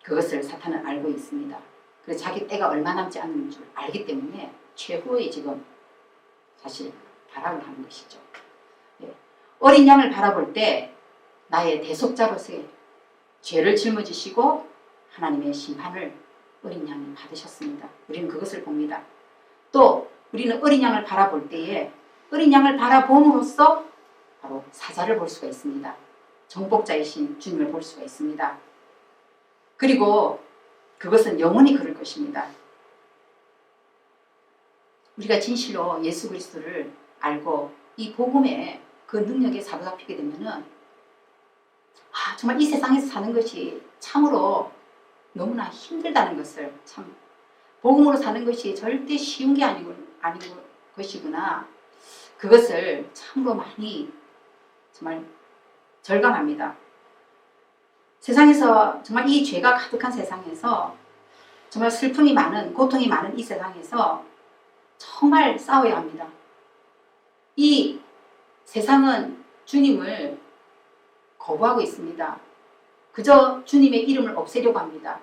그것을 사탄은 알고 있습니다. 그래서 자기 때가 얼마 남지 않는 줄 알기 때문에 최후의 지금 사실 발악을 하는 것이죠. 예. 어린 양을 바라볼 때 나의 대속자로서의 죄를 짊어지시고 하나님의 심판을 어린 양이 받으셨습니다. 우리는 그것을 봅니다. 또 우리는 어린 양을 바라볼 때에 어린 양을 바라봄으로써 바로 사자를 볼 수가 있습니다. 정복자이신 주님을 볼 수가 있습니다. 그리고 그것은 영원히 그럴 것입니다. 우리가 진실로 예수 그리스도를 알고 이 복음의 그 능력에 사로잡히게 되면은 정말 이 세상에서 사는 것이 참으로 너무나 힘들다는 것을 참 복음으로 사는 것이 절대 쉬운 게 아니고 것이구나. 그것을 참으로 많이 정말 절감합니다. 세상에서 정말 이 죄가 가득한 세상에서 정말 슬픔이 많은 고통이 많은 이 세상에서 정말 싸워야 합니다. 이 세상은 주님을 거부하고 있습니다. 그저 주님의 이름을 없애려고 합니다.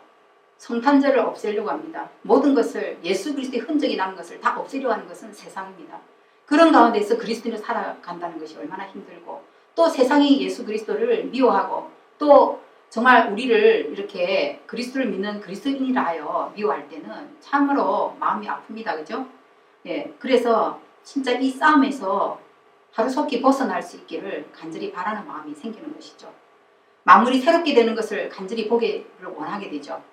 성탄절을 없애려고 합니다. 모든 것을 예수 그리스도의 흔적이 남은 것을 다 없애려고 하는 것은 세상입니다. 그런 가운데서 그리스도인을 살아간다는 것이 얼마나 힘들고 또 세상이 예수 그리스도를 미워하고 또 정말 우리를 이렇게 그리스도를 믿는 그리스도인이라 하여 미워할 때는 참으로 마음이 아픕니다. 그죠? 예, 그래서 진짜 이 싸움에서 하루속히 벗어날 수 있기를 간절히 바라는 마음이 생기는 것이죠. 만물이 새롭게 되는 것을 간절히 보기를 원하게 되죠.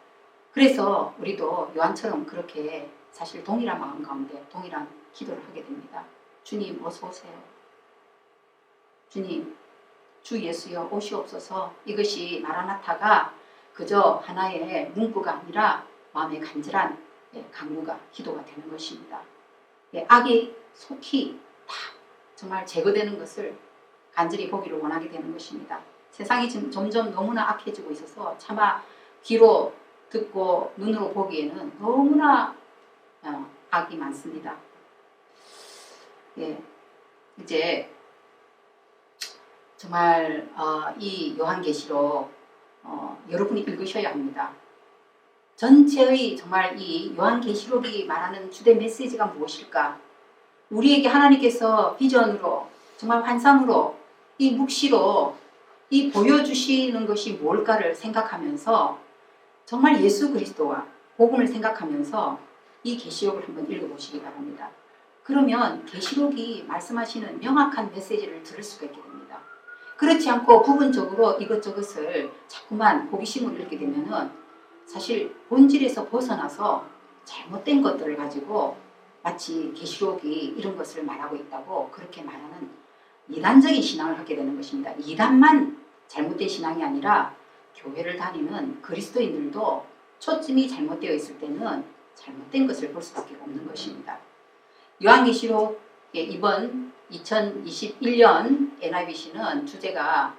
그래서 우리도 요한처럼 그렇게 사실 동일한 마음 가운데 동일한 기도를 하게 됩니다. 주님 어서 오세요. 주님 주 예수여 오시옵소서. 이것이 마라나타가 그저 하나의 문구가 아니라 마음의 간절한 간구가 기도가 되는 것입니다. 악이 속히 다 정말 제거되는 것을 간절히 보기를 원하게 되는 것입니다. 세상이 지금 점점 너무나 악해지고 있어서 차마 귀로 듣고 눈으로 보기에는 너무나 악이 많습니다. 예, 이제 정말 이 요한계시록 여러분이 읽으셔야 합니다. 전체의 정말 이 요한계시록이 말하는 주된 메시지가 무엇일까? 우리에게 하나님께서 비전으로 정말 환상으로 이 묵시로 이 보여주시는 것이 뭘까를 생각하면서 정말 예수 그리스도와 복음을 생각하면서 이 계시록을 한번 읽어보시기 바랍니다. 그러면 계시록이 말씀하시는 명확한 메시지를 들을 수가 있게 됩니다. 그렇지 않고 부분적으로 이것저것을 자꾸만 호기심으로 읽게 되면은 사실 본질에서 벗어나서 잘못된 것들을 가지고 마치 계시록이 이런 것을 말하고 있다고 그렇게 말하는 이단적인 신앙을 하게 되는 것입니다. 이단만 잘못된 신앙이 아니라 교회를 다니는 그리스도인들도 초점이 잘못되어 있을 때는 잘못된 것을 볼 수밖에 없는 것입니다. 요한계시록 이번 2021년 NIVC는 주제가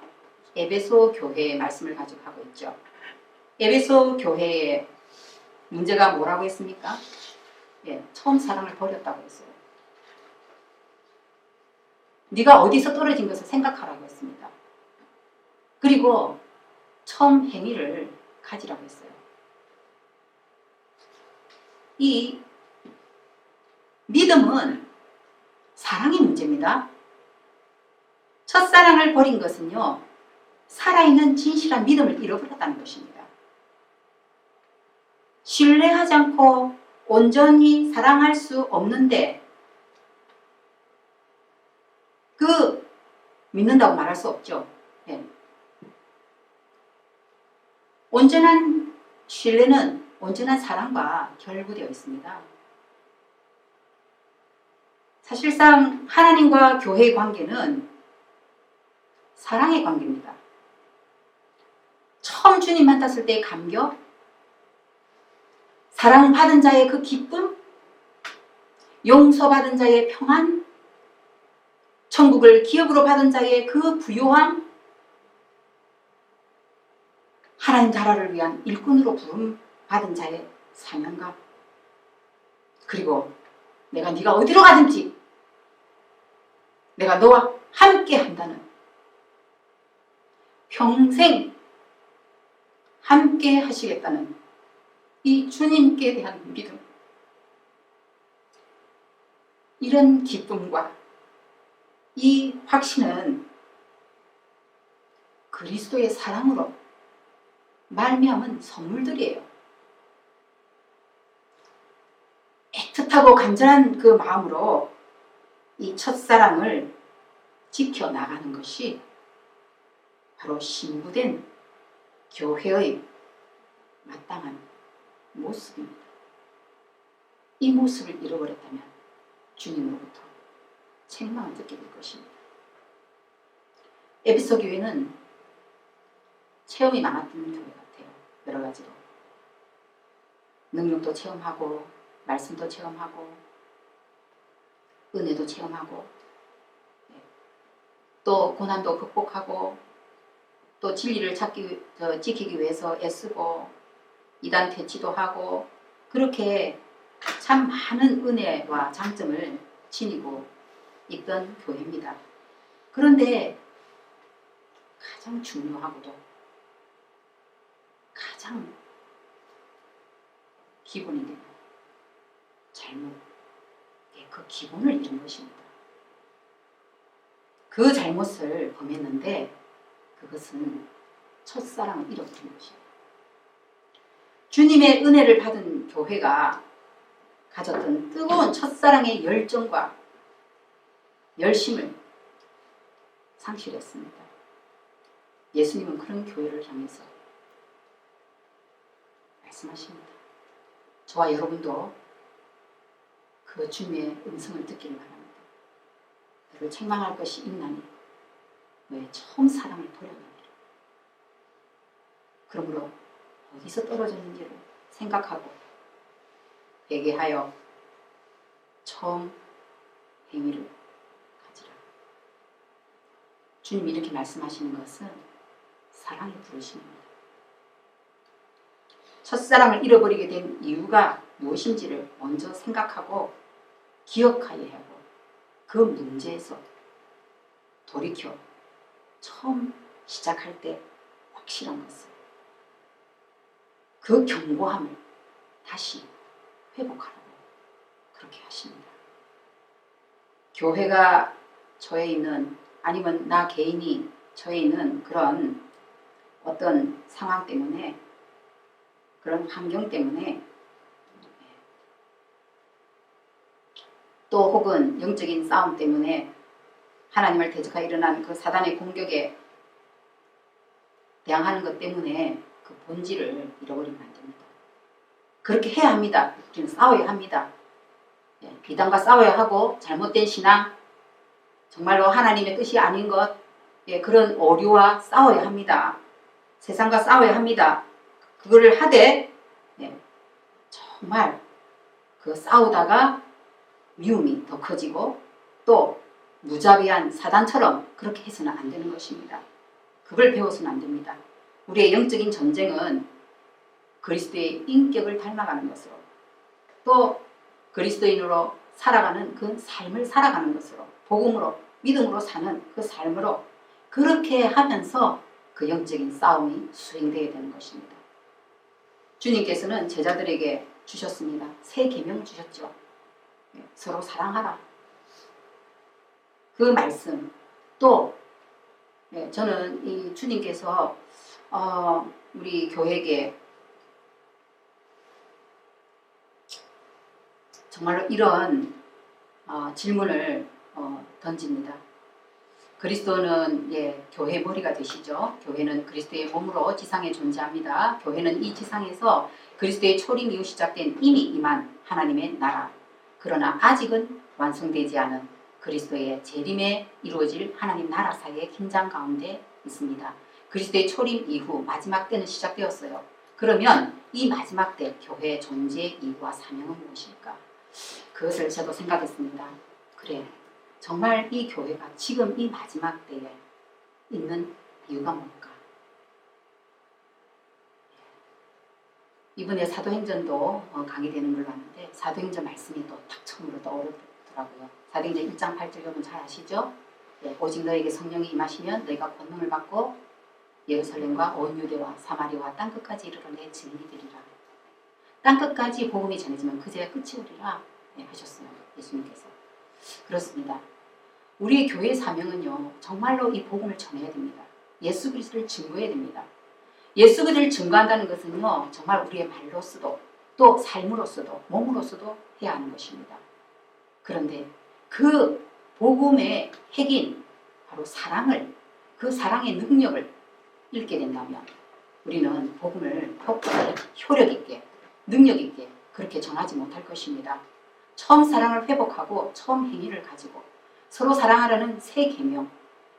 에베소 교회의 말씀을 가지고 하고 있죠. 에베소 교회의 문제가 뭐라고 했습니까? 처음 사랑을 버렸다고 했어요. 네가 어디서 떨어진 것을 생각하라고 했습니다. 그리고 처음 행위를 가지라고 했어요. 이 믿음은 사랑의 문제입니다. 첫사랑을 버린 것은요, 살아있는 진실한 믿음을 잃어버렸다는 것입니다. 신뢰하지 않고 온전히 사랑할 수 없는데 믿는다고 말할 수 없죠. 온전한 신뢰는 온전한 사랑과 결부되어 있습니다. 사실상 하나님과 교회의 관계는 사랑의 관계입니다. 처음 주님 만났을 때의 감격, 사랑받은 자의 그 기쁨, 용서받은 자의 평안, 천국을 기업으로 받은 자의 그 부요함, 하나님 나라를 위한 일꾼으로 부름 받은 자의 사명감, 그리고 내가 네가 어디로 가든지 내가 너와 함께 한다는, 평생 함께 하시겠다는 이 주님께 대한 믿음, 이런 기쁨과 이 확신은 그리스도의 사랑으로 말미암은 선물들이에요. 애틋하고 간절한 그 마음으로 이 첫사랑을 지켜나가는 것이 바로 신부된 교회의 마땅한 모습입니다. 이 모습을 잃어버렸다면 주님으로부터 책망을 듣게 될 것입니다. 에베소 교회는 체험이 많았던 교회 같아요. 여러 가지로. 능력도 체험하고, 말씀도 체험하고, 은혜도 체험하고, 또 고난도 극복하고, 또 진리를 지키기 위해서 애쓰고, 이단 퇴치도 하고, 그렇게 참 많은 은혜와 장점을 지니고 있던 교회입니다. 그런데 가장 중요하고도 가장 기본이 되는 잘못, 그 기본을 잃은 것입니다. 그 잘못을 범했는데 그것은 첫사랑을 잃어버린 것입니다. 주님의 은혜를 받은 교회가 가졌던 뜨거운 첫사랑의 열정과 열심을 상실했습니다. 예수님은 그런 교회를 향해서 말씀하십니다. 저와 여러분도 그 주님의 음성을 듣기를 바랍니다. 너를 책망할 것이 있나니 너의 처음 사랑을 돌아가니라. 그러므로 어디서 떨어졌는지를 생각하고 회개하여 처음 행위를 가지라. 주님이 이렇게 말씀하시는 것은 사랑의 부르심입니다. 첫사랑을 잃어버리게 된 이유가 무엇인지를 먼저 생각하고 기억하여야 하고, 그 문제에서 돌이켜 처음 시작할 때 확실한 것을, 그 견고함을 다시 회복하라고 그렇게 하십니다. 교회가 저에 있는, 아니면 나 개인이 저에 있는 그런 어떤 상황 때문에, 그런 환경 때문에, 또 혹은 영적인 싸움 때문에 하나님을 대적하여 일어난 그 사단의 공격에 대항하는 것 때문에 그 본질을 잃어버리면 안 됩니다. 그렇게 해야 합니다. 우리는 싸워야 합니다. 비단과 싸워야 하고, 잘못된 신앙, 정말로 하나님의 뜻이 아닌 것, 그런 오류와 싸워야 합니다. 세상과 싸워야 합니다. 그거를 하되 정말 그 싸우다가 미움이 더 커지고 또 무자비한 사단처럼 그렇게 해서는 안 되는 것입니다. 그걸 배워서는 안 됩니다. 우리의 영적인 전쟁은 그리스도의 인격을 닮아가는 것으로, 또 그리스도인으로 살아가는 그 삶을 살아가는 것으로, 복음으로, 믿음으로 사는 그 삶으로, 그렇게 하면서 그 영적인 싸움이 수행되어야 되는 것입니다. 주님께서는 제자들에게 주셨습니다. 새 계명을 주셨죠. 서로 사랑하라. 그 말씀, 또 저는 이 주님께서 우리 교회에게 정말로 이런 질문을 던집니다. 그리스도는 교회의 머리가 되시죠. 교회는 그리스도의 몸으로 지상에 존재합니다. 교회는 이 지상에서 그리스도의 초림 이후 시작된 이미 임한 하나님의 나라, 그러나 아직은 완성되지 않은 그리스도의 재림에 이루어질 하나님 나라 사이의 긴장 가운데 있습니다. 그리스도의 초림 이후 마지막 때는 시작되었어요. 그러면 이 마지막 때 교회의 존재 이유와 사명은 무엇일까? 그것을 저도 생각했습니다. 그래, 정말 이 교회가 지금 이 마지막 때에 있는 이유가 뭘까? 이번에 사도행전도 강의되는 걸로 아는데 사도행전 말씀이 또 딱 처음으로 떠오르더라고요. 사도행전 1장 8절 여러분 잘 아시죠? 네, 오직 너에게 성령이 임하시면 너희가 권능을 받고 예루살렘과 온 유대와 사마리아와 땅끝까지 이르러 내 증인이 되리라. 땅끝까지 복음이 전해지면 그제야 끝이 오리라 하셨어요. 예수님께서. 그렇습니다. 우리의 교회의 사명은요. 정말로 이 복음을 전해야 됩니다. 예수 그리스도를 증거해야 됩니다. 예수 그리스도를 증거한다는 것은요. 정말 우리의 말로서도 또 삶으로서도 몸으로서도 해야 하는 것입니다. 그런데 그 복음의 핵인 바로 사랑을 그 사랑의 능력을 잃게 된다면 우리는 복음을 효력 있게 능력 있게 그렇게 전하지 못할 것입니다. 처음 사랑을 회복하고 처음 행위를 가지고 서로 사랑하라는 새 계명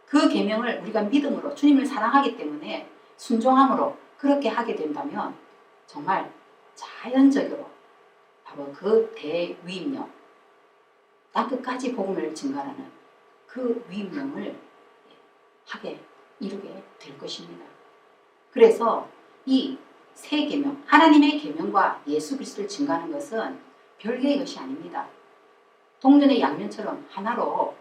그 계명을 우리가 믿음으로 주님을 사랑하기 때문에 순종함으로 그렇게 하게 된다면 정말 자연적으로 바로 그 대위임령 땅끝까지 복음을 증가하는 그 위임령을 이루게 될 것입니다. 그래서 이 새 계명 하나님의 계명과 예수 그리스도를 증거하는 것은 별개의 것이 아닙니다. 동전의 양면처럼 하나로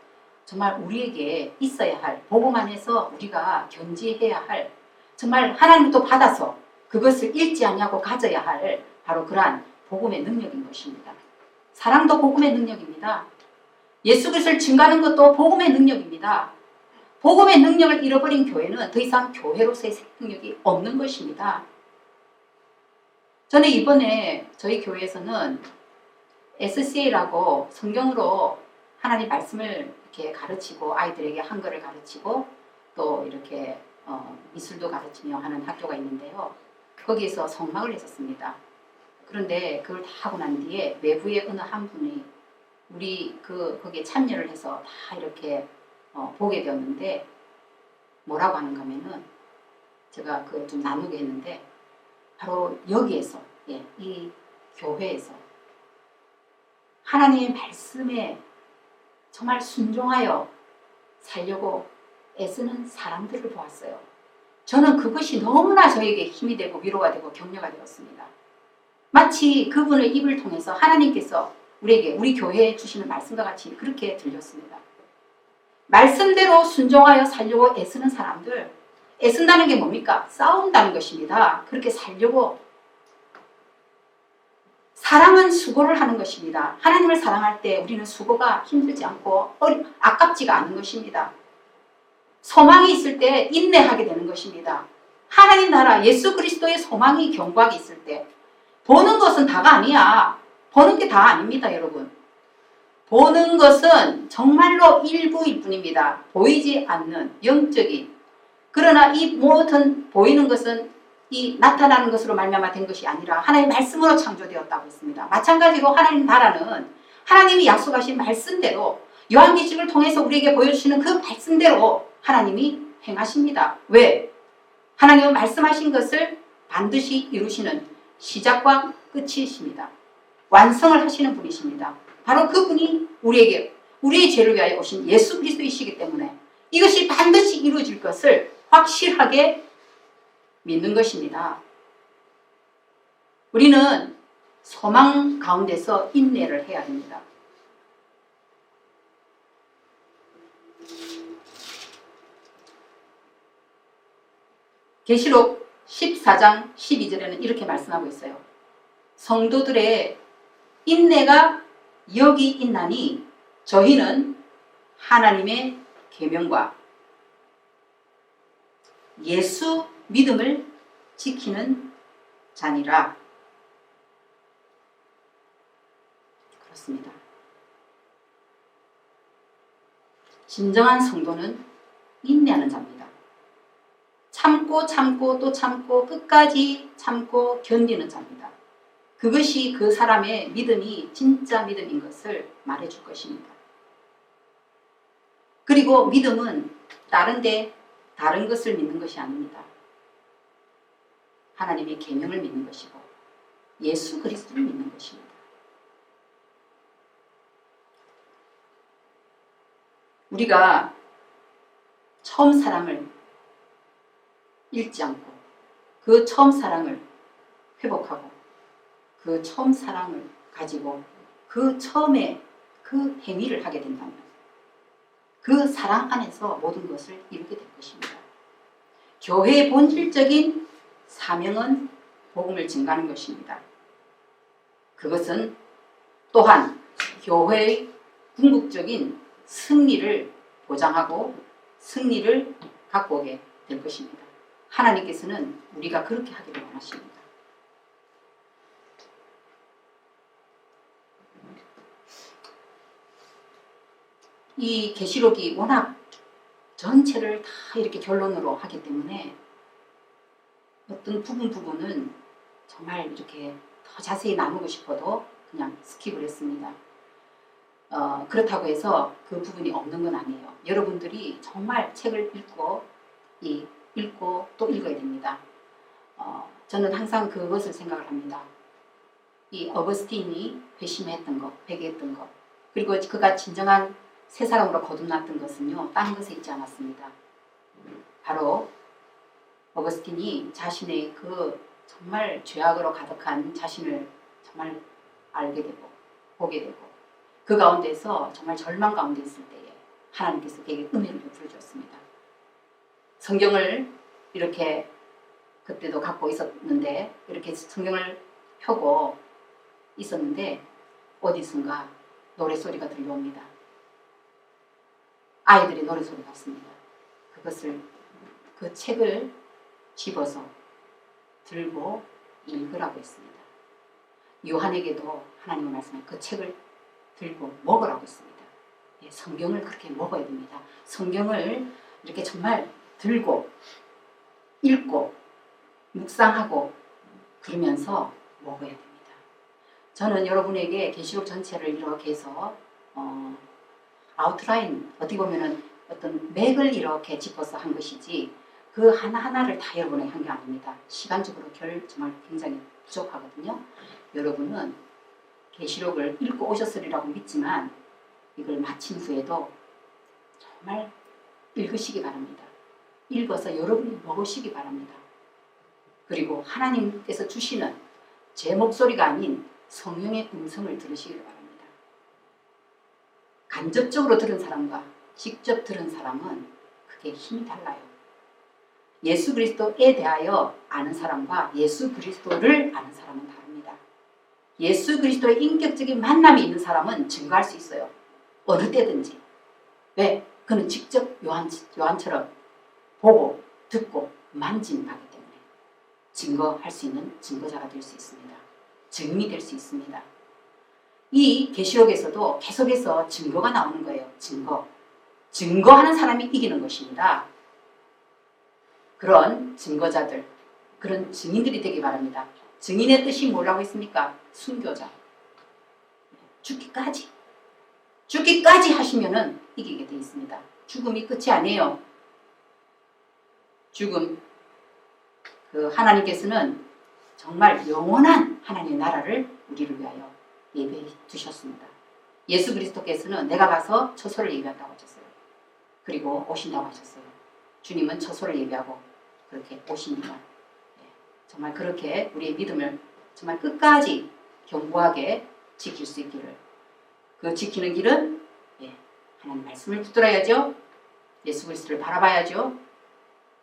정말 우리에게 있어야 할 복음 안에서 우리가 견지해야 할 정말 하나님을 또 받아서 그것을 잃지 아니하고 가져야 할 바로 그러한 복음의 능력인 것입니다. 사랑도 복음의 능력입니다. 예수 그리스도를 증거하는 것도 복음의 능력입니다. 복음의 능력을 잃어버린 교회는 더 이상 교회로서의 생명력이 없는 것입니다. 저는 이번에 저희 교회에서는 SCA라고 성경으로 하나님 말씀을 이렇게 가르치고 아이들에게 한글을 가르치고 또 이렇게 미술도 가르치며 하는 학교가 있는데요. 거기에서 성막을 했었습니다. 그런데 그걸 다 하고 난 뒤에 외부의 어느 한 분이 우리 거기에 참여를 해서 다 이렇게 보게 되었는데 뭐라고 하는가 하면은 제가 좀 나누게 했는데 바로 여기에서 이 교회에서 하나님의 말씀에 정말 순종하여 살려고 애쓰는 사람들을 보았어요. 저는 그것이 너무나 저에게 힘이 되고 위로가 되고 격려가 되었습니다. 마치 그분의 입을 통해서 하나님께서 우리에게 우리 교회에 주시는 말씀과 같이 그렇게 들렸습니다. 말씀대로 순종하여 살려고 애쓰는 사람들 애쓴다는 게 뭡니까? 싸운다는 것입니다. 그렇게 살려고 사랑은 수고를 하는 것입니다. 하나님을 사랑할 때 우리는 수고가 힘들지 않고 아깝지가 않은 것입니다. 소망이 있을 때 인내하게 되는 것입니다. 하나님 나라 예수 그리스도의 소망이 견고하게 있을 때 보는 것은 다가 아니야. 보는 게 다 아닙니다, 여러분. 보는 것은 정말로 일부일 뿐입니다. 보이지 않는 영적인 그러나 이 모든 보이는 것은 이 나타나는 것으로 말미암아 된 것이 아니라 하나님의 말씀으로 창조되었다고 했습니다. 마찬가지로 하나님 나라는 하나님이 약속하신 말씀대로 요한계시록을 통해서 우리에게 보여주시는 그 말씀대로 하나님이 행하십니다. 왜? 하나님은 말씀하신 것을 반드시 이루시는 시작과 끝이십니다. 완성을 하시는 분이십니다. 바로 그분이 우리에게 우리의 죄를 위하여 오신 예수 그리스도이시기 때문에 이것이 반드시 이루어질 것을 확실하게 믿는 것입니다. 우리는 소망 가운데서 인내를 해야 됩니다. 계시록 14장 12절에는 이렇게 말씀하고 있어요. 성도들의 인내가 여기 있나니 저희는 하나님의 계명과 예수 믿음을 지키는 자니라. 그렇습니다. 진정한 성도는 인내하는 자입니다. 참고 또 참고 끝까지 참고 견디는 자입니다. 그것이 그 사람의 믿음이 진짜 믿음인 것을 말해줄 것입니다. 그리고 믿음은 다른 것을 믿는 것이 아닙니다. 하나님의 계명을 믿는 것이고 예수 그리스도를 믿는 것입니다. 우리가 처음 사랑을 잃지 않고 그 처음 사랑을 회복하고 그 처음 사랑을 가지고 그 처음에 그 행위를 하게 된다면 그 사랑 안에서 모든 것을 이루게 될 것입니다. 교회의 본질적인 사명은 복음을 증가하는 것입니다. 그것은 또한 교회의 궁극적인 승리를 보장하고 승리를 갖고 오게 될 것입니다. 하나님께서는 우리가 그렇게 하기를 원하십니다. 이 계시록이 워낙 전체를 다 이렇게 결론으로 하기 때문에 어떤 부분은 정말 이렇게 더 자세히 나누고 싶어도 그냥 스킵을 했습니다. 그렇다고 해서 그 부분이 없는 건 아니에요. 여러분들이 정말 책을 읽고 또 읽어야 됩니다. 저는 항상 그것을 생각을 합니다. 이 어거스틴이 회심했던 것, 회개했던 것, 그리고 그가 진정한 새 사람으로 거듭났던 것은요, 딴 것에 있지 않았습니다. 바로 어거스틴이 자신의 그 정말 죄악으로 가득한 자신을 정말 알게 되고 보게 되고 그 가운데서 정말 절망 가운데 있을 때에 하나님께서 그에게 은혜를 베풀어 주었습니다. 성경을 이렇게 그때도 갖고 있었는데 이렇게 성경을 펴고 있었는데 어디선가 노래소리가 들려옵니다. 아이들의 노래소리 같습니다. 그 책을 집어서 들고 읽으라고 했습니다. 요한에게도 하나님의 말씀에 그 책을 들고 먹으라고 했습니다. 예, 성경을 그렇게 먹어야 됩니다. 성경을 이렇게 정말 들고 읽고 묵상하고 그러면서 먹어야 됩니다. 저는 여러분에게 계시록 전체를 이렇게 해서 아웃라인, 어떻게 보면은 어떤 맥을 이렇게 짚어서 한 것이지 그 하나하나를 다 여러분에게 한 게 아닙니다. 시간적으로 정말 굉장히 부족하거든요. 여러분은 계시록을 읽고 오셨으리라고 믿지만 이걸 마친 후에도 정말 읽으시기 바랍니다. 읽어서 여러분이 먹으시기 바랍니다. 그리고 하나님께서 주시는 제 목소리가 아닌 성령의 음성을 들으시기 바랍니다. 간접적으로 들은 사람과 직접 들은 사람은 그게 힘이 달라요. 예수 그리스도에 대하여 아는 사람과 예수 그리스도를 아는 사람은 다릅니다. 예수 그리스도의 인격적인 만남이 있는 사람은 증거할 수 있어요. 어느 때든지. 왜? 그는 직접 요한처럼 보고 듣고 만진 바기 때문에 증거할 수 있는 증거자가 될 수 있습니다. 증인이 될 수 있습니다. 이 계시록에서도 계속해서 증거가 나오는 거예요. 증거하는 사람이 이기는 것입니다. 그런 증거자들, 그런 증인들이 되기 바랍니다. 증인의 뜻이 뭐라고 했습니까? 순교자. 죽기까지 하시면은 이기게 되어 있습니다. 죽음이 끝이 아니에요. 죽음. 하나님께서는 정말 영원한 하나님의 나라를 우리를 위하여 예배해 두셨습니다. 예수 그리스도께서는 내가 가서 처소를 예비한다고 하셨어요. 그리고 오신다고 하셨어요. 주님은 처소를 예비하고 그렇게 오십니다. 정말 그렇게 우리의 믿음을 정말 끝까지 견고하게 지킬 수 있기를. 그 지키는 길은 하나님 말씀을 붙들어야죠. 예수 그리스도를 바라봐야죠.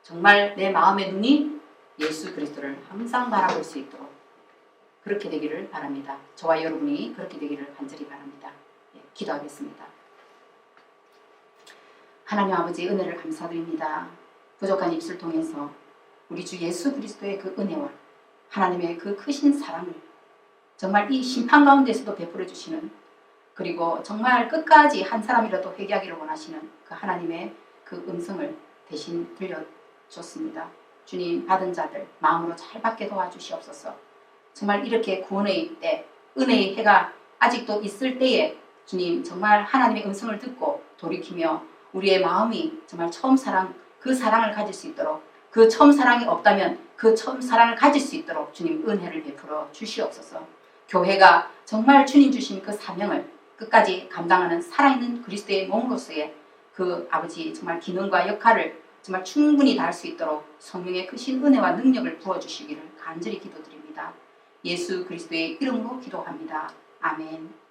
정말 내 마음의 눈이 예수 그리스도를 항상 바라볼 수 있도록 그렇게 되기를 바랍니다. 저와 여러분이 그렇게 되기를 간절히 바랍니다. 기도하겠습니다. 하나님 아버지 은혜를 감사드립니다. 부족한 입술 통해서 우리 주 예수 그리스도의 그 은혜와 하나님의 그 크신 사랑을 정말 이 심판 가운데서도 베풀어 주시는, 그리고 정말 끝까지 한 사람이라도 회개하기를 원하시는 그 하나님의 그 음성을 대신 들려줬습니다. 주님, 받은 자들 마음으로 잘 받게 도와주시옵소서. 정말 이렇게 구원의 때, 은혜의 해가 아직도 있을 때에 주님 정말 하나님의 음성을 듣고 돌이키며 우리의 마음이 정말 처음 사랑, 그 사랑을 가질 수 있도록, 그 처음 사랑이 없다면 그 처음 사랑을 가질 수 있도록 주님 은혜를 베풀어 주시옵소서. 교회가 정말 주님 주신 그 사명을 끝까지 감당하는 살아있는 그리스도의 몸으로서의 그 아버지 정말 기능과 역할을 정말 충분히 다할 수 있도록 성령의 크신 은혜와 능력을 부어주시기를 간절히 기도드립니다. 예수 그리스도의 이름으로 기도합니다. 아멘.